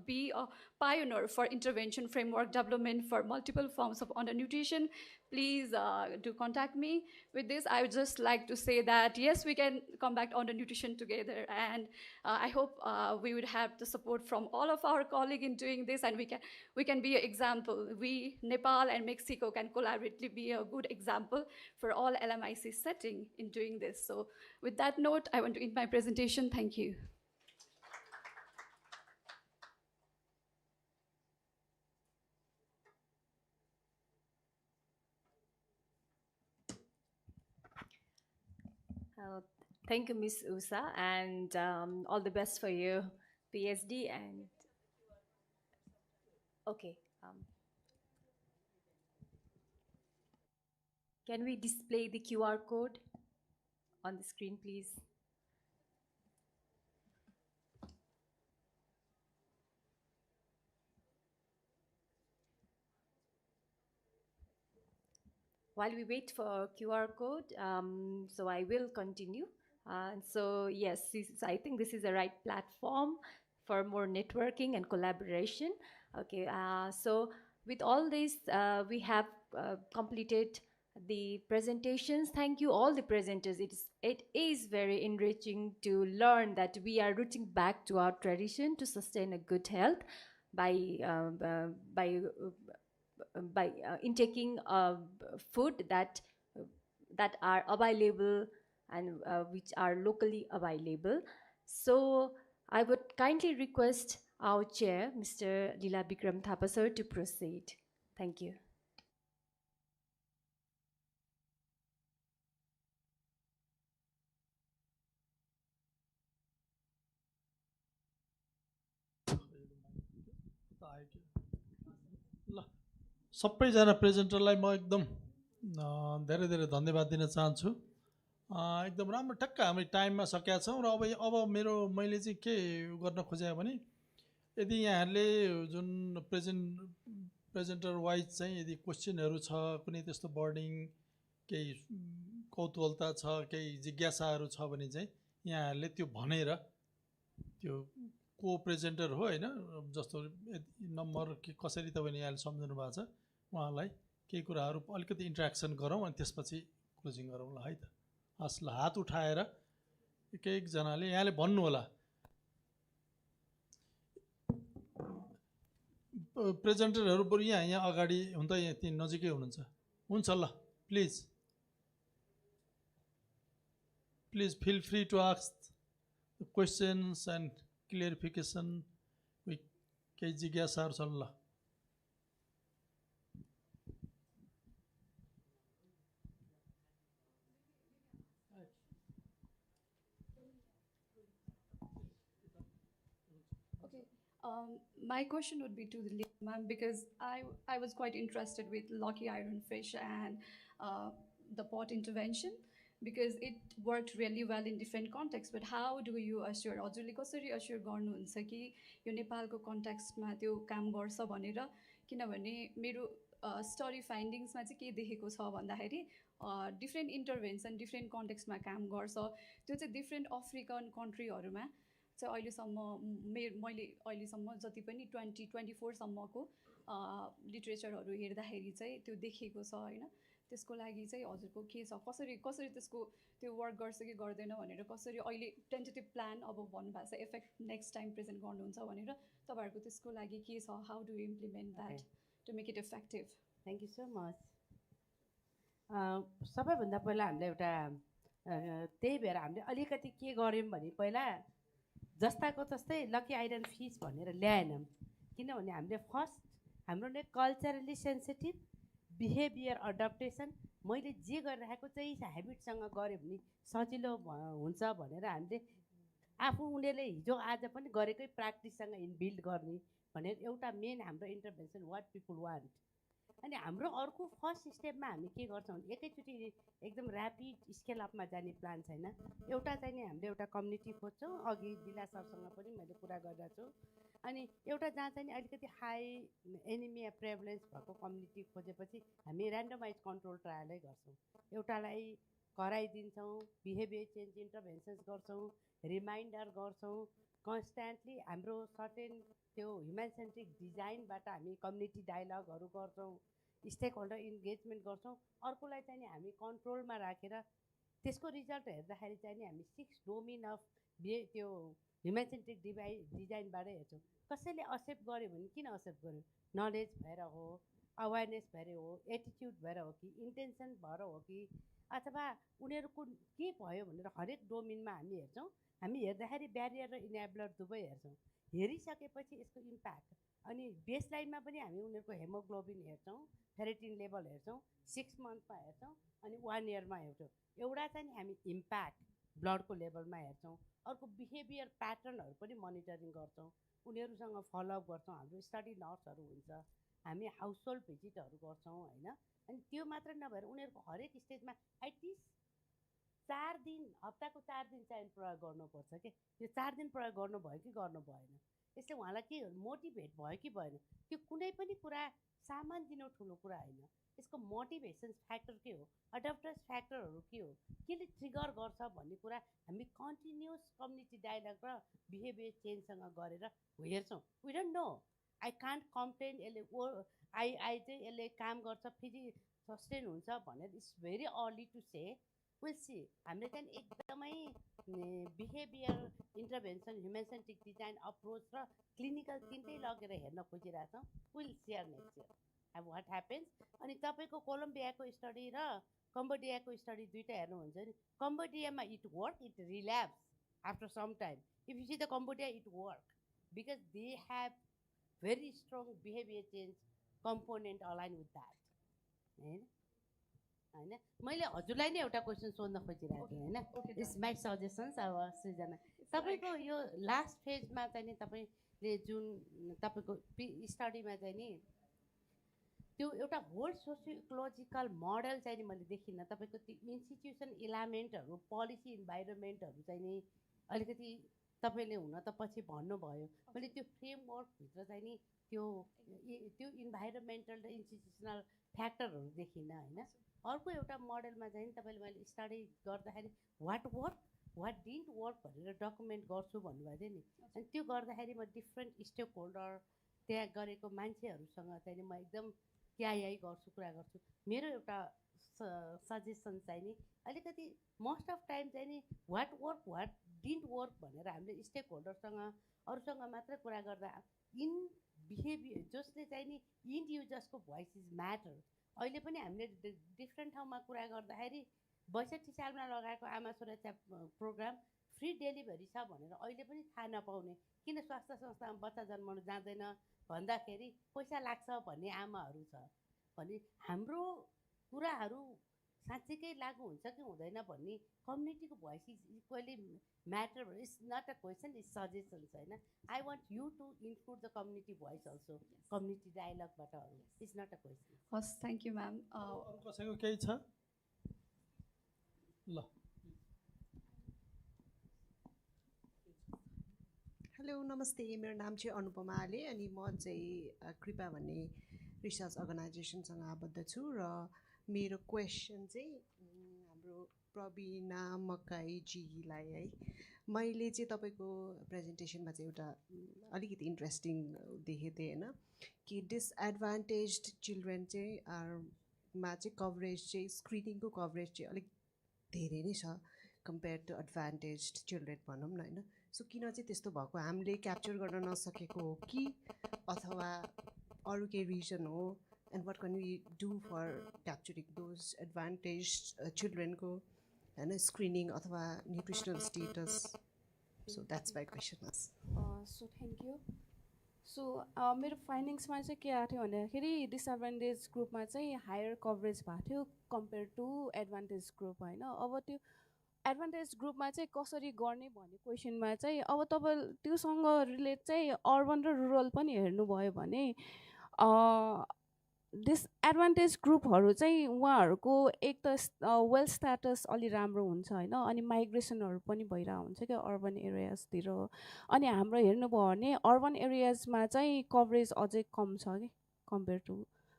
be a pioneer for intervention framework development for multiple forms of undernutrition, please do contact me. With this, I would just like to say that yes, we can combat undernutrition together, and I hope we would have the support from all of our colleagues in doing this, and we can be an example. We, Nepal and Mexico, can collaboratively be a good example for all LMIC setting in doing this. So with that note, I want to end my presentation. Thank you. Thank you, Ms. Usa, and all the best for your PhD. And okay, can we display the QR code on the screen, please? While we wait for QR code, so I will continue. So yes, I think this is the right platform for more networking and collaboration. Okay, so with all this, we have completed the presentations. Thank you all the presenters. It is very enriching to learn that we are rooting back to our tradition to sustain a good health by intaking food that are available and which are locally available. So I would kindly request our chair, Mr. Lila Bikram Thapa sir, to proceed. Thank you. ल सबैजना प्रेजेन्टरलाई म एकदम धेरै धेरै धन्यवाद दिन चाहन्छु। एकदम राम्रो ठ्याक्क हामी टाइममा सकेका छौँ र अब मैले चाहिँ के गर्न खोजेँ भने यदि यहाँहरूले जुन प्रेजेन्टर वाइज चाहिँ यदि क्वेसनहरू छ, कुनै त्यस्तो बर्डिङ केही कौतूहलता छ, केही जिज्ञासाहरू छ भने चाहिँ यहाँहरूले त्यो भनेर त्यो को प्रेजेन्टर हो होइन, जस्तो नम्बर के कसरी तपाईँले यहाँले सम्झनु भएको छ उहाँलाई केही कुराहरू अलिकति इन्ट्रेक्सन गरौँ अनि त्यसपछि क्लोजिङ गरौँ ल है त। हस् ल, हात उठाएर एक एकजनाले यहाँले भन्नु होला। प्रेजेन्टरहरू बरु यहाँ अगाडि हुन त यहाँ त्यहाँ नजिकै हुनुहुन्छ। हुन्छ ल, please feel free to ask questions and clarification केही जिज्ञासाहरू छन् ल। My question would be to the lead ma'am, because I was quite interested with Lucky Ironfish and the pot intervention, because it worked really well in different contexts. But how do you assure, हजुरले कसरी assure गर्नुहुन्छ कि यो नेपालको कन्टेक्स्टमा त्यो काम गर्छ भनेर? किनभने मेरो स्टडी फाइन्डिङ्समा चाहिँ के देखेको छ भन्दाखेरि डिफ्रेन्ट इन्टरभेन्सन डिफ्रेन्ट कन्टेक्स्टमा काम गर्छ। त्यो चाहिँ डिफ्रेन्ट अफ्रिकन कन्ट्रीहरूमा चाहिँ अहिलेसम्म मैले अहिलेसम्म जति पनि 2024सम्मको लिट्रेचरहरू हेर्दाखेरि चाहिँ त्यो देखेको छ होइन। त्यसको लागि चाहिँ हजुरको के छ, कसरी त्यसको त्यो वर्क गर्छ कि गर्दैन भनेर, कसरी अहिले टेन्टेटिभ प्लान अब भन्नुभएको छ इफेक्ट नेक्स्ट टाइम प्रेजेन्ट गर्नुहुन्छ भनेर, तपाईँहरूको त्यसको लागि के छ, how do implement that to make it effective? Thank you so much. सबैभन्दा पहिला हामीले एउटा त्यही भएर हामीले अलिकति के गऱ्यौँ भने पहिला जस्ताको तस्तै लकी आइरन फिस भनेर ल्याएनौँ, किनभने हामीले फर्स्ट हाम्रो नै कल्चरली सेन्सिटिभ बिहेभियर अडप्टेसन मैले जे गरिरहेको चाहिँ ह्याबिटसँग गऱ्यो भने सजिलो हुन्छ भनेर हामीले आफू उनीहरूले हिजो आज पनि गरेकै प्र्याक्टिससँग इनबिल्ड गर्ने भनेर एउटा मेन हाम्रो इन्टरभेन्सन वाट पिपुल वान्ट। अनि हाम्रो अर्को फर्स्ट स्टेपमा हामी के गर्छौँ भने एकैचोटि एकदम ऱ्यापिड स्केल अपमा जाने प्लान छैन। एउटा चाहिँ नि हामीले एउटा कम्युनिटी खोज्छौँ, अघि दिला सरसँग पनि मैले कुरा गरिरहेको छु। अनि एउटा जहाँ चाहिँ नि अलिकति हाई एनिमिया प्रेभलेन्स भएको कम्युनिटी खोजेपछि हामी ऱ्यान्डमाइज कन्ट्रोल ट्रायलै गर्छौँ। एउटालाई कराइदिन्छौँ, बिहेभियर चेन्ज इन्टरभेन्सन्स गर्छौँ, रिमाइन्डर गर्छौँ, कन्स्ट्यान्टली हाम्रो सर्टेन त्यो ह्युमन सेन्ट्रिक डिजाइनबाट हामी कम्युनिटी डायलगहरू गर्छौँ, स्टेक होल्डर इन्गेजमेन्ट गर्छौँ। अर्कोलाई चाहिँ नि हामी कन्ट्रोलमा राखेर त्यसको रिजल्ट हेर्दाखेरि चाहिँ नि हामी 6 डोमेन अफ त्यो ह्युमन सेन्ट्रिक डिजाइनबाटै हेर्छौँ। कसैले एक्सेप्ट गर्यो भने किन एक्सेप्ट गर्यो? नलेज भएर हो, अवेरनेस भएर हो, एटिट्युड भएर हो कि इन्टेन्सन भएर हो कि अथवा उनीहरूको के भयो भनेर हरेक डोमेनमा हामी हेर्छौँ। हामी हेर्दाखेरि ब्यारियर र इनेबलर दुवै हेर्छौँ। हेरिसकेपछि यसको इम्प्याक्ट अनि बेसलाइनमा पनि हामी उनीहरूको हेमोग्लोबिन हेर्छौँ, फेरेटिन लेभल हेर्छौँ, 6 मन्थमा हेर्छौँ अनि 1 इयरमा हेर्छौँ। एउटा चाहिँ नि हामी इम्प्याक्ट ब्लडको लेभलमा हेर्छौँ, अर्को बिहेभियर प्याटर्नहरू पनि मोनिटरिङ गर्छौँ, उनीहरूसँग फलोअप गर्छौँ। हाम्रो स्टडी नर्सहरू हुन्छ, हामी हाउसहोल्ड भिजिटहरू गर्छौँ होइन। अनि त्यो मात्र नभएर उनीहरूको हरेक स्टेजमा एटलिस्ट 4 दिन, हप्ताको 4 दिन चाहिँ प्रयोग गर्नुपर्छ कि त्यो 4 दिन प्रयोग गर्नुभयो कि गर्नु भएन, यसले उहाँलाई के मोटिभेट भयो कि भएन, त्यो कुनै पनि कुरा सामान दिनु ठुलो कुरा होइन। यसको मोटिभेसन फ्याक्टर के हो, अडप्टर्स फ्याक्टरहरू के हो, केले ट्रिगर गर्छ भन्ने कुरा हामी कन्टिन्युस कम्युनिटी डायलग र बिहेभियर चेन्जसँग गरेर हेर्छौँ। We don't know, I can't complain यसले आई चाहिँ यसले काम गर्छ फेरि सस्टेन हुन्छ भनेर it's very early to say. Will see. हामीले चाहिँ एकदमै behaviour intervention human centric design approach र क्लिनिकल तिनटै लगेर हेर्न खोजिरहेछौँ। विल सेयर नेक्स्ट इयर अब वाट ह्यापन्स। अनि तपाईँको कोलम्बियाको स्टडी र कम्बोडियाको स्टडी दुइटा हेर्नुहुन्छ नि, कम्बोडियामा it work, it relapse after some time. If you see the Cambodia it work because they have very strong behaviour change component align with that होइन। होइन मैले हजुरलाई नै एउटा क्वेसन सोध्न खोजिरहेको थिएँ होइन। It's my suggestions. अब सृजना तपाईँको यो लास्ट फेजमा चाहिँ नि तपाईँले जुन तपाईँको स्टडीमा चाहिँ नि त्यो एउटा होल सोसियो इकोलोजिकल मोडल चाहिँ नि मैले देखिनँ। तपाईँको त्यो इन्स्टिट्युसन इलामेन्टहरू पोलिसी इन्भाइरोमेन्टहरू चाहिँ नि अलिकति तपाईँले हुन त पछि भन्नुभयो, मैले त्यो फ्रेमवर्कभित्र चाहिँ नि त्यो इन्भाइरोमेन्टल र इन्स्टिट्युसनल फ्याक्टरहरू देखिनँ होइन। अर्को एउटा मोडलमा चाहिँ तपाईँले मैले स्टडी गर्दाखेरि what work what didn't work भनेर डकुमेन्ट गर्छु भन्नुभएको थियो नि। अनि त्यो गर्दाखेरि म डिफ्रेन्ट स्टेक होल्डर त्यहाँ गरेको मान्छेहरूसँग चाहिँ नि म एकदम क्याइ गर्छु, कुरा गर्छु। मेरो एउटा सजेसन चाहिँ नि अलिकति मोस्ट अफ टाइम चाहिँ नि what work what didn't work भनेर हामीले स्टेक होल्डरसँग अरूसँग मात्र कुरा गर्दा इन बिहेभियर जसले चाहिँ नि इन्ड युजर्सको भोइस इज म्याटर। अहिले पनि हामीले डिफ्रेन्ट ठाउँमा कुरा गर्दाखेरि 62 सालमा लगाएको आमा सुरक्षा प्रोग्राम फ्री डेलिभरी छ भनेर अहिले पनि थाहा नपाउने, किन स्वास्थ्य संस्थामा बच्चा जन्माउनु जाँदैन भन्दाखेरि पैसा लाग्छ भन्ने आमाहरू छ भने हाम्रो कुराहरू साँच्चीकै लागु हुन्छ कि हुँदैन भन्ने कम्युनिटीको voice is equally matter. It's not a question, it's suggestions होइन। I want you to include the community voice also community डायलगबाट। It's not a question. हस्, थ्याङ्क यू म्याम। कसैको केही छ? ल हेलो नमस्ते, मेरो नाम चाहिँ अनुपमा आले अनि म चाहिँ कृपा भन्ने रिसर्च अर्गनाइजेसनसँग आबद्ध छु र मेरो क्वेसन चाहिँ हाम्रो प्रवीणा मकाईजीलाई है। मैले चाहिँ तपाईँको प्रेजेन्टेसनमा चाहिँ एउटा अलिकति इन्ट्रेस्टिङ देखेको थिएँ होइन, कि डिसएडभान्टेज्ड चिल्ड्रेन चाहिँ मा चाहिँ कभरेज चाहिँ स्क्रिनिङको कभरेज चाहिँ अलिक धेरै नै छ कम्पेयर टु एडभान्टेज्ड चिल्ड्रेन भनौँ न होइन। सो किन चाहिँ त्यस्तो भएको, हामीले क्याप्चर गर्न नसकेको हो कि अथवा अरू केही रिजन हो? And what can we do for capturing those advantaged चिल्ड्रेनको होइन स्क्रिनिङ अथवा nutritional status? So that's my question. So thank you. So मेरो फाइन्डिङ्समा चाहिँ के आएको थियो भन्दाखेरि डिसएडभान्टेज ग्रुपमा चाहिँ हायर कभरेज भएको थियो कम्पेयर टु एडभान्टेज ग्रुप होइन। अब त्यो एडभान्टेज ग्रुपमा चाहिँ कसरी गर्ने भन्ने क्वेसनमा चाहिँ अब तपाईँ त्योसँग रिलेट चाहिँ अर्बन र रुरल पनि हेर्नुभयो भने डिसएडभान्टेज ग्रुपहरू चाहिँ उहाँहरूको एक त वेल्थ स्ट्याटस अलि राम्रो हुन्छ होइन, अनि माइग्रेसनहरू पनि भइरहेको हुन्छ क्या अर्बन एरियाजतिर। अनि हाम्रो हेर्नुभयो भने अर्बन एरियाजमा चाहिँ कभरेज अझै कम छ कि कम्पेयर टु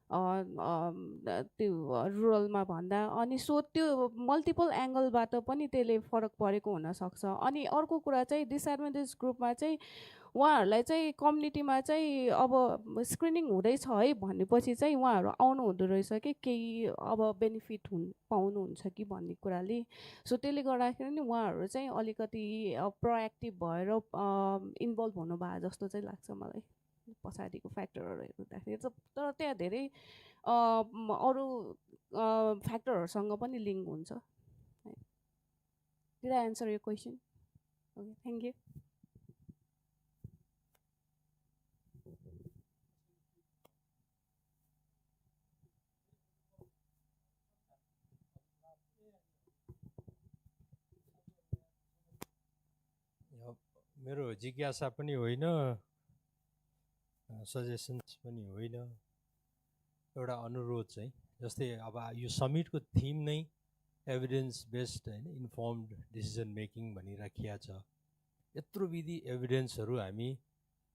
त्यो रुरलमा भन्दा अनि सो त्यो मल्टिपल एङ्गलबाट पनि त्यसले फरक परेको हुनसक्छ। अनि अर्को कुरा चाहिँ डिसएडभान्टेज ग्रुपमा चाहिँ उहाँहरूलाई चाहिँ कम्युनिटीमा चाहिँ अब स्क्रिनिङ हुँदैछ है भनेपछि चाहिँ उहाँहरू आउनु हुँदो रहेछ कि केही अब बेनिफिट पाउनुहुन्छ कि भन्ने कुराले। सो त्यसले गर्दाखेरि नि उहाँहरू चाहिँ अलिकति प्रोएक्टिभ भएर इन्भल्भ हुनुभयो जस्तो चाहिँ लाग्छ मलाई पछाडिको फ्याक्टरहरू हेर्दाखेरि। तर त्यहाँ धेरै अरू फ्याक्टरहरूसँग पनि लिङ्क हुन्छ। Did I answer your question? Okay, thank you. मेरो जिज्ञासा पनि होइन, सजेसन्स पनि होइन, एउटा अनुरोध चाहिँ जस्तै अब यो समिटको थिम नै एभिडेन्स बेस्ड होइन इन्फर्मड डिसिजन मेकिङ भनिराखिया छ। यत्रो विधि एभिडेन्सहरू हामी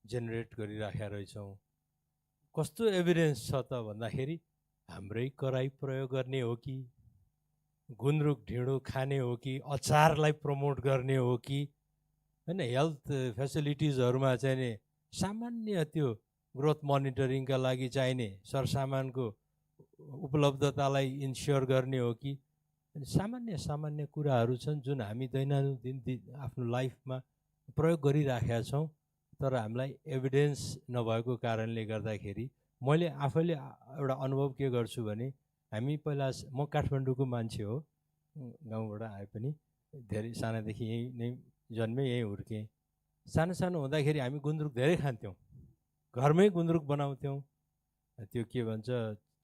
जेनेरेट गरिराखेका रहेछौँ। कस्तो एभिडेन्स छ त भन्दाखेरि हाम्रै कराई प्रयोग गर्ने हो कि, गुन्द्रुक ढिँडो खाने हो कि, अचारलाई प्रमोट गर्ने हो कि, होइन हेल्थ फेसिलिटिजहरूमा चाहिँ नि सामान्य त्यो ग्रोथ मोनिटरिङका लागि चाहिने सरसामानको उपलब्धतालाई इन्स्योर गर्ने हो कि, सामान्य सामान्य कुराहरू छन् जुन हामी दैनन्दिन आफ्नो लाइफमा प्रयोग गरिराखेका छौँ। तर हामीलाई एभिडेन्स नभएको कारणले गर्दाखेरि मैले आफैले एउटा अनुभव के गर्छु भने हामी पहिला म काठमाडौँको मान्छे हो, गाउँबाट आए पनि धेरै सानादेखि यहीँ नै जन्मेँ, यहीँ हुर्केँ। सानो सानो हुँदाखेरि हामी गुन्द्रुक धेरै खान्थ्यौँ, घरमै गुन्द्रुक बनाउँथ्यौँ। त्यो के भन्छ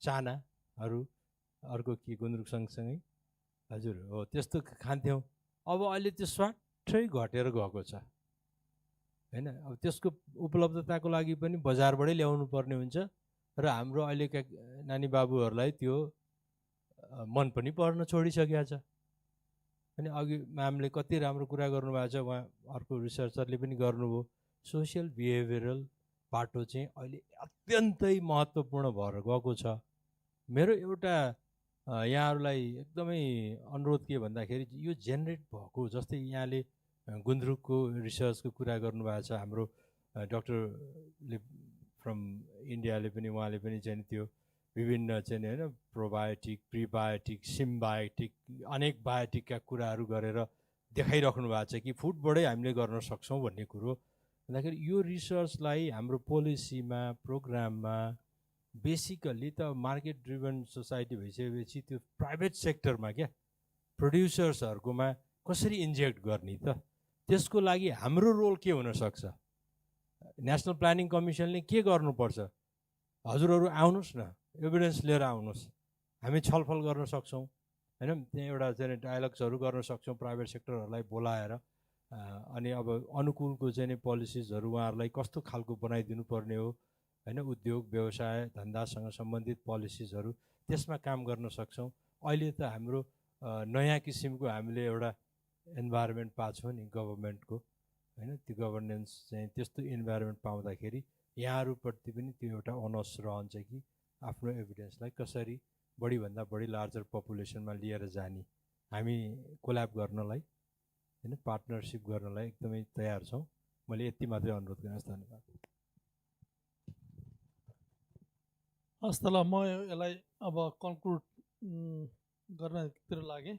चानाहरू, अर्को के गुन्द्रुक सँगसँगै हजुर हो त्यस्तो खान्थ्यौँ। अब अहिले त्यो स्वाटै घटेर गएको छ होइन। अब त्यसको उपलब्धताको लागि पनि बजारबाटै ल्याउनु पर्ने हुन्छ र हाम्रो अहिलेका नानी बाबुहरूलाई त्यो मन पनि पर्न छोडिसकेको छ। अनि अघि म्यामले कति राम्रो कुरा गर्नुभएको छ, उहाँ अर्को रिसर्चरले पनि गर्नुभयो। सोसियल बिहेभियरल बाटो चाहिँ अहिले अत्यन्तै महत्त्वपूर्ण भएर गएको छ। मेरो एउटा यहाँहरूलाई एकदमै अनुरोध के भन्दाखेरि यो जेनेरेट भएको जस्तै यहाँले गुन्द्रुकको रिसर्चको कुरा गर्नुभएको छ। हाम्रो डक्टरले फ्रम इन्डियाले पनि उहाँले पनि चाहिँ त्यो विभिन्न चाहिँ होइन प्रोबायोटिक, प्रिबायोटिक, सिम्बायोटिक अनेक बायोटिकका कुराहरू गरेर देखाइराख्नु भएको छ कि फुडबाटै हामीले गर्न सक्छौँ भन्ने कुरो भन्दाखेरि यो रिसर्चलाई हाम्रो पोलिसीमा प्रोग्राममा बेसिकल्ली त मार्केट ड्रिभन सोसाइटी भइसकेपछि त्यो प्राइभेट सेक्टरमा क्या प्रड्युसर्सहरूकोमा कसरी इन्जेक्ट गर्ने त, त्यसको लागि हाम्रो रोल के हुनसक्छ, नेसनल प्लानिङ कमिसनले के गर्नुपर्छ, हजुरहरू आउनुहोस् न, एभिडेन्स लिएर आउनुहोस्, हामी छलफल गर्न सक्छौँ होइन। त्यहाँ एउटा चाहिँ डायलग्सहरू गर्न सक्छौँ प्राइभेट सेक्टरहरूलाई बोलाएर। अनि अब अनुकूलको चाहिँ पोलिसिजहरू उहाँहरूलाई कस्तो खालको बनाइदिनु पर्ने हो होइन, उद्योग व्यवसाय धन्दासँग सम्बन्धित पोलिसिजहरू त्यसमा काम गर्न सक्छौँ। अहिले त हाम्रो नयाँ किसिमको हामीले एउटा इन्भाइरोमेन्ट पाएको छौँ नि गभर्मेन्टको होइन, त्यो गभर्नेन्स चाहिँ त्यस्तो इन्भाइरोमेन्ट पाउँदाखेरि यहाँहरूप्रति पनि त्यो एउटा अनस रहन्छ कि आफ्नो एभिडेन्सलाई कसरी बढीभन्दा बढी लार्जर पपुलेसनमा लिएर जाने। हामी कोल्याब गर्नलाई होइन पार्टनरसिप गर्नलाई एकदमै तयार छौँ। मैले यति मात्रै अनुरोध गर्न चाहन्छु। धन्यवाद। हस् त ल, म यसलाई अब कन्क्लुड गर्नतिर लागेँ।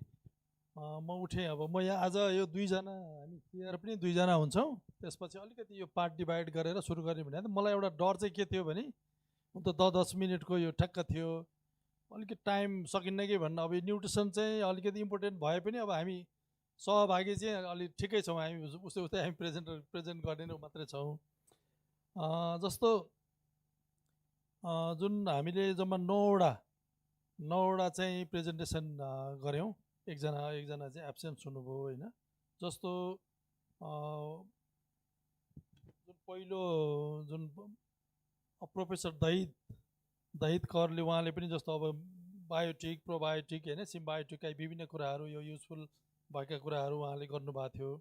म उठेँ। अब म यहाँ आज यो दुईजना हामी चेयर पनि दुईजना हुन्छौँ, त्यसपछि अलिकति यो पार्ट डिभाइड गरेर सुरु गर्ने भने मलाई एउटा डर चाहिँ के थियो भने त 10 मिनटको यो ठ्याक्क थियो, अलिकति टाइम सकिन्न कि भन्न। अब यो न्युट्रिसन चाहिँ अलिकति इम्पोर्टेन्ट भए पनि अब हामी सहभागी चाहिँ अलिक ठिकै छौँ, हामी उस्तै उस्तै हामी प्रेजेन्ट गर्ने मात्रै छौँ। जस्तो जुन हामीले जम्मा 9वटा चाहिँ प्रेजेन्टेसन गऱ्यौँ, एकजना चाहिँ एब्सेन्ट हुनुभयो होइन। जस्तो जुन पहिलो जुन प्रोफेसर दहित करले उहाँले पनि जस्तो अब बायोटिक, प्रोबायोटिक होइन, सिम्बायोटिकका विभिन्न कुराहरू यो युजफुल भएका कुराहरू उहाँले गर्नुभएको थियो,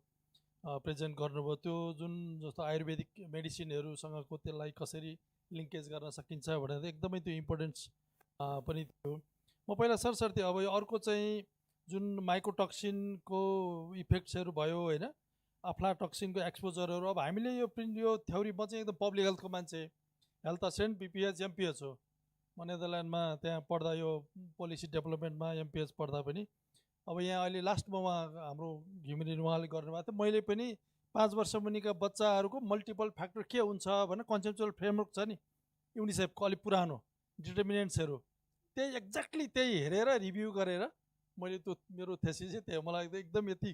प्रेजेन्ट गर्नुभयो। त्यो जुन जस्तो आयुर्वेदिक मेडिसिनहरूसँगको त्यसलाई कसरी लिङ्केज गर्न सकिन्छ भनेर एकदमै त्यो इम्पोर्टेन्स पनि थियो। म पहिला सरसर्ती अब यो अर्को चाहिँ जुन माइकोटक्सिनको इफेक्ट्सहरू भयो होइन, अफ्लाटक्सिनको एक्सपोजरहरू, अब हामीले यो थ्योरी, म चाहिँ एकदम पब्लिक हेल्थको मान्छे, हेल्थ असिस्टेन्ट पिपिएच एमपिएच हो। म नेदरल्यान्डमा त्यहाँ पढ्दा यो पोलिसी डेभलपमेन्टमा एमपिएच पढ्दा पनि अब यहाँ अहिले लास्टमा हाम्रो घिमिरे उहाँले गर्नुभएको थियो। मैले पनि 5 वर्ष मुनिका बच्चाहरूको मल्टिपल फ्याक्टर के हुन्छ भनेर कन्सेप्चुअल फ्रेमवर्क छ नि युनिसेफको अलिक पुरानो डिटर्मिनेन्ट्सहरू, त्यही एक्ज्याक्टली त्यही हेरेर रिभ्यू गरेर मैले त्यो मेरो थेसिस चाहिँ त्यही मलाई एकदम यति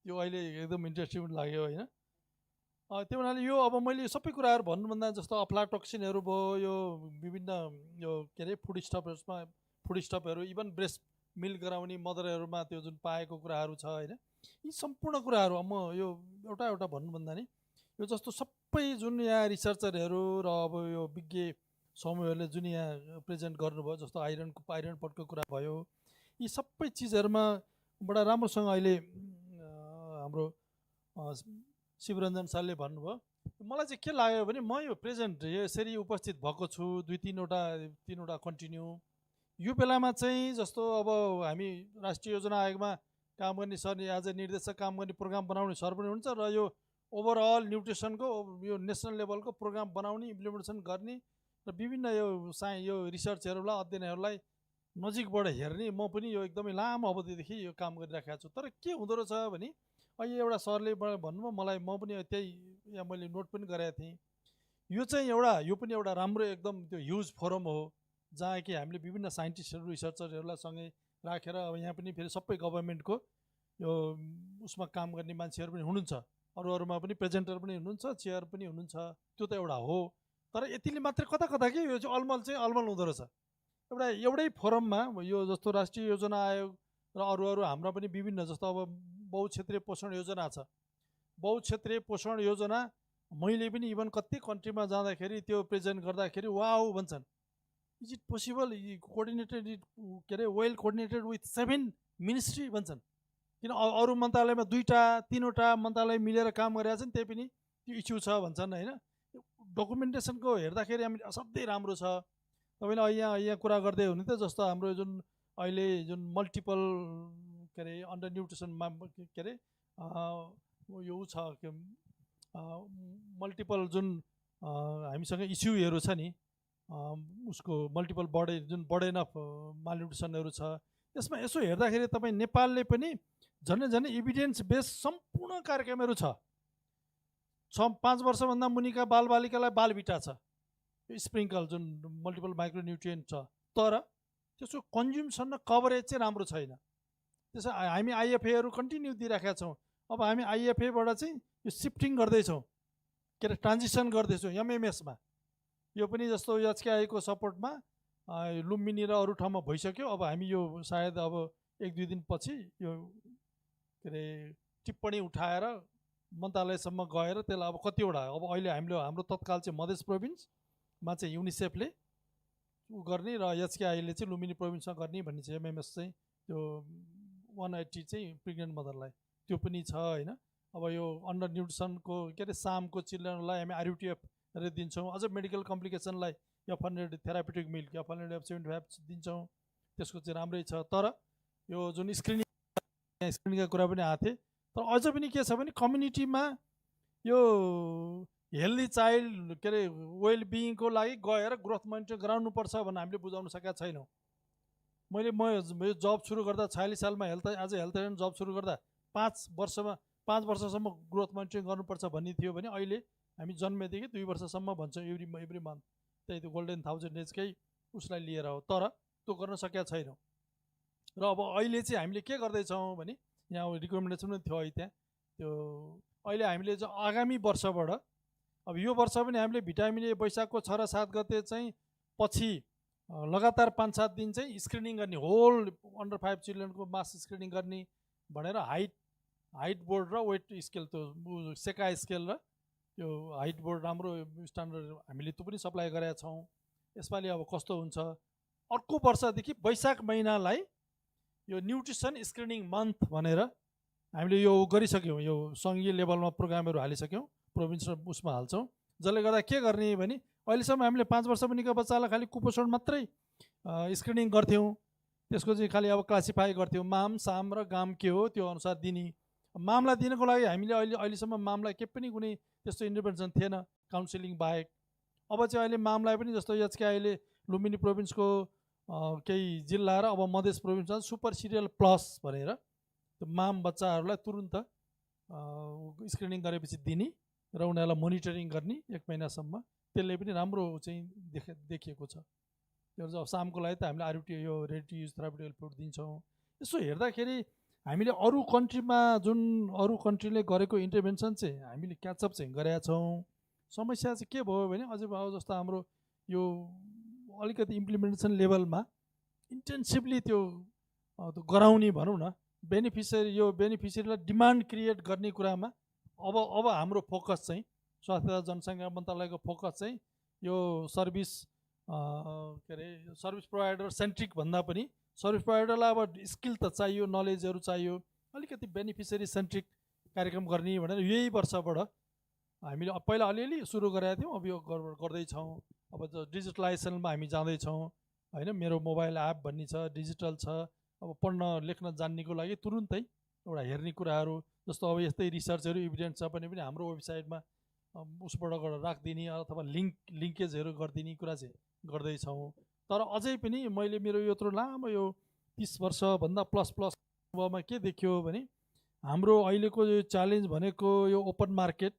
त्यो अहिले एकदम इन्ट्रेस्टिङ लाग्यो होइन। त्यो हुनाले यो अब मैले सबै कुराहरू भन्नुभन्दा जस्तो अफ्लाटोक्सिनहरू भयो, यो विभिन्न यो के अरे फुड स्टपहरू, इभन ब्रेस्ट मिल्क गराउने मदरहरूमा त्यो जुन पाएको कुराहरू छ होइन, यी सम्पूर्ण कुराहरू म यो एउटा एउटा भन्नुभन्दा नि यो जस्तो सबै जुन यहाँ रिसर्चरहरू र अब यो विज्ञ समूहहरूले जुन यहाँ प्रेजेन्ट गर्नुभयो, जस्तो आइरन पटको कुरा भयो, यी सबै चिजहरूमा बडा राम्रोसँग अहिले हाम्रो शिवरञ्जन सरले भन्नुभयो। मलाई चाहिँ के लाग्यो भने म यो प्रेजेन्ट यसरी उपस्थित भएको छु 2-3वटा कन्टिन्यू यो बेलामा चाहिँ जस्तो अब हामी राष्ट्रिय योजना आयोगमा काम गर्ने सर, एज ए निर्देशक काम गर्ने प्रोग्राम बनाउने सर पनि हुन्छ र यो ओभरअल न्युट्रिसनको यो नेसनल लेभलको प्रोग्राम बनाउने इम्प्लिमेन्टेसन गर्ने र विभिन्न यो रिसर्चहरूलाई अध्ययनहरूलाई नजिकबाट हेर्ने म पनि यो एकदमै लामो अवधिदेखि यो काम गरिराखेको छु। तर के हुँदो रहेछ भने अहिले एउटा सरले भन्नुभयो मलाई, म पनि त्यही यहाँ मैले नोट पनि गरेको थिएँ, यो चाहिँ यो पनि एउटा राम्रो एकदम त्यो ह्युज फोरम हो जहाँ कि हामीले विभिन्न साइन्टिस्टहरू रिसर्चरहरूलाई सँगै राखेर अब यहाँ पनि फेरि सबै गभर्मेन्टको यो उसमा काम गर्ने मान्छेहरू पनि हुनुहुन्छ, अरूमा पनि प्रेजेन्टर पनि हुनुहुन्छ, चेयर पनि हुनुहुन्छ, त्यो त एउटा हो। तर यतिले मात्रै कता कता कि यो चाहिँ अलमल हुँदो रहेछ। एउटै फोरममा यो जस्तो राष्ट्रिय योजना आयोग र अरू हाम्रा पनि विभिन्न जस्तो अब बहुक्षेत्रीय पोषण योजना छ, बहुक्षेत्रीय पोषण योजना मैले पनि इभन कति कन्ट्रीमा जाँदाखेरि त्यो प्रेजेन्ट गर्दाखेरि वाउ भन्छन्, इज इट पोसिबल, कोअर्डिनेटेड के अरे वेल कोअर्डिनेटेड विथ 7 मिनिस्ट्री भन्छन्। किन अरू मन्त्रालयमा 2-3वटा मन्त्रालय मिलेर काम गरिरहेको छ नि, त्यही पनि त्यो इस्यु छ भन्छन् होइन। डकुमेन्टेसनको हेर्दाखेरि हामी असाध्यै राम्रो छ। तपाईँले यहाँ कुरा गर्दै हुनुहुन्थ्यो जस्तो हाम्रो जुन अहिले जुन मल्टिपल के अरे अन्डर न्युट्रिसनमा के अरे यो छ मल्टिपल जुन हामीसँग इस्युहरू छ नि, उसको मल्टिपल बर्डन अफ मालन्युट्रिसनहरू छ। यसमा यसो हेर्दाखेरि तपाईँ नेपालले पनि झन् इभिडेन्स बेस सम्पूर्ण कार्यक्रमहरू छ। 5 वर्षभन्दा मुनिका बालबालिकालाई बालभिटा छ, स्प्रिङ्कल जुन मल्टिपल माइक्रोन्युट्रिएन्ट छ, तर त्यसको कन्ज्युम्सन र कभरेज चाहिँ राम्रो छैन। त्यसो हामी आइएफएहरू कन्टिन्यू दिइराखेका छौँ। अब हामी आइएफएबाट चाहिँ यो सिफ्टिङ गर्दैछौँ, के अरे ट्रान्जिसन गर्दैछौँ एमएमएसमा। यो पनि जस्तो एचकेआईको सपोर्टमा लुम्बिनी र अरू ठाउँमा भइसक्यो। अब हामी यो सायद अब 1-2 दिनपछि यो के अरे टिप्पणी उठाएर मन्त्रालयसम्म गएर त्यसलाई अब कतिवटा अब अहिले हाम्रो तत्काल चाहिँ मधेस प्रोभिन्समा चाहिँ युनिसेफले गर्ने र एचकेआईले चाहिँ लुम्बिनी प्रोभिन्समा गर्ने भन्ने चाहिँ एमएमएस चाहिँ त्यो 180 चाहिँ प्रेग्नेन्ट मदरलाई त्यो पनि छ होइन। अब यो अन्डर न्युट्रिसनको के अरे सामको चिल्ड्रेनलाई हामी आरयुटिएफ दिन्छौँ, अझ medical कम्प्लिकेसनलाई F100 therapeutic milk F100 F75 दिन्छौँ, त्यसको चाहिँ राम्रै छ। तर यो जुन स्क्रिनिङका कुरा पनि आएको थिए, तर अझ पनि के छ भने कम्युनिटीमा यो हेल्दी चाइल्ड के अरे वेल बिइङको लागि गएर ग्रोथ मोनिटर गराउनुपर्छ भनेर हामीले बुझाउन सकेका छैनौँ। म यो जब सुरु गर्दा 46 सालमा हेल्थ एन्ड जब सुरु गर्दा 5 वर्षसम्म ग्रोथ मोनिटरिङ गर्नुपर्छ भन्ने थियो भने अहिले हामी जन्मेदेखि 2 वर्षसम्म भन्छौँ एभ्री मन्थ। त्यही त्यो गोल्डन 1000 डेजकै उसलाई लिएर हो, तर त्यो गर्न सकेका छैनौँ। र अब अहिले चाहिँ हामीले के गर्दैछौँ भने यहाँ रिकमेन्डेसन पनि थियो त्यहाँ त्यो अहिले हामीले चाहिँ आगामी वर्षबाट अब यो वर्ष पनि हामीले भिटामिन ए वैशाखको 6 र 7 गते चाहिँ पछि लगातार 5-7 दिन चाहिँ स्क्रिनिङ गर्ने, होल अन्डर 5 चिल्ड्रेनको मास स्क्रिनिङ गर्ने भनेर हाइट बोर्ड र वेट स्केल त्यो सेका स्केल र त्यो हाइट बोर्ड राम्रो स्ट्यान्डर्ड हामीले त्यो पनि सप्लाई गरेका छौँ। यसपालि अब कस्तो हुन्छ, अर्को वर्षदेखि वैशाख महिनालाई यो न्युट्रिसन स्क्रिनिङ मन्थ भनेर हामीले यो गरिसक्यौँ। यो सङ्घीय लेभलमा प्रोग्रामहरू हालिसक्यौँ, प्रोभिन्स र उसमा हाल्छौँ, जसले गर्दा के गर्ने भने अहिलेसम्म हामीले 5 वर्ष मुनिका बच्चालाई खालि कुपोषण मात्रै स्क्रिनिङ गर्थ्यौँ। त्यसको चाहिँ खालि अब क्लासिफाई गर्थ्यौँ, माम साम र गाम के हो त्यो अनुसार दिने। मामलाई दिनको लागि हामीले अहिलेसम्म मामलाई के पनि कुनै त्यस्तो इन्टरभेन्सन थिएन काउन्सिलिङ बाहेक। अब चाहिँ अहिले मामलाई पनि जस्तो एचकेआईले लुम्बिनी प्रोभिन्सको केही जिल्ला र अब मधेस प्रोभिन्समा सुपर सिरियल प्लस भनेर त्यो माम बच्चाहरूलाई तुरुन्त स्क्रिनिङ गरेपछि दिने र उनीहरूलाई मोनिटरिङ गर्ने 1 महिनासम्म। त्यसले पनि राम्रो चाहिँ देखिएको छ। त्यो चाहिँ सामको लागि त हामीले आरयुटी यो रेडी टु युज थेरापिटिकल फुड दिन्छौँ। यसो हेर्दाखेरि हामीले अरू कन्ट्रीमा जुन अरू कन्ट्रीले गरेको इन्टरभेन्सन चाहिँ हामीले क्याचअप चाहिँ गरेका छौँ। समस्या चाहिँ के भयो भने अझै अब जस्तो हाम्रो यो अलिकति इम्प्लिमेन्टेसन लेभलमा इन्टेन्सिभली त्यो गराउने भनौँ न, बेनिफिसियरीलाई डिमान्ड क्रिएट गर्ने कुरामा अब हाम्रो फोकस चाहिँ स्वास्थ्य तथा जनसङ्ख्या मन्त्रालयको फोकस चाहिँ यो सर्भिस के अरे सर्भिस प्रोभाइडर सेन्ट्रिक भन्दा पनि सर्भिस प्रोभाइडरलाई अब स्किल त चाहियो, नलेजहरू चाहियो, अलिकति बेनिफिसियरी सेन्ट्रिक कार्यक्रम गर्ने भनेर यही वर्षबाट हामीले पहिला अलिअलि सुरु गरेका थियौँ। अब यो गर्दैछौँ। अब डिजिटलाइजेसनमा हामी जाँदैछौँ होइन। मेरो मोबाइल एप भन्ने छ, डिजिटल छ। अब पढ्न लेख्न जान्नेको लागि तुरुन्तै एउटा हेर्ने कुराहरू जस्तो अब यस्तै रिसर्चहरू इभिडेन्स छ भने पनि हाम्रो वेबसाइटमा उसबाट राखिदिने अथवा लिङ्केजहरू गरिदिने कुरा चाहिँ गर्दैछौँ। तर अझै पनि मैले मेरो यत्रो लामो यो 30 वर्षभन्दा प्लस अबमा के देखियो भने हाम्रो अहिलेको यो च्यालेन्ज भनेको यो ओपन मार्केट,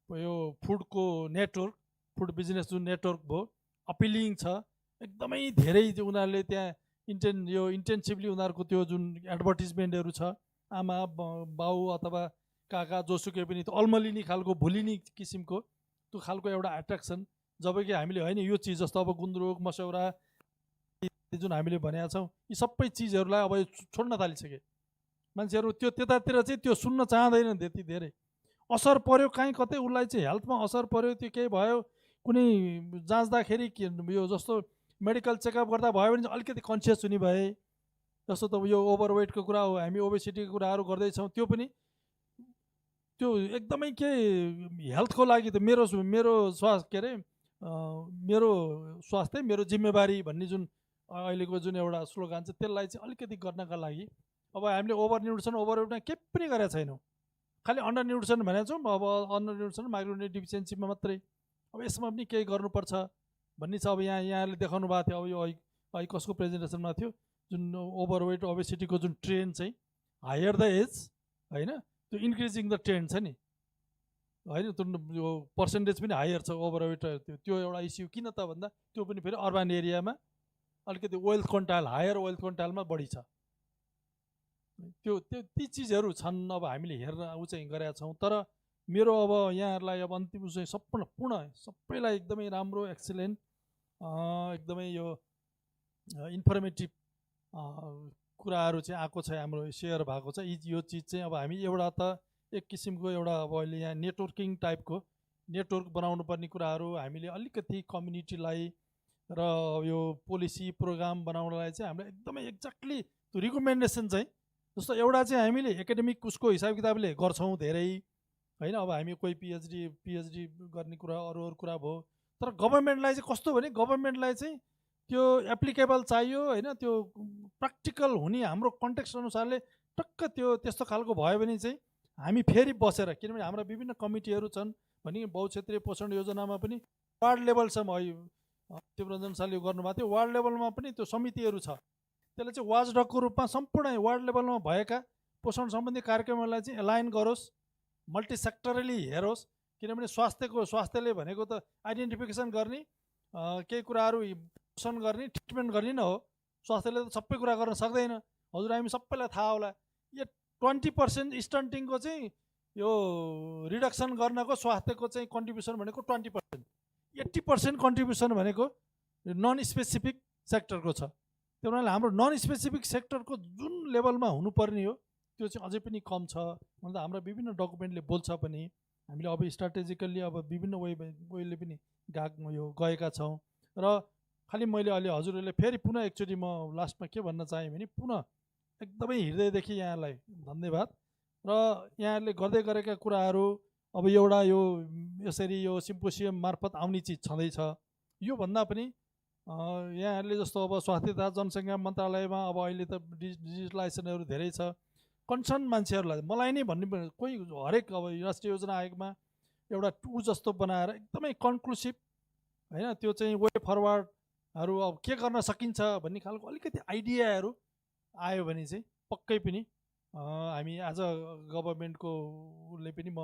यो फुडको नेटवर्क, फुड बिजनेस जुन नेटवर्क भयो अपिलिङ छ एकदमै धेरै। उनीहरूले त्यहाँ इन्टेन्सिभली उनीहरूको त्यो जुन एडभर्टिजमेन्टहरू छ, आमा बाउ अथवा काका जोसुकै पनि त्यो अल्मलिने खालको भुलिने किसिमको त्यो खालको एउटा एट्र्याक्सन। जबकि हामीले होइन यो चिज जस्तो अब गुन्द्रुक मस्यौरा जुन हामीले भनेका छौँ यी सबै चिजहरूलाई अब छोड्न थालिसके मान्छेहरू। त्यो त्यतातिर चाहिँ त्यो सुन्न चाहँदैनन् त्यति धेरै। असर पर्यो कहीँ कतै उसलाई चाहिँ हेल्थमा असर पर्यो, त्यो केही भयो, कुनै जाँच्दाखेरि यो जस्तो मेडिकल चेकअप गर्दा भयो भने अलिकति कन्सियस हुने भए। जस्तो त यो ओभरवेटको कुरा हो, हामी ओबेसिटीको कुराहरू गर्दैछौँ, त्यो पनि त्यो एकदमै के हेल्थको लागि त मेरो स्वास्थ्य के अरे मेरो स्वास्थ्य मेरो जिम्मेवारी भन्ने जुन अहिलेको जुन एउटा स्लोगान छ त्यसलाई चाहिँ अलिकति गर्नका लागि अब हामीले ओभर न्युट्रिसन ओभरवेटमा केही पनि गरेका छैनौँ। खालि अन्डर न्युट्रिसन भनेको छौँ। अब अन्डर न्युट्रिसन माइक्रोन्युट्रिएन्ट डिफिसियन्सीमा मात्रै। अब यसमा पनि केही गर्नुपर्छ भन्ने छ। अब यहाँले देखाउनु भएको थियो, अब यो अहिले कसको प्रेजेन्टेसनमा थियो, जुन ओभरवेट ओबेसिटीको जुन ट्रेन्ड चाहिँ हायर द एज होइन, त्यो इन्क्रिजिङ द ट्रेन्ड छ नि होइन, त्यो यो पर्सेन्टेज पनि हायर छ ओभरवेट। त्यो एउटा इस्यु किन त भन्दा त्यो पनि फेरि अर्बन एरियामा अलिकति वेल्थ क्वान्टाइल हायर वेल्थ क्वान्टाइलमा बढी छ। ती चिजहरू छन् अब हामीले हेर्न चाहिँ गरेका छौँ। तर मेरो अब यहाँहरूलाई अब अन्तिम चाहिँ सम्पूर्ण सबैलाई एकदमै राम्रो एक्सिलेन्ट एकदमै यो इन्फर्मेटिभ कुराहरू चाहिँ आएको छ, हाम्रो सेयर भएको छ। यो चिज चाहिँ अब हामी एउटा त एक किसिमको एउटा अब अहिले यहाँ नेटवर्किङ टाइपको नेटवर्क बनाउनु पर्ने कुराहरू हामीले अलिकति कम्युनिटीलाई र यो पोलिसी प्रोग्राम बनाउनलाई चाहिँ हामीले एकदमै एक्ज्याक्टली त्यो रिकमेन्डेसन चाहिँ जस्तो एउटा चाहिँ हामीले एकाडेमिक उसको हिसाब किताबले गर्छौँ धेरै होइन। अब हामी कोही पिएचडी गर्ने कुरा अरू कुरा भयो। तर गभर्मेन्टलाई चाहिँ कस्तो भने गभर्मेन्टलाई चाहिँ त्यो एप्लिकेबल चाहियो होइन, त्यो प्र्याक्टिकल हुने हाम्रो कन्टेक्स्ट अनुसारले टक्क त्यो त्यस्तो खालको भयो भने चाहिँ हामी फेरि बसेर, किनभने हाम्रा विभिन्न कमिटीहरू छन् भने बहुक्षेत्रीय पोषण योजनामा पनि वार्ड लेभलसम्म शिवरञ्जन शाहले गर्नुभएको थियो, वार्ड लेभलमा पनि त्यो समितिहरू छ। त्यसले चाहिँ वाचडगको रूपमा सम्पूर्ण वार्ड लेभलमा भएका पोषण सम्बन्धी कार्यक्रमहरूलाई चाहिँ एलाइन गरोस्, मल्टिसेक्टरली हेरोस्। किनभने स्वास्थ्यले भनेको त आइडेन्टिफिकेसन गर्ने, केही कुराहरू पोषण गर्ने, ट्रिटमेन्ट गर्ने न हो। स्वास्थ्यले त सबै कुरा गर्न सक्दैन। हजुर हामी सबैलाई थाहा होला यो 20% स्टन्टिङको चाहिँ यो रिडक्सन गर्नको स्वास्थ्यको चाहिँ कन्ट्रिब्युसन भनेको 20%, 80% कन्ट्रिब्युसन भनेको नन स्पेसिफिक सेक्टरको छ। त्यो हुनाले हाम्रो नन स्पेसिफिक सेक्टरको जुन लेभलमा हुनुपर्ने हो त्यो चाहिँ अझै पनि कम छ भन्दा हाम्रा विभिन्न डकुमेन्टले बोल्छ पनि। हामीले अब स्ट्राटेजिकल्ली अब विभिन्न वेले पनि गएका छौँ। र खालि मैले अहिले हजुरहरूले फेरि पुनः एकचोटि म लास्टमा के भन्न चाहेँ भने पुनः एकदमै हृदयदेखि यहाँलाई धन्यवाद। र यहाँहरूले गर्दै गरेका कुराहरू अब एउटा यो यसरी यो सिम्पोसियम मार्फत आउने चिज छँदैछ। योभन्दा पनि यहाँहरूले जस्तो अब स्वास्थ्य तथा जनसङ्ख्या मन्त्रालयमा अब अहिले त डिजिटलाइजेसनहरू धेरै छ। कन्सर्न मान्छेहरूलाई मलाई नै भन्ने कोही हरेक अब राष्ट्रिय योजना आयोगमा एउटा टु जस्तो बनाएर एकदमै कन्क्लुसिभ हैन, त्यो चाहिँ वे फरवर्डहरू अब के गर्न सकिन्छ भन्ने खालको अलिकति आइडियाहरू आयो भने चाहिँ पक्कै पनि हामी आज गभर्मेन्टको उसले पनि म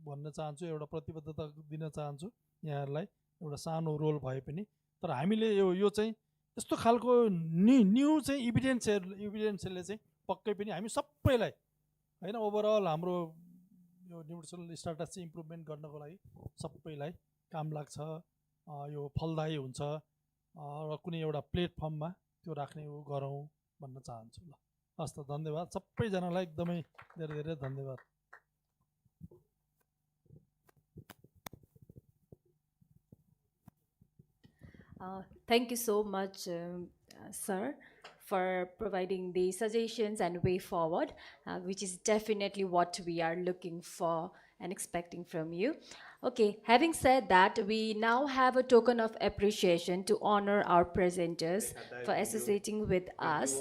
भन्न चाहन्छु, एउटा प्रतिबद्धता दिन चाहन्छु यहाँहरूलाई, एउटा सानो रोल भए पनि। तर हामीले यो चाहिँ यस्तो खालको न्यू चाहिँ इभिडेन्सले चाहिँ पक्कै पनि हामी सबैलाई हैन ओभरअल हाम्रो यो न्युट्रिसनल स्ट्याटस चाहिँ इम्प्रुभमेन्ट गर्नको लागि सबैलाई काम लाग्छ, यो फलदायी हुन्छ र कुनै एउटा प्लेटफर्ममा त्यो राख्ने गरौँ भन्न चाहन्छु। ल हस् त, धन्यवाद सबैजनालाई, एकदमै धेरै धेरै धन्यवाद। Thank you so much, sir, for providing the suggestions and way forward, which is definitely what we are looking for and expecting from you. Okay, having said that, we now have a token of appreciation to honor our presenters for associating with us.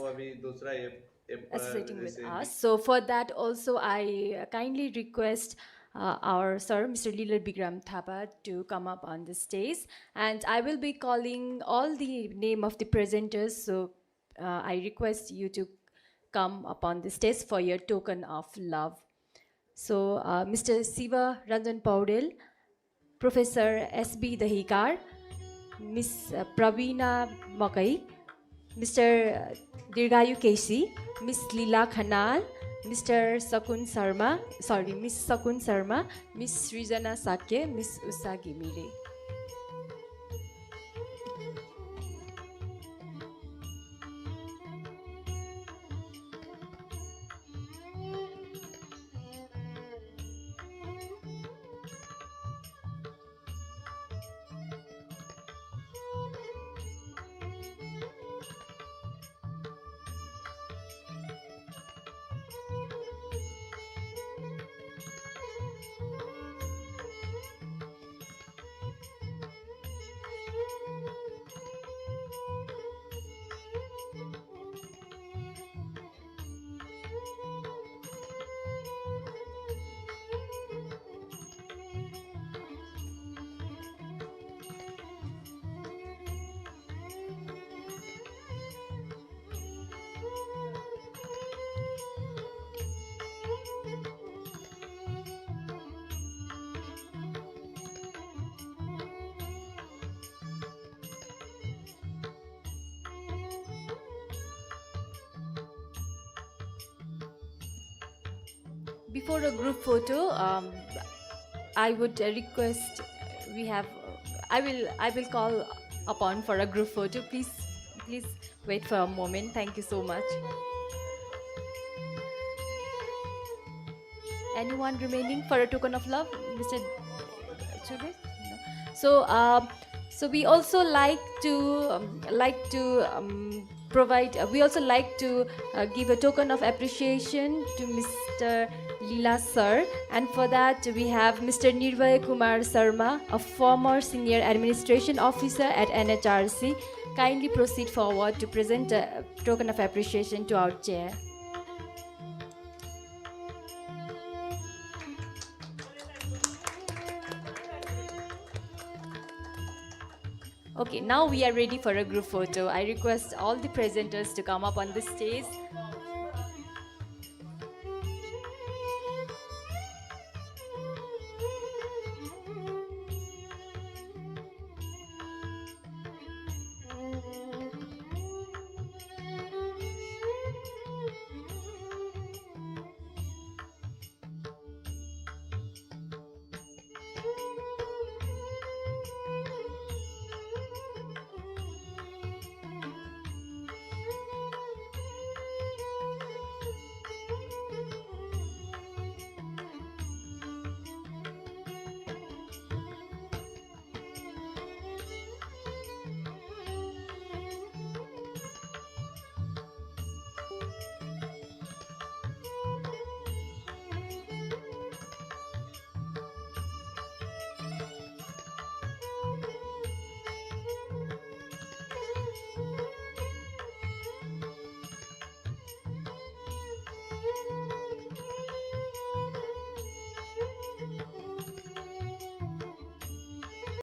So for that also, I kindly request our sir, Mr. Leela Bigram Thapa, to come up on the stage, and I will be calling all the name of the presenters. So I request you to come up on the stage for your token of love. So Mr. Siva Ranjan Paudel, Professor S.B. Dahikar, Miss Praveena Makai, Mr. Dirgayu Kesi, Miss Leela Khanal, Mr. Sakun Sharma, Miss Sakun Sharma, Miss Srijana Sakya, Miss Usha Gimile. Before a group photo, I would request I will call upon for a group photo. Please wait for a moment. Thank you so much. Anyone remaining for a token of love, Mr. Chubis? No. So we also like to provide. We also like to give a token of appreciation to Mr. Leela sir, and for that we have Mr. Nirvay Kumar Sharma, a former senior administration officer at NHRC. Kindly proceed forward to present a token of appreciation to our chair. Okay, now we are ready for a group photo. I request all the presenters to come up on the stage.